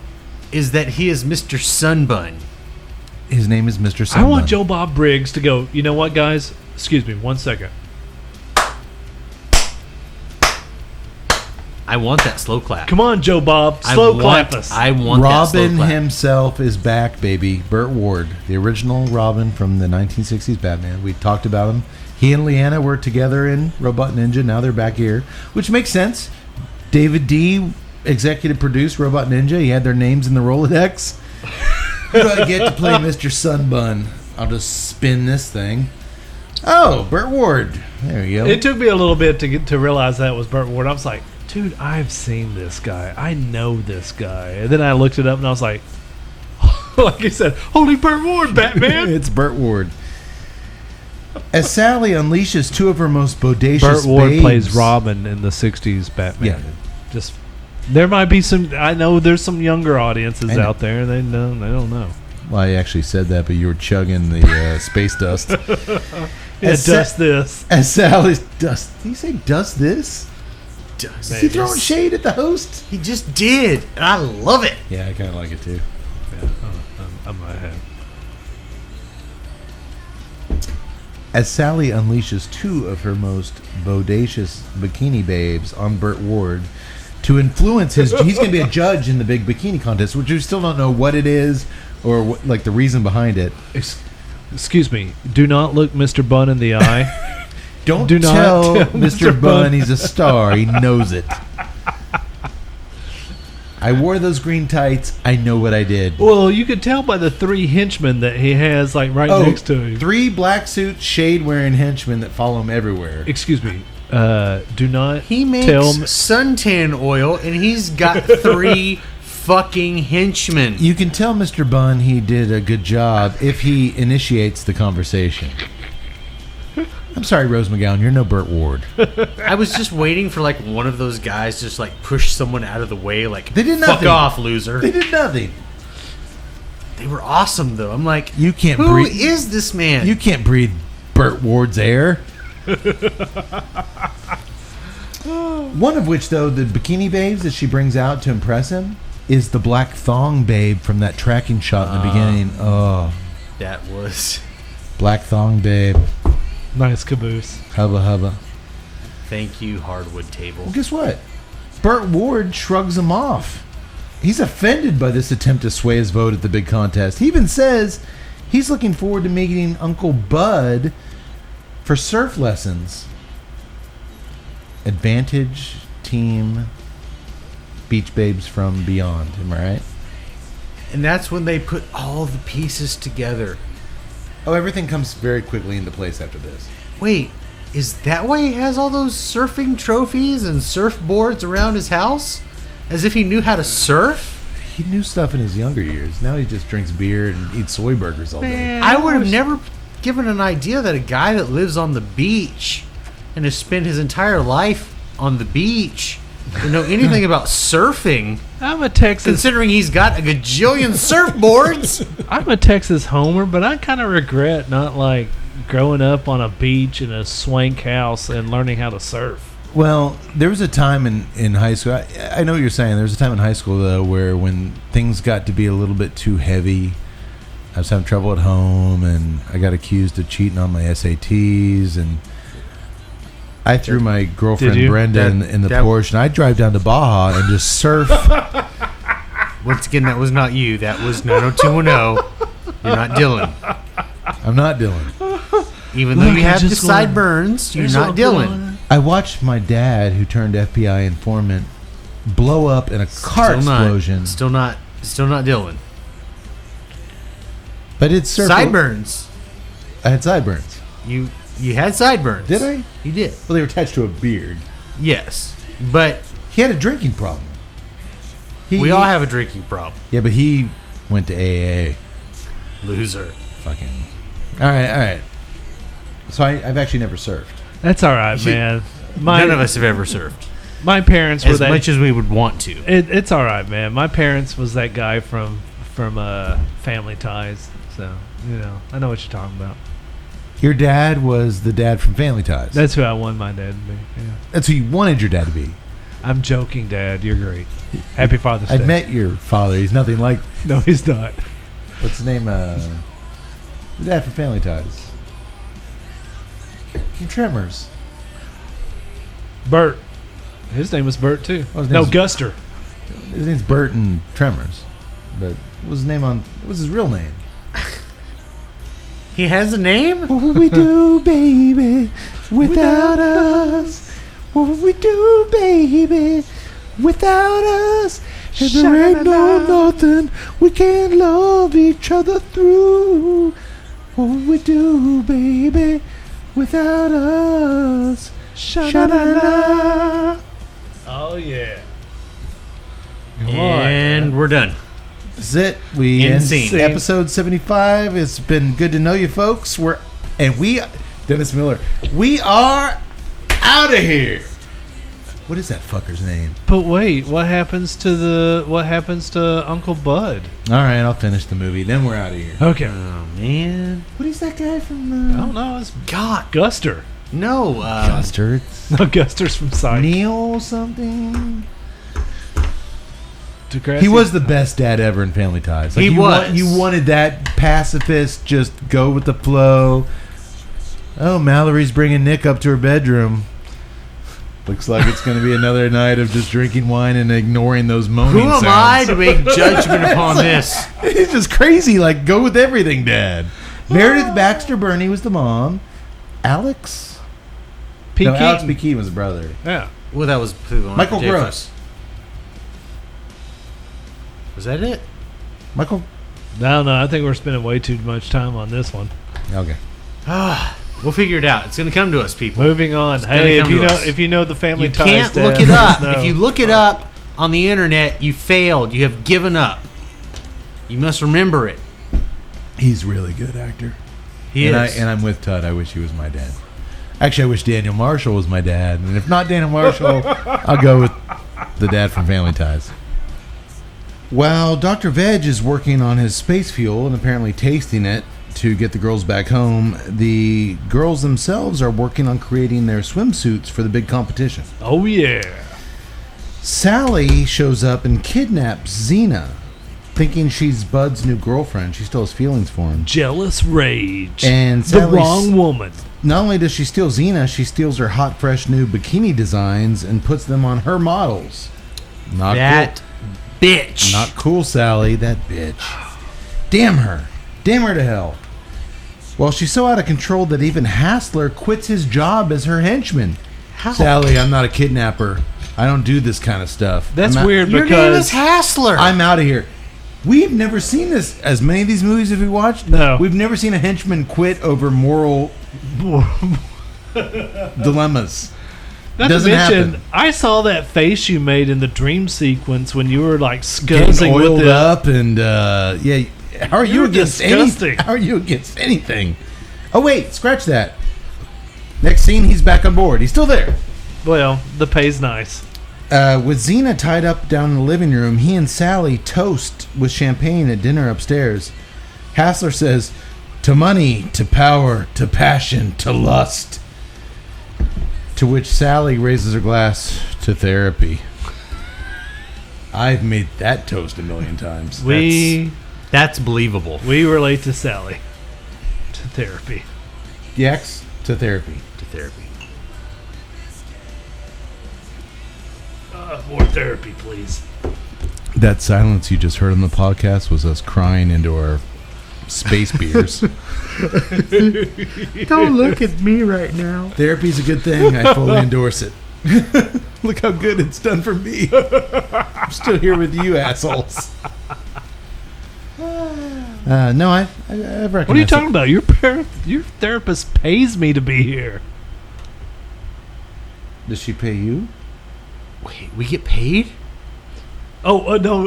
is that he is Mr. Sunbun. His name is Mr. Sunbun. I want Joe Bob Briggs to go, you know what, guys? Excuse me, 1 second. I want that slow clap. Come on, Joe Bob. I Slow want- clap us. I want that slow Robin clap. himself is back, baby. Burt Ward, the original Robin from the 1960s Batman. We talked about him. He and Leanna were together in Robot Ninja. Now they're back here, which makes sense. David D. executive produced Robot Ninja. He had their names in the Rolodex. Who do I get to play Mr. Sunbun? I'll just spin this thing. Oh, Burt Ward. There you go. It took me a little bit to get to realize that was Burt Ward. I was like, dude, I've seen this guy. I know this guy. And then I looked it up and I was like, like you said, holy Burt Ward, Batman. It's Burt Ward. As Sally unleashes two of her most bodacious Burt Ward babes, plays Robin in the 60s Batman. Yeah. Just there might be some. I know there's some younger audiences I know. out there. They don't know. Well, I actually said that, but you were chugging the space dust. Yeah, As dust this. As Sally's dust. Did you say dust this? Does Is he throwing shade at the host? He just did, and I love it. Yeah, I kind of like it too. Yeah, I'm ahead. As Sally unleashes two of her most bodacious bikini babes on Burt Ward to influence his... He's going to be a judge in the big bikini contest, which we still don't know what it is or what, like the reason behind it. Excuse me. Do not look Mr. Bunn in the eye. Don't Do not tell tell Mr. Mr. Bunn he's a star. He knows it. I wore those green tights. I know what I did. Well, you could tell by the three henchmen that he has, like right next to him. 3 black suit shade wearing henchmen that follow him everywhere. Excuse me. Do not He makes tell me. suntan oil, and he's got 3 fucking henchmen. You can tell Mr. Bunn he did a good job if he initiates the conversation. I'm sorry, Rose McGowan, you're no Burt Ward. I was just waiting for like one of those guys to just like push someone out of the way, like They did fuck nothing. off, loser. They did nothing. They were awesome though. I'm like, You can't who breathe. is this man? You can't breathe Burt Ward's air. One of which, though, the bikini babes that she brings out to impress him is the black thong babe from that tracking shot in the beginning. Oh, That was. black thong babe. Nice caboose. Hubba hubba. Thank you, hardwood table. Well, guess what? Burt Ward shrugs him off. He's offended by this attempt to sway his vote at the big contest. He even says he's looking forward to meeting Uncle Bud for surf lessons. Advantage team beach babes from beyond. Am I right? And that's when they put all the pieces together. Oh, everything comes very quickly into place after this. Wait, is that why he has all those surfing trophies and surfboards around his house? As if he knew how to surf? He knew stuff in his younger years. Now he just drinks beer and eats soy burgers all day. I would have never given an idea that a guy that lives on the beach and has spent his entire life on the beach would know anything about surfing, I'm a Texas. considering he's got a gajillion surfboards. I'm a Texas homer, but I kind of regret not like growing up on a beach in a swank house and learning how to surf. Well, there was a time in high school. I know what you're saying. There was a time in high school, though, where when things got to be a little bit too heavy, I was having trouble at home, and I got accused of cheating on my SATs, and I threw my girlfriend Did you? Brenda in the That- Porsche, and I drive down to Baja and just surf. Once again, that was not you. That was 90210. You're not Dylan. I'm not Dylan. Even though Look, you I have the just wanna- sideburns, you're not Dylan. I watched my dad, who turned FBI informant, blow up in a car explosion. Still not Dylan. But it's surf. Sideburns. I had sideburns. You had sideburns. Did I? You did. Well, they were attached to a beard. Yes, but He had a drinking problem. we all have a drinking problem. Yeah, but he went to AA. Loser. Fucking. All right. So I've actually never surfed. That's all right, man. None of us have ever surfed. My parents were As that. much as we would want to. It's all right, man. My parents was that guy from Family Ties. So I know what you're talking about. Your dad was the dad from Family Ties. That's who I want my dad to be. Yeah. That's who you wanted your dad to be. I'm joking, Dad. You're great. Happy Father's Day. I met your father. He's nothing like. No, he's not. What's his name? The dad from Family Ties. From Tremors. Bert. His name was Bert too. Oh, his No, name's- Guster. His name's Bert in Tremors. But what was his name on? What was his real name? He has a name? What would we do, baby, without us? What would we do, baby, without us? And there ain't no nothing we can't love each other through. What would we do, baby, without us? Sha-da-da-da. Oh yeah. And we're done. That's it. We end Insane. episode 75. It's been good to know you folks. Dennis Miller, we are out of here. What is that fucker's name? But wait, what happens to Uncle Bud? All right, I'll finish the movie. Then we're out of here. Okay. Oh, man. What is that guy from? I don't know. It's God. Guster. No. Custer. No, Guster's from Psych. Neil something. Degrassi. He was the best dad ever in Family Ties. He was. You wanted that pacifist, just go with the flow. Oh, Mallory's bringing Nick up to her bedroom. Looks like it's going to be another night of just drinking wine and ignoring those moaning Who am sounds. I to make judgment upon this? It's just crazy. Like, go with everything, Dad. Meredith Baxter Burney was the mom. Alex? P. No, Alex Keaton. B. Keaton was the brother. Yeah. Well, that was Michael Gross. Was that it? Michael? No, I think we're spending way too much time on this one. Okay. We'll figure it out. It's going to come to us, people. Moving on. gonna Hey, come to us. if you know the Family You Ties, can't Dad, look it let up. us know. If you look it up on the internet, you failed. You have given up. You must remember it. He's a really good actor. He is. And I'm with Todd. I wish he was my dad. Actually, I wish Daniel Marshall was my dad. And if not Daniel Marshall, I'll go with the dad from Family Ties. While Dr. Veg is working on his space fuel and apparently tasting it to get the girls back home, the girls themselves are working on creating their swimsuits for the big competition. Oh yeah. Sally shows up and kidnaps Xena, thinking she's Bud's new girlfriend. She still has feelings for him. Jealous rage. And the Sally's- wrong woman. Not only does she steal Xena, she steals her hot, fresh new bikini designs and puts them on her models. Not That bitch. cool. Not cool, Sally. That bitch. Damn her. Damn her to hell. Well, she's so out of control that even Hassler quits his job as her henchman. How? Sally, I'm not a kidnapper. I don't do this kind of stuff. That's I'm out- weird Your name because is Hassler. I'm out of here. We've never seen this. As many of these movies have we watched? No. We've never seen a henchman quit over moral dilemmas. not to doesn't mention, happen. I saw that face you made in the dream sequence when you were like Getting scuzzing with oiled the up and yeah. How are you You're against disgusting. anything? How are you against anything? Oh wait, scratch that. Next scene, he's back on board. He's still there. Well, the pay's nice. With Xena tied up down in the living room, he and Sally toast with champagne at dinner upstairs. Hassler says, "To money, to power, to passion, to lust." To which Sally raises her glass to therapy. I've made that toast a million times. That's believable. We relate to Sally. To therapy. Yes, to therapy. To therapy. More therapy, please. That silence you just heard on the podcast was us crying into our space beers. Don't look at me right now. Therapy's a good thing. I fully endorse it. Look how good it's done for me. I'm still here with you assholes. No, I recognize What are you talking about? Your therapist pays me to be here. Does she pay you? Wait, we get paid? Oh, no.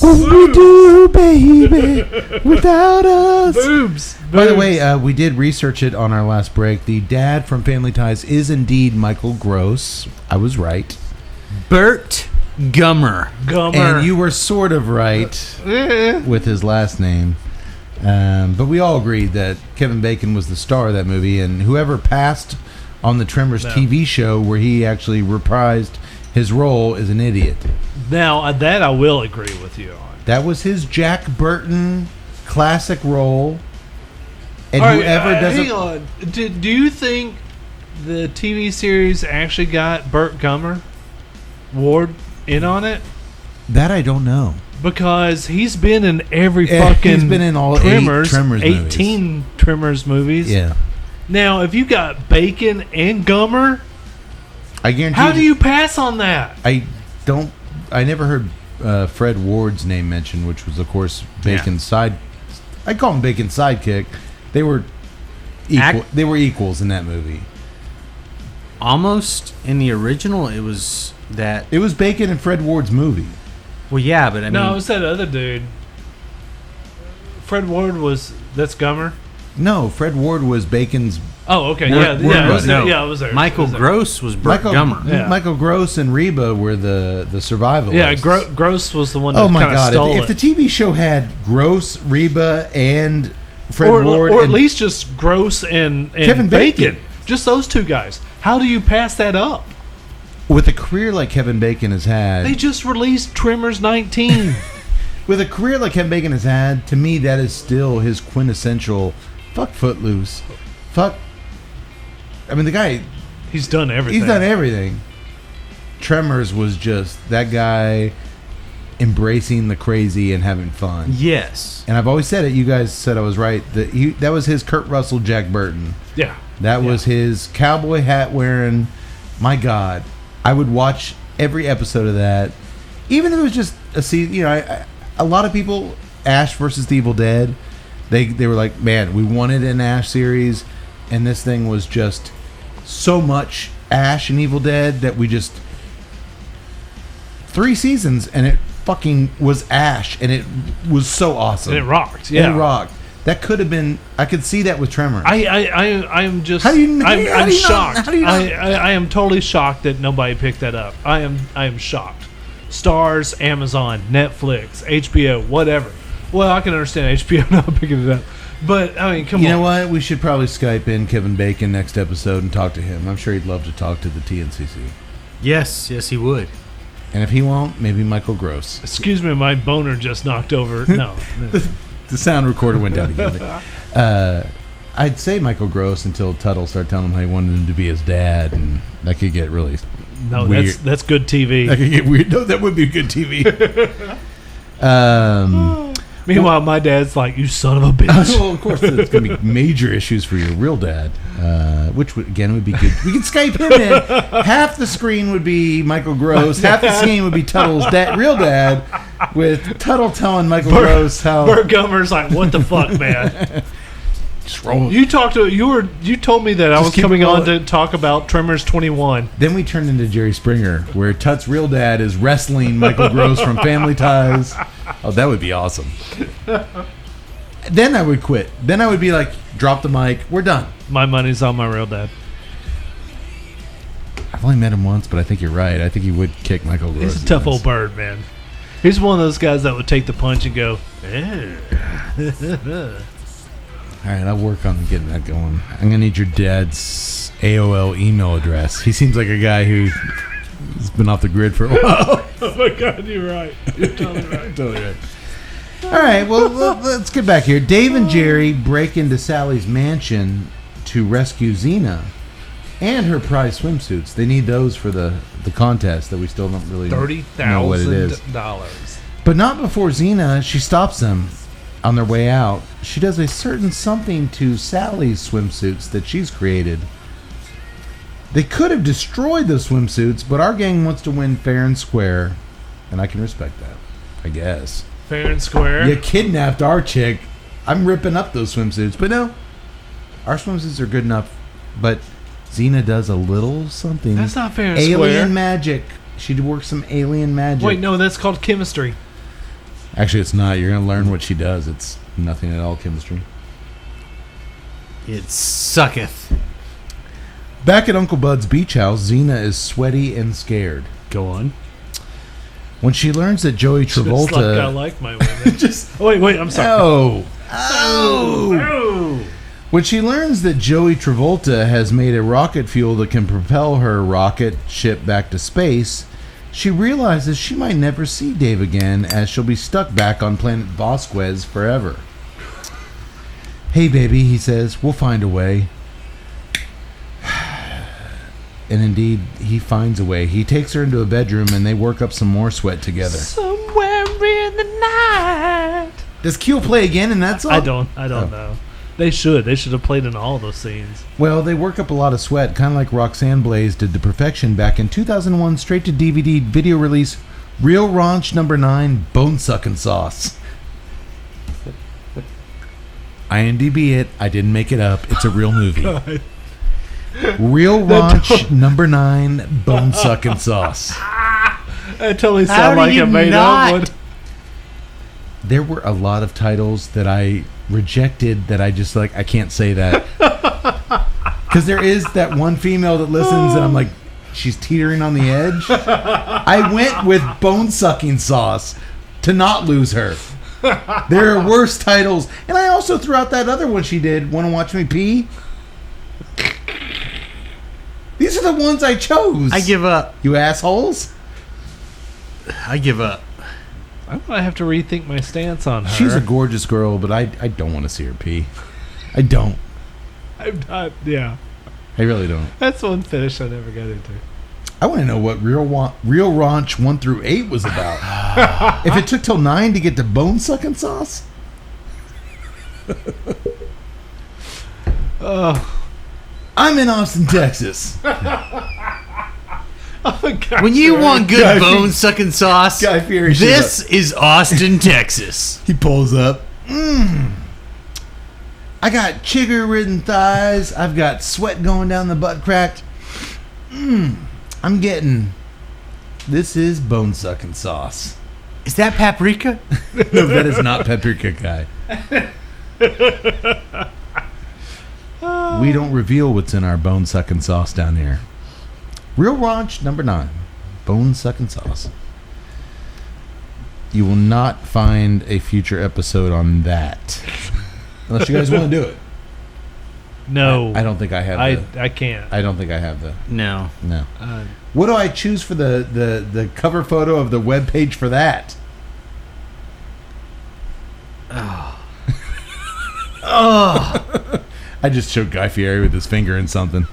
What we do, baby, without us. Boobs. By the way, we did research it on our last break. The dad from Family Ties is indeed Michael Gross. I was right. Bert Gummer. Gummer. And you were sort of right with his last name. But we all agreed that Kevin Bacon was the star of that movie, and whoever passed on the Tremors TV show where he actually reprised his role is an idiot. Now, that I will agree with you on. That was his Jack Burton classic role. And All right, whoever doesn't... hang on. Do you think the TV series actually got Burt Gummer Ward in on it? That I don't know. Because he's been in every fucking He's been in all Tremors, 18 movies. Tremors movies. Yeah. Now, if you got Bacon and Gummer, I guarantee how do you pass on that? I never heard Fred Ward's name mentioned, which was, of course, Bacon's side... I call him Bacon's sidekick. They were they were equals in that movie. Almost in the original, it was that. It was Bacon and Fred Ward's movie. Well, yeah, but I mean, No, it was that other dude. Fred Ward was... That's Gummer? No, Fred Ward was Bacon's... Oh, okay. Ward It was no. there. Yeah, it was there. Michael It was there. Gross was Burt Gummer. Yeah. Michael Gross and Reba were the survivalists. Yeah, Gross was the one that Oh my kind of God! stole If the TV show had Gross, Reba, and Fred Ward, or at and least just Gross and Kevin Bacon. Just those two guys. How do you pass that up? with a career like Kevin Bacon has had, They just released Tremors 19. with a career like Kevin Bacon has had, to me that is still his quintessential. Fuck Footloose. Fuck. I mean, the guy. He's done everything. He's done everything. Tremors was just that guy embracing the crazy and having fun. Yes. And I've always said it. You guys said I was right. That was his Kurt Russell, Jack Burton. Yeah. That was his cowboy hat wearing. My God, I would watch every episode of that, even if it was just a season. You know, a lot of people, Ash versus the Evil Dead, they were like, man, we wanted an Ash series, and this thing was just so much Ash and Evil Dead that we just 3 seasons and it fucking was Ash, and it was so awesome. And it rocked. Yeah, it rocked. That could have been. I could see that with Tremors. I'm just. How do you? I'm shocked. How do you not? I am totally shocked that nobody picked that up. I am shocked. Stars, Amazon, Netflix, HBO, whatever. Well, I can understand HBO not picking it up, but I mean, come on. You know what? We should probably Skype in Kevin Bacon next episode and talk to him. I'm sure he'd love to talk to the TNCC. Yes, he would. And if he won't, maybe Michael Gross. Excuse me, my boner just knocked over. No. The sound recorder went down again. I'd say Michael Gross until Tuttle started telling him how he wanted him to be his dad, and that could get really weird. That's good TV. That could get weird. No, that would be good TV. Meanwhile, my dad's like, "You son of a bitch." Well, of course, there's going to be major issues for your real dad, which again would be good. We could Skype him in. Half the screen would be Michael Gross. Half the screen would be Tuttle's real dad, with Tuttle telling Michael Gross how. Burt Gummer's like, "What the fuck, man?" You told me that I was coming on to talk about Tremors 21. Then we turned into Jerry Springer, where Tut's real dad is wrestling Michael Gross from Family Ties. Oh, that would be awesome. Then I would quit. Then I would be like, drop the mic. We're done. My money's on my real dad. I've only met him once, but I think you're right. I think he would kick Michael Gross. He's a tough old bird, man. He's one of those guys that would take the punch and go, All right, I'll work on getting that going. I'm going to need your dad's AOL email address. He seems like a guy who's been off the grid for a while. Oh, my God, you're right. You're totally right. Totally right. All right, well, let's get back here. Dave and Jerry break into Sally's mansion to rescue Xena and her prize swimsuits. They need those for the contest that we still don't really know what it is. $30,000. But not before Xena. She stops them on their way out. She does a certain something to Sally's swimsuits that she's created. They could have destroyed the swimsuits, but our gang wants to win fair and square, and I can respect that, I guess. Fair and square. You kidnapped our chick. I'm ripping up those swimsuits, but no, our swimsuits are good enough. But Xena does a little something. That's not fair and alien square. magic. She works some alien magic. Wait, no, that's called chemistry. Actually, it's not. You're going to learn what she does. It's nothing at all chemistry. It sucketh. Back at Uncle Bud's beach house, Xena is sweaty and scared. Go on. When she learns that Joey Just like Travolta... I like my women. Oh, wait, I'm sorry. No. Oh! When she learns that Joey Travolta has made a rocket fuel that can propel her rocket ship back to space, she realizes she might never see Dave again, as she'll be stuck back on planet Vasquez forever. Hey, baby, he says, we'll find a way. And indeed, he finds a way. He takes her into a bedroom, and they work up some more sweat together. Somewhere in the night. Does Keel play again in that song? I don't know. They should have played in all those scenes. Well, they work up a lot of sweat, kind of like Roxanne Blaze did to perfection back in 2001 straight-to-DVD video release, Real Ranch No. 9, Bone Suckin' Sauce. IMDb it. I didn't make it up. It's a real movie. Real Ranch No. 9, Bone Suckin' Sauce. That totally sounds like a made-up one. There were a lot of titles that I rejected that I just I can't say that. Because there is that one female that listens and I'm like, she's teetering on the edge. I went with Bone Sucking Sauce to not lose her. There are worse titles. And I also threw out that other one she did, Want to Watch Me Pee? These are the ones I chose. I give up. You assholes. I give up. I'm going to have to rethink my stance on her. She's a gorgeous girl, but I don't want to see her pee. I don't. I'm not, yeah. I really don't. That's one finish I never got into. I want to know what Real Ranch 1 through 8 was about. If it took till 9 to get to Bone Sucking Sauce. I'm in Austin, Texas. When you want good bone sucking sauce, Guy Fieri, this is Austin, Texas. He pulls up. I got chigger-ridden thighs. I've got sweat going down the butt crack. I'm getting. This is bone sucking sauce. Is that paprika? No, that is not paprika, Guy. We don't reveal what's in our bone sucking sauce down here. Real Ranch No. 9, Bone Sucking Sauce. You will not find a future episode on that. Unless you guys want to do it. No. I don't think I have I can't. I don't think I have the... No. What do I choose for the cover photo of the webpage for that? Oh. I just showed Guy Fieri with his finger in something.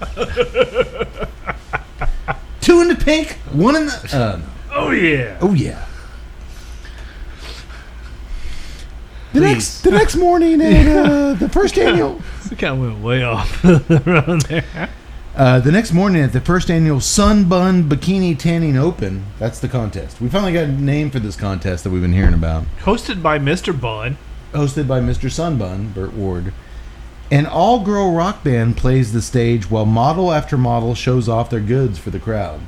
2 in the pink, 1 in the... Oh, yeah. Oh, yeah. The next morning at the first annual... We kind of went way off around there. The next morning at the first annual Sunbun Bikini Tanning Open, that's the contest. We finally got a name for this contest that we've been hearing about. Hosted by Mr. Bun. Hosted by Mr. Sunbun, Burt Ward. An all-girl rock band plays the stage while model after model shows off their goods for the crowd.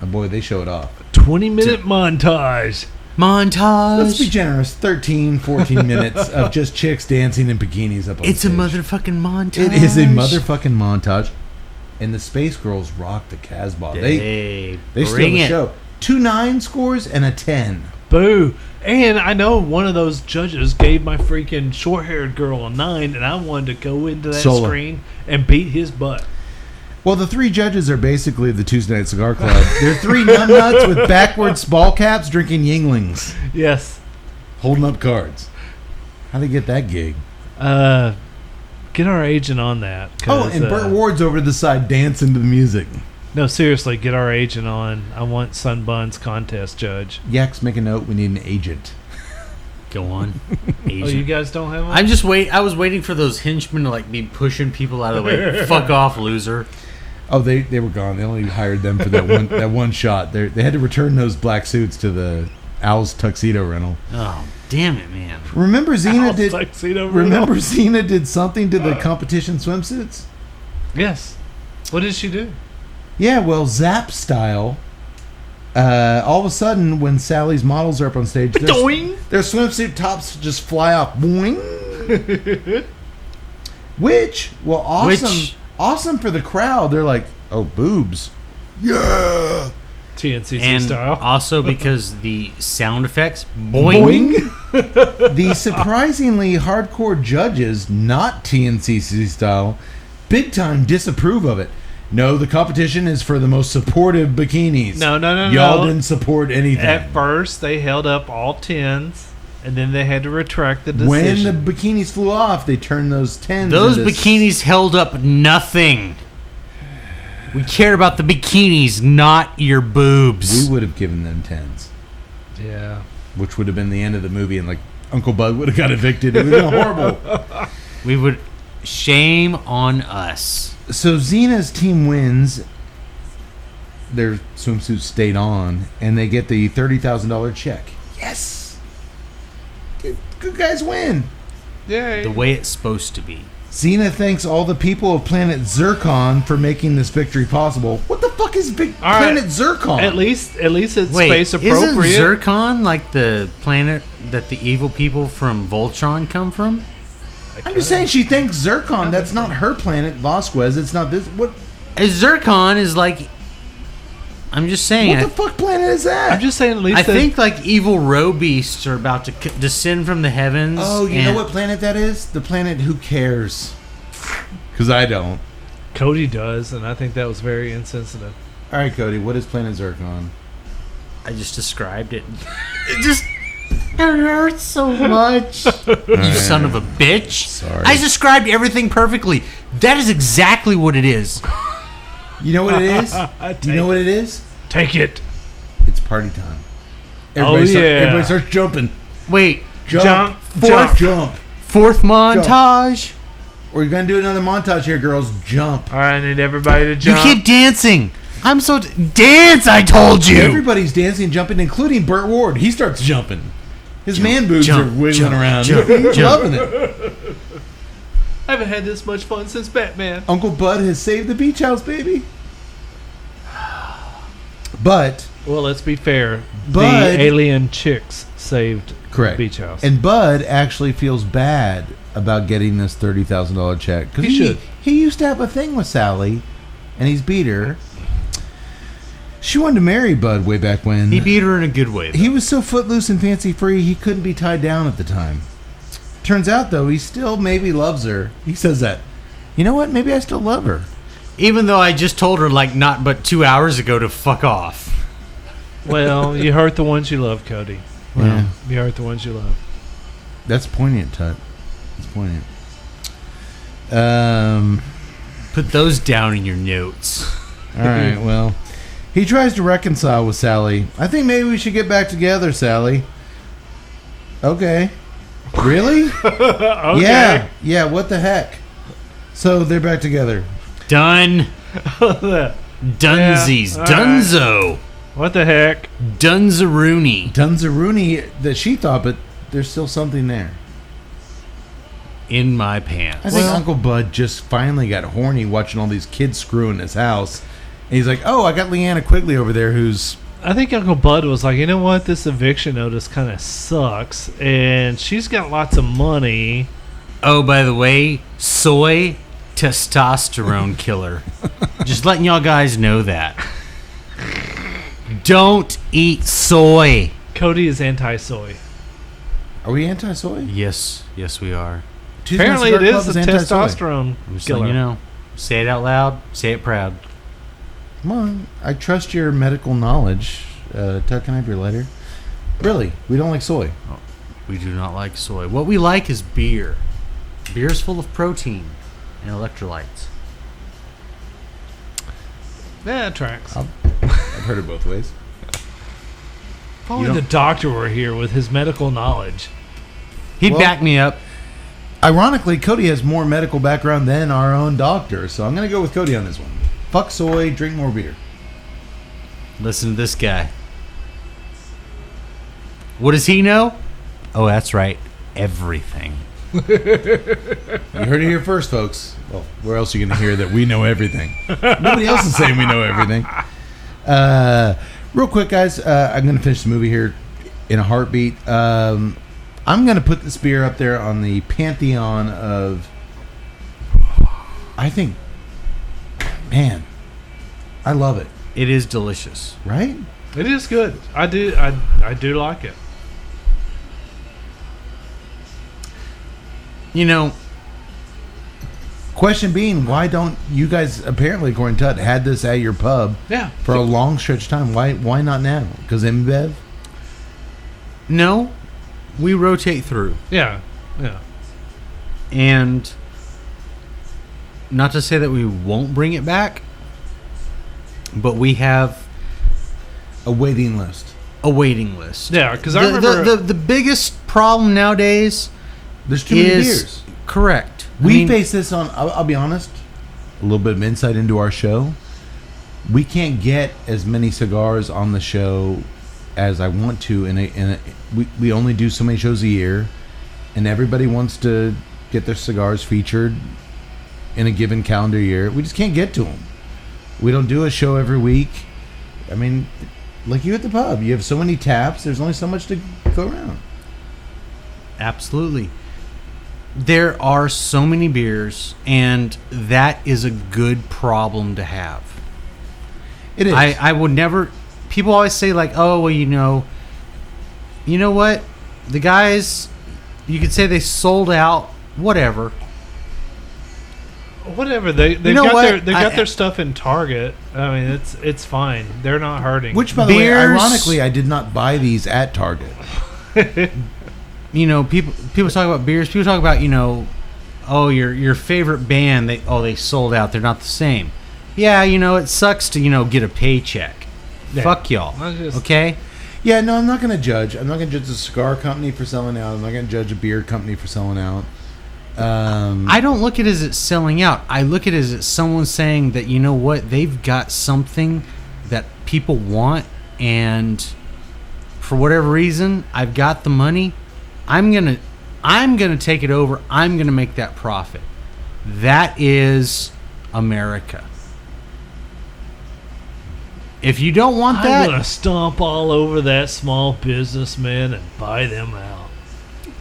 Oh boy, they show it off. 20-minute montage. Let's be generous. 13, 14 minutes of just chicks dancing in bikinis up on It's stage. a motherfucking montage. It is a motherfucking montage. And the Space Girls rock the Casbah. They steal the show. 2 9 scores and a 10. Boo. And I know one of those judges gave my freaking short-haired girl a 9, and I wanted to go into that screen and beat his butt. Well, the 3 judges are basically the Tuesday Night Cigar Club. They're 3 numbnuts with backwards ball caps drinking Yinglings. Yes. Holding up cards. How'd they get that gig? Get our agent on that. Oh, and Burt Ward's over to the side dancing to the music. No, seriously, get our agent on. I want Sunbun's contest judge. Yaks, make a note. We need an agent. Go on. Agent. Oh, you guys don't have one? I was waiting for those henchmen to be pushing people out of the way. Fuck off, loser. Oh, they were gone. They only hired them for that one shot. They had to return those black suits to the Owl's tuxedo rental. Oh, damn it, man. Remember Xena did Xena did something to the competition swimsuits? Yes. What did she do? Yeah, well, Zap style. All of a sudden, when Sally's models are up on stage, their swimsuit tops just fly off. Boing. Which, well, awesome for the crowd. They're like, oh, boobs. Yeah. TNCC and style. Also because the sound effects, boing. The surprisingly hardcore judges, not TNCC style, big time disapprove of it. No, the competition is for the most supportive bikinis. No. Y'all didn't support anything. At first, they held up all 10s, and then they had to retract the decision. When the bikinis flew off, they turned those 10s Those into bikinis held up nothing. We cared about the bikinis, not your boobs. We would have given them 10s. Yeah. Which would have been the end of the movie, and like Uncle Bud would have got evicted. It would have been horrible. We would. Shame on us. So Xena's team wins. Their swimsuits stayed on, and they get the $30,000 check. Yes, good guys win. Yay. The way it's supposed to be. Xena thanks all the people of Planet Zircon for making this victory possible. What the fuck is Planet Zircon? At least it's Wait, space appropriate. isn't Zircon like the planet that the evil people from Voltron come from? I'm just saying she thanks Zircon. That's not her planet, Vasquez. It's not this. What Zircon is like. I'm just saying. What the fuck planet is that? I'm just saying at least I think like evil roe beasts are about to descend from the heavens. Oh, you know what planet that is? The planet Who Cares? Because I don't. Cody does, and I think that was very insensitive. All right, Cody, what is Planet Zircon? I just described it. It hurts so much. You son of a bitch. Sorry. I described everything perfectly. That is exactly what it is. You know what it is? You know what it is? Take it. It's party time. Everybody starts jumping. Wait. Jump. Fourth montage. We're going to do another montage here, girls. Jump. All right, I need everybody to jump. You keep dancing. I'm so... Dance, I told you. Everybody's dancing and jumping, including Burt Ward. He starts jumping. His man boobs are wiggling around. He's loving it. I haven't had this much fun since Batman. Uncle Bud has saved the beach house, baby. But... Well, let's be fair. Bud, the alien chicks saved correct. the beach house. And Bud actually feels bad about getting this $30,000 check. Because He should. He used to have a thing with Sally, and he's beat her. She wanted to marry Bud way back when. He beat her in a good way, though. He was so footloose and fancy-free, he couldn't be tied down at the time. Turns out, though, he still maybe loves her. He says that. You know what? Maybe I still love her. Even though I just told her, like, not but 2 hours ago to fuck off. Well, you hurt the ones you love, Cody. Yeah. You hurt the ones you love. That's poignant, Tut. That's poignant. Put those down in your notes. All right, well... He tries to reconcile with Sally. I think maybe we should get back together, Sally. Okay. Really? Okay. Yeah, what the heck? So they're back together. Done. Dunsies. Yeah, Dunzo. What the heck? Dunzaroony. Dunzaroony that she thought, but there's still something there. In my pants. I think Uncle Bud just finally got horny watching all these kids screw in his house. And he's like, oh, I got Leanna Quigley over there who's... I think Uncle Bud was like, you know what? This eviction notice kind of sucks. And she's got lots of money. Oh, by the way, soy testosterone killer. Just letting y'all guys know that. Don't eat soy. Cody is anti-soy. Are we anti-soy? Yes, we are. Tuesday Apparently Night it Cigar is Club a anti-soy. testosterone I'm just killer. letting you know. Say it out loud. Say it proud. Come on. I trust your medical knowledge. Tuck, can I have your lighter? Really? We don't like soy. We do not like soy. What we like is beer. Beer is full of protein and electrolytes. Yeah, it tracks. I've heard it both ways. If only the doctor were here with his medical knowledge. He'd Well- back me up. Ironically, Cody has more medical background than our own doctor, so I'm going to go with Cody on this one. Fuck soy, drink more beer. Listen to this guy. What does he know? Oh, that's right. Everything. You heard it here first, folks. Well, where else are you going to hear that we know everything? Nobody else is saying we know everything. Real quick, guys, I'm going to finish the movie here in a heartbeat. I'm going to put this beer up there on the pantheon of... I think... Man, I love it. It is delicious. Right? It is good. I do like it. You know, Question being, why don't you guys, apparently according to Tut, had this at your pub Yeah. for a long stretch of time? Why not now? Because InBev? no, we rotate through. Yeah. Yeah. And not to say that we won't bring it back, but we have A waiting list. a waiting list. Yeah, because I remember... the biggest problem nowadays There's too many is beers. correct. We face this on, I'll be honest, a little bit of insight into our show. We can't get as many cigars on the show as I want to. We only do so many shows a year, and everybody wants to get their cigars featured in a given calendar year. We just can't get to them. We don't do a show every week. I mean, like you at the pub, you have so many taps, there's only so much to go around. Absolutely. There are so many beers, and that is a good problem to have. It is. I would never... People always say, like, oh, well, you know what? The guys, you could say they sold out, whatever. Whatever. They You know got what? their stuff in Target. I mean, it's fine. They're not hurting. Which, by the way, Beers- ironically, I did not buy these at Target. You know, people talk about beers. People talk about, oh, your favorite band, they sold out. They're not the same. Yeah, it sucks to, get a paycheck. Yeah. Fuck y'all. Okay? Yeah, no, I'm not going to judge. I'm not going to judge a cigar company for selling out. I'm not going to judge a beer company for selling out. I don't look at it as it's selling out. I look at it as it's someone saying that, you know what, they've got something that people want, and for whatever reason, I've got the money. I'm gonna take it over. I'm gonna make that profit. That is America. If you don't want I'm that, gonna stomp all over that small businessman and buy them out.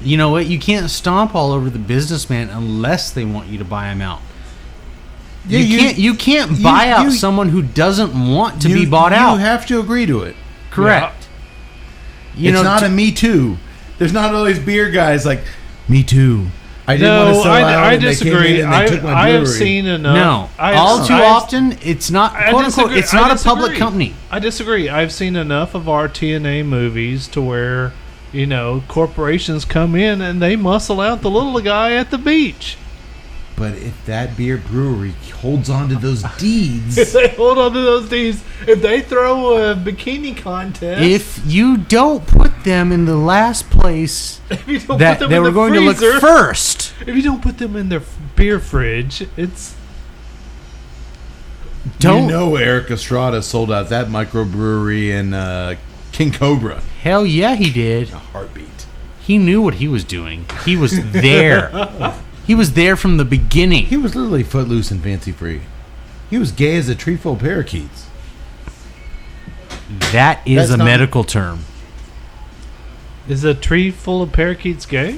you know what? You can't stomp all over the businessman unless they want you to buy him out. Yeah, you can't buy out someone who doesn't want to be bought out. You have to agree to it. Correct. It's not a me too. There's not all these beer guys like, me too. I didn't want to sell out. I and disagree. They came in and they took my I have brewery. seen enough. No. All too often, it's not, quote unquote, it's not a public company. I disagree. I've seen enough of our TNA movies to where, corporations come in and they muscle out the little guy at the beach. But if that beer brewery holds on to those deeds, If they hold on to those deeds, if they throw a bikini contest, If you don't put them in the last place if you don't that put them they in were the going to freezer, look first, if you don't put them in their beer fridge, it's don't. Eric Estrada sold out that microbrewery in King Cobra. Hell yeah, he did. A heartbeat. He knew what he was doing. He was there. He was there from the beginning. He was literally footloose and fancy free. He was gay as a tree full of parakeets. That is That's a not- medical term. Is a tree full of parakeets gay?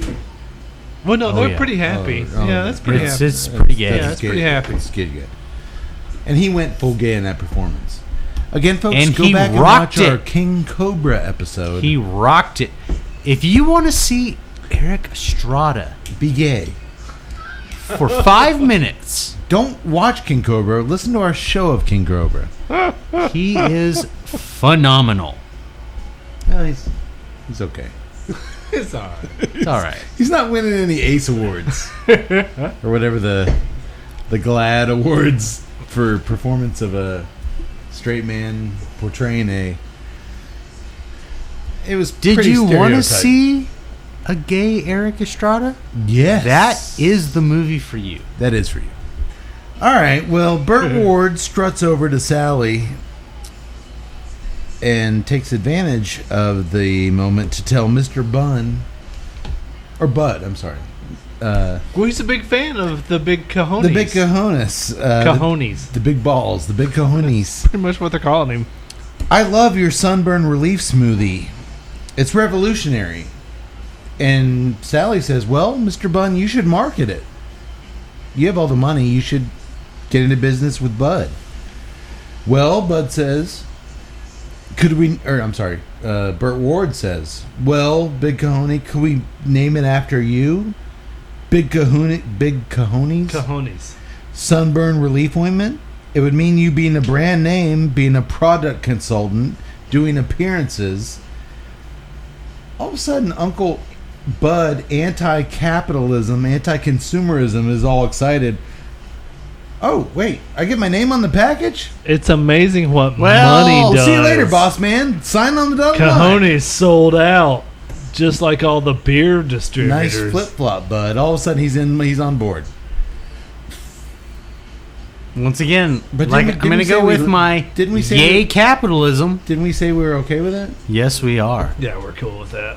Well, no, they're yeah. pretty happy. Oh, yeah, that's pretty It's, happy. it's pretty gay. Yeah, it's pretty happy. It's good. And he went full gay in that performance. Again, folks, And go he back and rocked watch our it. King Cobra episode. He rocked it. If you want to see Eric Estrada Be gay. for 5 minutes, Don't watch King Cobra. Listen to our show of King Cobra. he is phenomenal. Well, he's okay. It's all right. It's all right. He's not winning any Ace Awards or whatever the GLAAD Awards for performance of a straight man portraying a. It was. Did pretty you want to stereotyped. see a gay Eric Estrada? Yes, That is the movie for you. that is for you. All right. Well, Burt Ward struts over to Sally and takes advantage of the moment to tell Mr. Bud. I'm sorry. Well, he's a big fan of the big cojones. The big cojones. Cojones. The big balls. The big cojones. Pretty much what they're calling him. I love your sunburn relief smoothie. It's revolutionary. And Sally says, well, Mr. Bun, you should market it. You have all the money. You should get into business with Bud. Well, Bud says, Burt Ward says, well, Big Cojones, could we name it after you? big cojones, Cojones. sunburn relief ointment. It would mean you being a brand name, being a product consultant, doing appearances. All of a sudden, Uncle Bud, anti-capitalism, anti-consumerism, is all excited. Oh, wait, I get my name on the package? It's amazing what Well, money does. See you later, boss man. Sign on the dotted line. Cojones sold out, just like all the beer distributors. Nice flip-flop, Bud. All of a sudden, he's on board. Once again, But like, didn't I'm going we to say go we- with my didn't we say yay we- capitalism. Didn't we say we were okay with it? Yes, we are. Yeah, we're cool with that.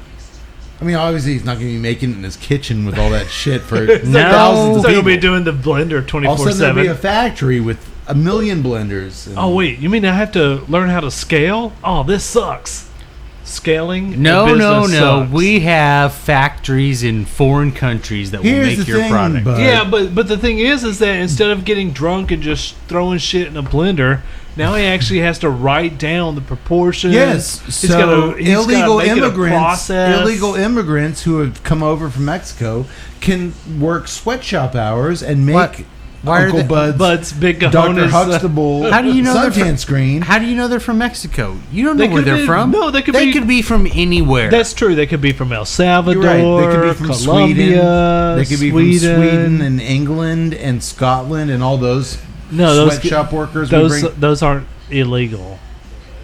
I mean, obviously, he's not going to be making it in his kitchen with all that shit for No. thousands So of you'll people. be doing the blender All of a sudden, there'll be a 24/7. factory with 1 million blenders. and- Oh wait, you mean I have to learn how to scale? Oh, this sucks. Scaling? No, the no, business no. sucks. We have factories in foreign countries that will Here's make the your thing, product. Bud. Yeah, but the thing is that instead of getting drunk and just throwing shit in a blender, now he actually has to write down the proportions. Yes, He's so gotta illegal make it a immigrants, process. who have come over from Mexico can work sweatshop hours and make What? Why are Uncle they- Bud's big Dr. cojones. Huxtable How do you know they're suntan from- screen. How do you know they're from Mexico? You don't know They where could they're be- from. no, they could be- from anywhere. That's true. They could be from El Salvador, You're right. They could be from Colombia, Sweden. They could be from Sweden and England and Scotland and all those No, those sweatshop workers. we those bring. those aren't illegal.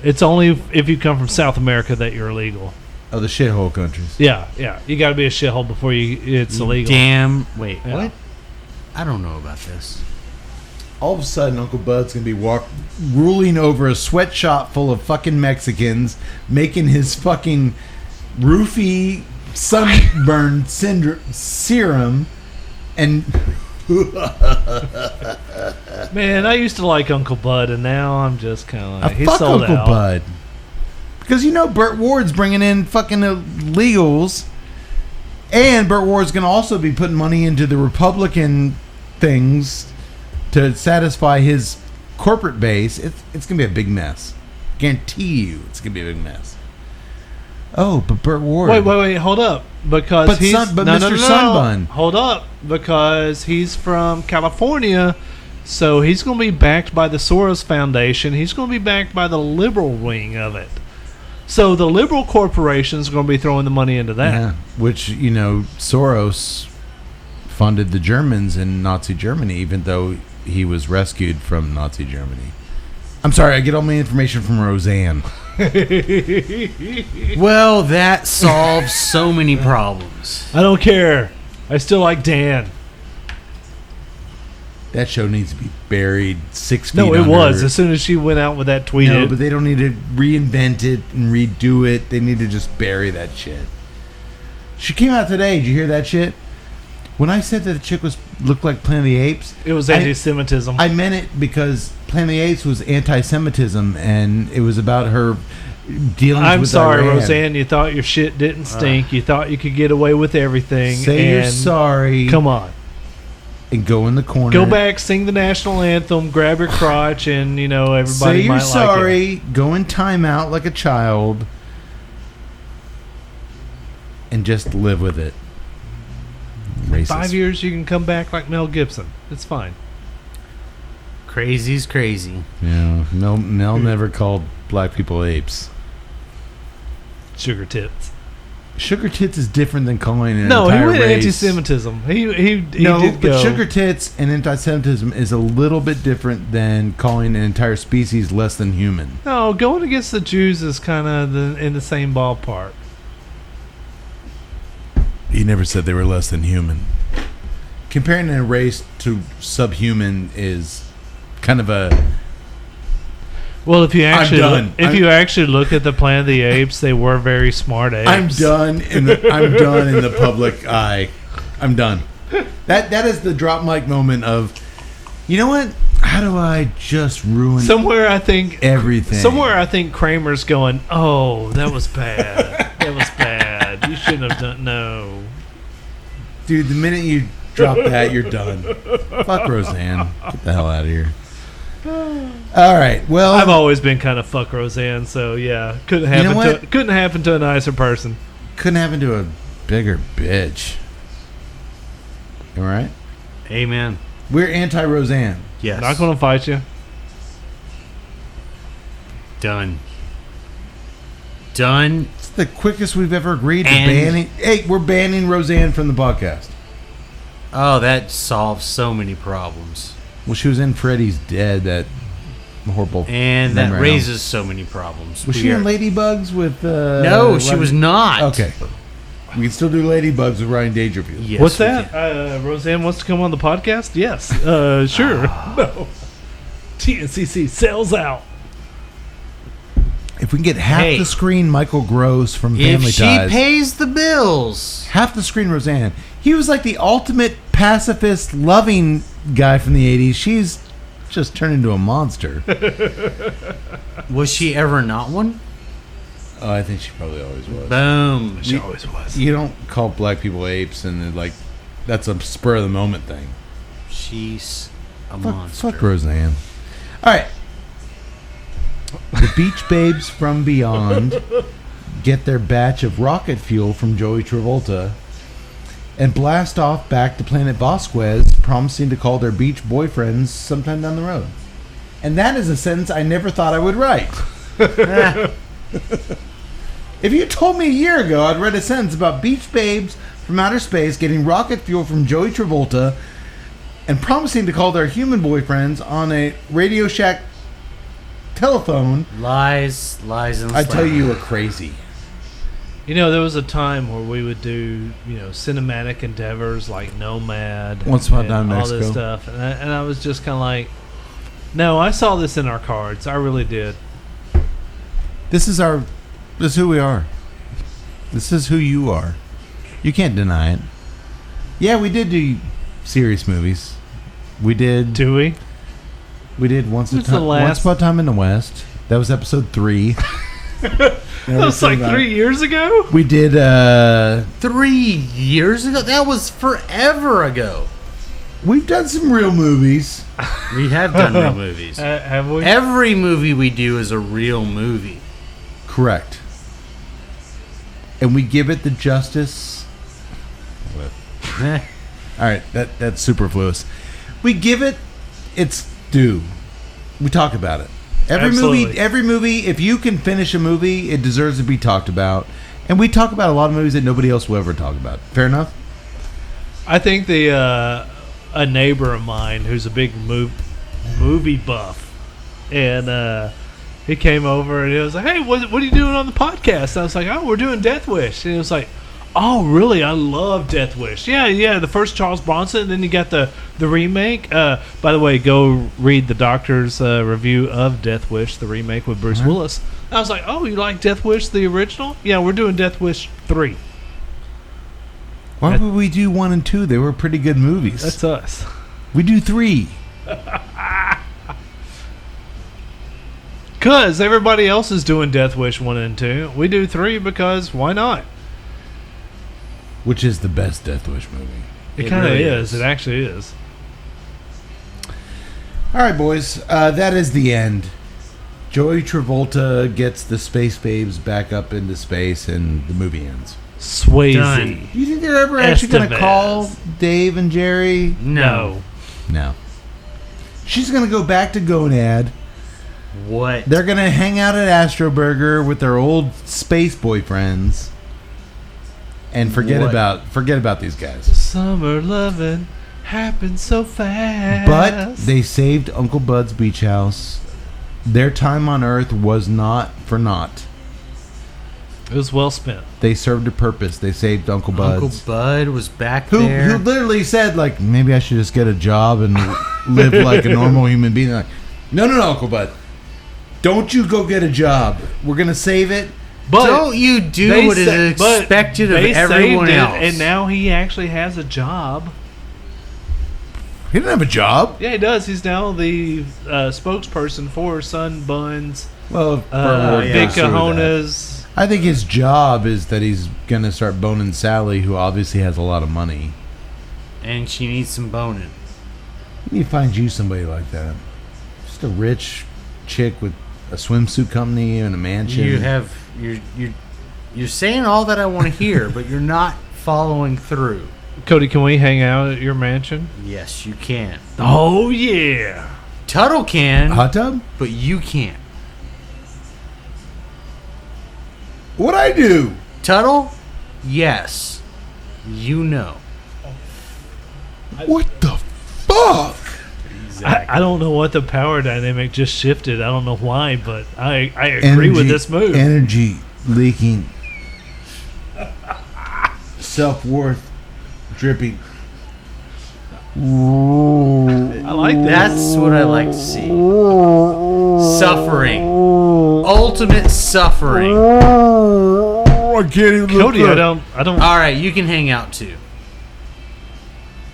It's only if you come from South America that you're illegal. Oh, the shithole countries. Yeah. You got to be a shithole before it's illegal. Damn. Wait, Yeah. what? I don't know about this. All of a sudden, Uncle Bud's gonna be ruling over a sweatshop full of fucking Mexicans, making his fucking roofie sunburn serum, and Man, I used to like Uncle Bud, and now I'm just kind of like, he's fuck sold Uncle out. Bud. Because you know Burt Ward's bringing in fucking illegals, and Burt Ward's gonna also be putting money into the Republican things to satisfy his corporate base. It's gonna be a big mess. Guarantee you, it's gonna be a big mess. Oh, but Burt Ward. Wait, hold up, because But he's Mr. Sunbun. Hold up, because he's from California, so he's going to be backed by the Soros Foundation. He's going to be backed by the liberal wing of it. So the liberal corporations are going to be throwing the money into that. Yeah, which Soros funded the Germans in Nazi Germany, even though he was rescued from Nazi Germany. I'm sorry, I get all my information from Roseanne. Well, that solves so many problems. I don't care. I still like Dan. That show needs to be buried 6 feet No, it under. was. As soon as she went out with that tweet. No, but they don't need to reinvent it and redo it. They need to just bury that shit. She came out today. Did you hear that shit? When I said that the chick looked like Planet of the Apes, it was anti-Semitism. I meant it because Planet of the Apes was anti-Semitism, and it was about her dealing I'm with sorry, Iran. Roseanne. You thought your shit didn't stink. You thought you could get away with everything. Say you're and sorry. Come on. And go in the corner. Go back, sing the national anthem, grab your crotch, and everybody Say you're might sorry. like it. Go in timeout like a child, and just live with it. Racist. 5 years, you can come back like Mel Gibson. It's fine. Crazy's crazy. Yeah. Mel never called black people apes. Sugar tits. Sugar tits is different than calling an No, he entire went race. anti-Semitism. He No, did but go. sugar tits and anti-Semitism is a little bit different than calling an entire species less than human. No, going against the Jews is kind of in the same ballpark. He never said they were less than human. Comparing a race to subhuman is kind of a... Well, if you actually done. you actually look at the Planet of the Apes, they were very smart apes. I'm done in the public eye. I'm done. That is the drop mic moment of, you know what? How do I just ruin Somewhere I think Kramer's going, oh, that was bad. That was bad. You shouldn't have done. No. Dude, the minute you drop that, you're done. Fuck Roseanne. Get the hell out of here. All right. Well, I've always been kind of fuck Roseanne, so yeah, couldn't happen to a nicer person. Couldn't happen to a bigger bitch. All right. Amen. We're anti-Roseanne. Yes. Not going to fight you. Done. Done. It's the quickest we've ever agreed to And- banning. Hey, we're banning Roseanne from the podcast. Oh, that solves so many problems. Well, she was in Freddy's Dead, that horrible. And that memory. raises so many problems. Was We she are- in Ladybugs with? No, she was not. Okay. We can still do Ladybugs with Ryan Dangerfield. Yes, What's we that? can. Roseanne wants to come on the podcast? Yes. Sure. No. TNCC sells out. If we can get half Hey. the screen Michael Gross from If Family she Ties, pays the bills. half the screen Roseanne. He was like the ultimate pacifist, loving guy from the 80s. She's just turned into a monster. Was she ever not one? Oh, I think she probably always was. Boom. She always was. You don't call black people apes, and they're like, that's a spur of the moment thing. She's a monster. Fuck Roseanne. All right. The Beach Babes from Beyond get their batch of rocket fuel from Joey Travolta and blast off back to Planet Vasquez, promising to call their beach boyfriends sometime down the road. And that is a sentence I never thought I would write. If you told me a year ago I'd read a sentence about beach babes from outer space getting rocket fuel from Joey Travolta and promising to call their human boyfriends on a Radio Shack telephone, Lies, and I tell you were crazy. You know, there was a time where we would do, cinematic endeavors like Nomad. Once Upon a and Time in all this Mexico. stuff. And I was just kind of like, no, I saw this in our cards. I really did. This is who we are. This is who you are. You can't deny it. Yeah, we did do serious movies. We did. Do we? We did Once What's the last- Upon a Time in the West. That was episode 3. That was like 3 years ago? We did 3 years ago? That was forever ago. we've done some real movies. We have done real movies. Have we? Every movie we do is a real movie. Correct. And we give it the justice. Eh, All right, that's superfluous. We give it its due. We talk about it. Absolutely. Every movie, if you can finish a movie, it deserves to be talked about. And we talk about a lot of movies that nobody else will ever talk about. Fair enough? I think a neighbor of mine who's a big movie buff, and he came over and he was like, "Hey, what are you doing on the podcast?" And I was like, "Oh, we're doing Death Wish." And he was like, "Oh, really? I love Death Wish. Yeah, the first Charles Bronson, and then you got the remake. By the way, go read the doctor's review of Death Wish, the remake with Bruce Willis." I was like, "Oh, you like Death Wish, the original? Yeah, we're doing Death Wish 3. Why would we do 1 and 2? They were pretty good movies. That's us. We do 3. Because everybody else is doing Death Wish 1 and 2. We do 3 because why not? Which is the best Death Wish movie. It, It kind of really is. is. It actually is. All right, boys. That is the end. Joey Travolta gets the Space Babes back up into space, and the movie ends. Swayze. Done. Do you think they're ever actually going to Estevez. call Dave and Jerry? no. No. She's going to go back to Gonad. What? They're going to hang out at Astro Burger with their old space boyfriends and forget What? about these guys. Summer loving happens so fast. But they saved Uncle Bud's beach house. Their time on Earth was not for naught. it was well spent. They served a purpose. They saved Uncle Bud's. Uncle Bud was back Who there. literally said, like, maybe I should just get a job and live like a normal human being. Like, no, Uncle Bud. Don't you go get a job. We're going to save it. But Don't you do they what is sa- but expected of they everyone saved it, else? and now he actually has a job. He didn't have a job. Yeah, he does. He's now the spokesperson for Sun Buns, Well, Big yeah. Cajonas. I think his job is that he's going to start boning Sally, who obviously has a lot of money. And she needs some boning. You find you somebody like that. Just a rich chick with a swimsuit company and a mansion. You're saying all that I want to hear, but you're not following through. Cody, can we hang out at your mansion? Yes, you can. Oh yeah. Tuttle can, Hot tub? but you can't. What'd I do? Tuttle, yes. You know. What the fuck? I don't know what the power dynamic just shifted. I don't know why, but I agree with this move. Energy leaking. Self-worth dripping. I like that. That's what I like to see. Suffering. Ultimate suffering. I can't even Cody, I don't. All right, you can hang out too.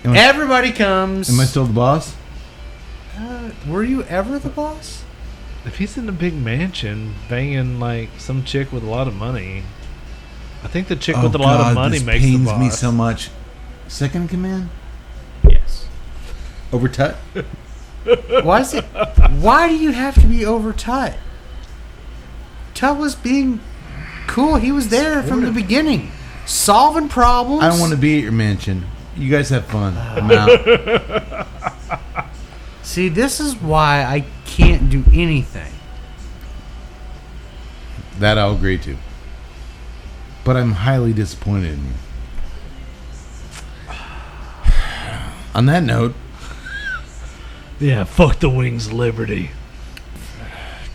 Everybody comes. Am I still the boss? Were you ever the boss? If he's in a big mansion banging like some chick with a lot of money, I think the chick with a lot of money makes the pains boss. me so much. Second in command? Yes. Over Tut? Why is it? Why do you have to be over Tut? Tut was being cool. He was there from the beginning, solving problems. I don't want to be at your mansion. You guys have fun. I'm out. See, this is why I can't do anything. That I'll agree to. But I'm highly disappointed in you. On that note, Yeah, fuck the Wings Liberty.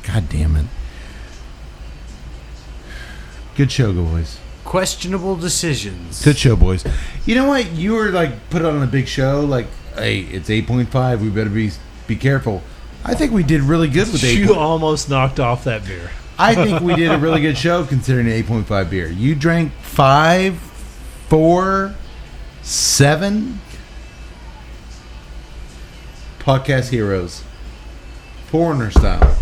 God damn it. Good show, boys. Questionable decisions. Good show, boys. You know what? You were like put on a big show. Like, hey, it's 8.5. We better be careful. I think we did really good with 8. You almost knocked off that beer. I think we did a really good show considering the 8.5 beer. You drank 5, 4, 7. Podcast heroes. Foreigner style.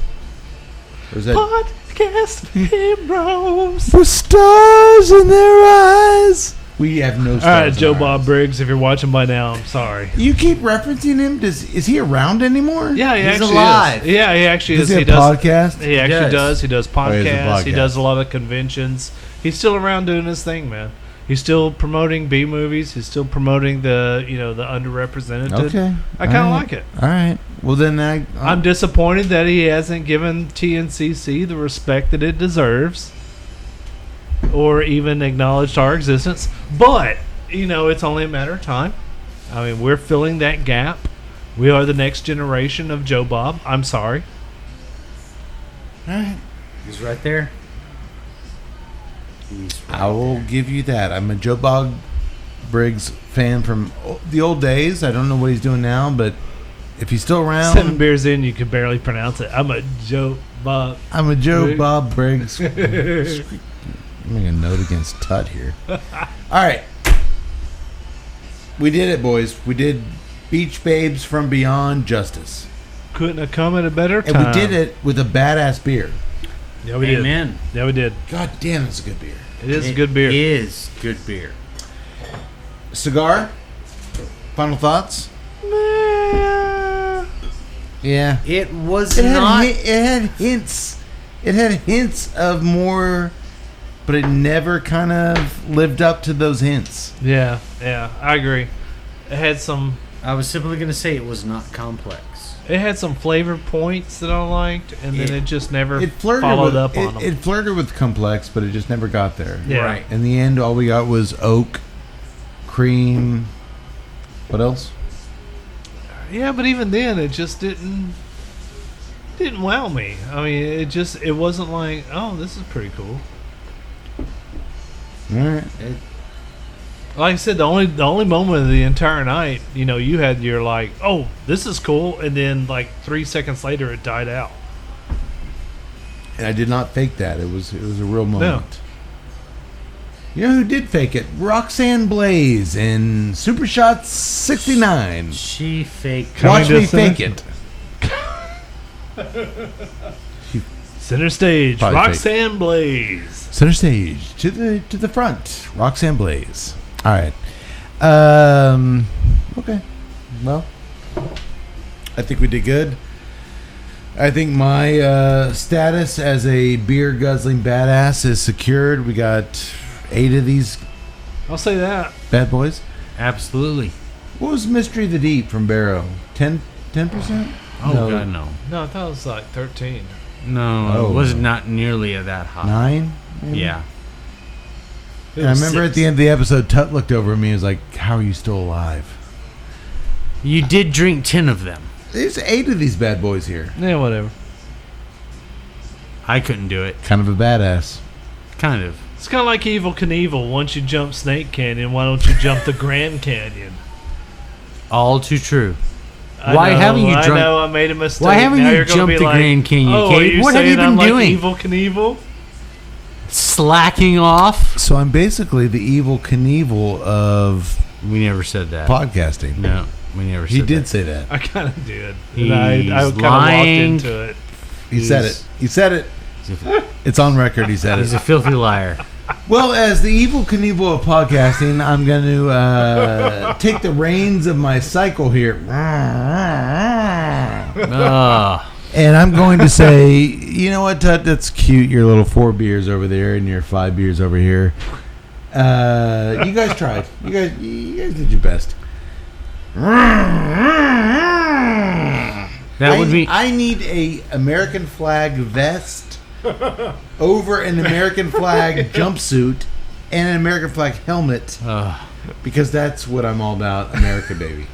Or is that Podcast heroes. with stars in their eyes? We have no stars. All right, in Joe our Bob eyes. Briggs, if you're watching by now, I'm sorry. You keep referencing him. Is he around anymore? Yeah, he He's actually alive. is. Yeah, he actually Does is. he have podcast? He actually does. He does he has a podcasts. He podcast. does a lot of conventions. He's still around doing his thing, man. He's still promoting B movies. He's still promoting the the underrepresented. Okay. I kind of like it. All right. Well, then I'm disappointed that he hasn't given TNCC the respect that it deserves, or even acknowledged our existence. But it's only a matter of time. I mean, we're filling that gap. We are the next generation of Joe Bob. I'm sorry. All right. He's right there. I will give you that. I'm a Joe Bob Briggs fan from the old days. I don't know what he's doing now, but if he's still around, 7 beers in, you can barely pronounce it. I'm a Joe Bob. I'm a Joe Briggs. Bob Briggs. I'm making a note against Tut here. All right. We did it, boys. We did Beach Babes from Beyond Justice. Couldn't have come at a better And time. we did it with a badass beer. Yeah, we did. Amen. Yeah, we did. God damn, it's a good beer. It is a good beer. It is good beer. Cigar? Final thoughts? Yeah. It was It not. had hints. It had hints of more, but it never kind of lived up to those hints. Yeah, I agree. It had some I was simply going to say it was not complex. flavor points that I liked, and then it just never It flirted followed with, up on them. It flirted with complex, but it just never got there. Yeah. Right. In the end, all we got was oak, cream. What else? Yeah, but even then, it just didn't wow me. I mean, it wasn't like, oh, this is pretty cool. All right. Like I said, the only moment of the entire night, you had your like, oh, this is cool, and then like 3 seconds later, it died out. And I did not fake that. It was a real moment. You know who did fake it? Roxanne Blaze in Super Shot 69. She faked. Watch me Coming fake to it. Center stage, Probably Roxanne Blaze. Center stage to the front, Roxanne Blaze. All right. Okay. Well, I think we did good. I think my status as a beer guzzling badass is secured. We got 8 of these I'll say that. bad boys. Absolutely. What was Mystery of the Deep from Barrow? 10%? Oh, No. God, no. No, I thought it was like 13. No, Oh. it was not nearly that high. 9? maybe? Yeah. It And I was remember 6. at the end of the episode, Tut looked over at me and was like, how are you still alive? You did drink 10 of them. There's 8 of these bad boys here. Yeah, whatever. I couldn't do it. Kind of a badass. Kind of. It's kind of like Evil Knievel. Once you jump Snake Canyon, why don't you jump the Grand Canyon? All too true. I Why know, haven't you I drunk- know I made a mistake. Why haven't Now you you're gonna jumped be the like, Grand Canyon, Oh, Kate? are you What have saying you been I'm like doing? Evil Knievel? Slacking off? So I'm basically the evil Knievel of We never said that. podcasting. No, we never said He that. did say that. I kind of did. He's And I kind of walked lying. into it. He said it. He said it. It's on record. He said He's a it. filthy liar. Well, as the evil Knievel of podcasting, I'm going to take the reins of my cycle here. Ah, And I'm going to say, you know what, Tut? That's cute. Your little 4 beers over there and your 5 beers over here. You guys tried. You guys did your best. that would be. I need a American flag vest over an American flag jumpsuit and an American flag helmet because that's what I'm all about. America, baby.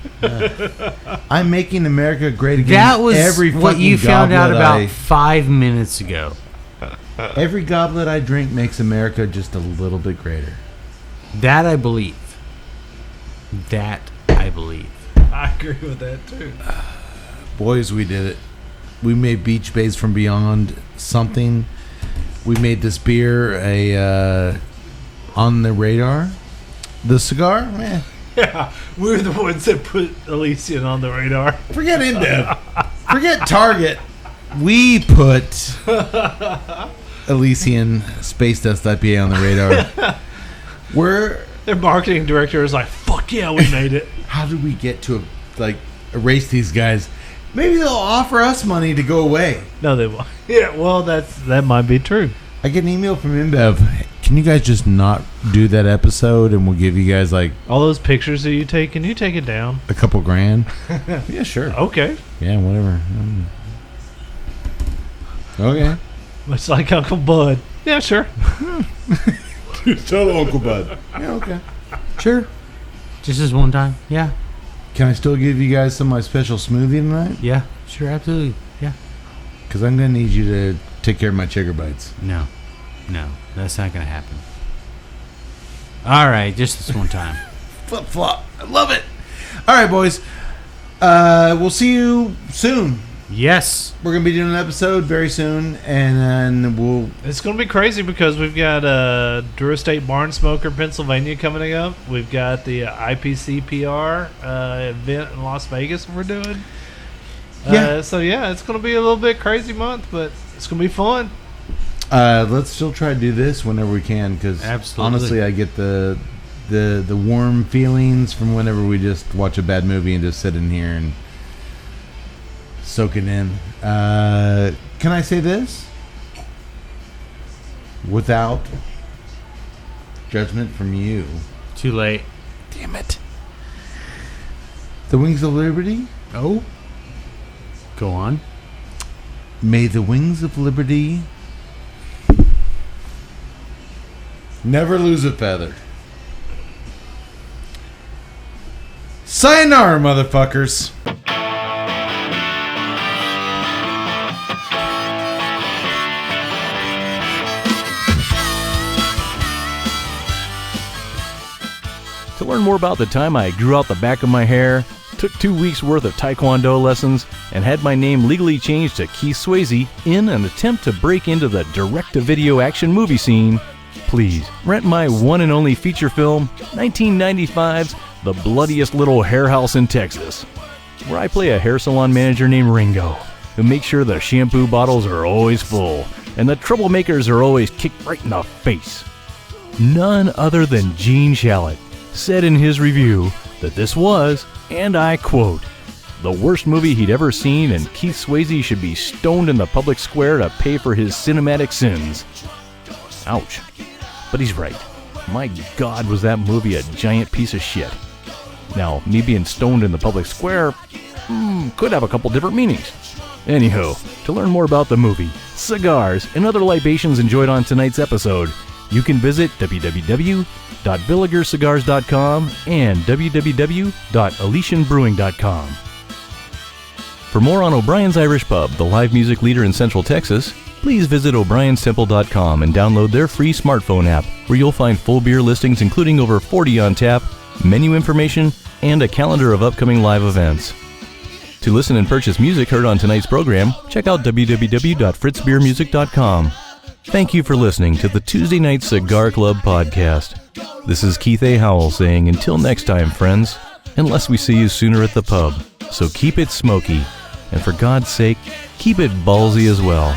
I'm making America great again. That was every what you fucking found out goblet about 5 minutes ago. Every goblet I drink makes America just a little bit greater. That I believe. That I believe. I agree with that too. Boys, we did it. We made Beach Bays from Beyond something. We made this beer a on the radar. The cigar, man. Yeah, we're the ones that put Elysian on the radar. Forget InBev. Forget Target. We put Elysian Space Dust IPA on the radar. Their marketing director is like, "Fuck yeah, we made it." How do we get to erase these guys? Maybe they'll offer us money to go away. No, they won't. Yeah, well, that might be true. I get an email from InBev. Can you guys just not do that episode and we'll give you guys like All those pictures that you take, can you take it down? a couple grand? Yeah, sure. Okay. Yeah, whatever. Okay. Much like Uncle Bud. Yeah, sure. Tell Uncle Bud. Yeah, okay. Sure. Just this one time. Yeah. Can I still give you guys some of my special smoothie tonight? Yeah. Sure. Absolutely. Yeah. Because I'm going to need you to take care of my chigger bites. No. No. That's not going to happen. All right. Just this one time. Flip flop. I love it. All right, boys. We'll see you soon. Yes. We're going to be doing an episode very soon, and then we'll... It's going to be crazy because we've got Drew Estate Barn Smoker, Pennsylvania coming up. We've got the IPCPR event in Las Vegas we're doing. Yeah. So, yeah, it's going to be a little bit crazy month, but it's going to be fun. let's still try to do this whenever we can, because Absolutely. honestly, I get the warm feelings from whenever we just watch a bad movie and just sit in here and soak it in. Can I say this? Without judgment from you. Too late. Damn it. The Wings of Liberty? Oh. Go on. May the Wings of Liberty never lose a feather. Sayonara, motherfuckers. To learn more about the time I grew out the back of my hair, took 2 weeks worth of Taekwondo lessons, and had my name legally changed to Keith Swayze in an attempt to break into the direct-to-video action movie scene, please rent my one and only feature film, 1995's The Bloodiest Little Hair House in Texas, where I play a hair salon manager named Ringo, who makes sure the shampoo bottles are always full and the troublemakers are always kicked right in the face. None other than Gene Shalit said in his review that this was, and I quote, the worst movie he'd ever seen, and Keith Swayze should be stoned in the public square to pay for his cinematic sins. Ouch. But he's right. My God, was that movie a giant piece of shit. Now, me being stoned in the public square could have a couple different meanings. Anywho, to learn more about the movie, cigars, and other libations enjoyed on tonight's episode, you can visit www.villigercigars.com and www.elysianbrewing.com. For more on O'Brien's Irish Pub, the live music leader in Central Texas, please visit o'brienstemple.com and download their free smartphone app, where you'll find full beer listings including over 40 on tap, menu information, and a calendar of upcoming live events. To listen and purchase music heard on tonight's program, check out www.fritzbeermusic.com. Thank you for listening to the Tuesday Night Cigar Club podcast. This is Keith A. Howell saying until next time, friends, unless we see you sooner at the pub. So keep it smoky, and for God's sake, keep it ballsy as well.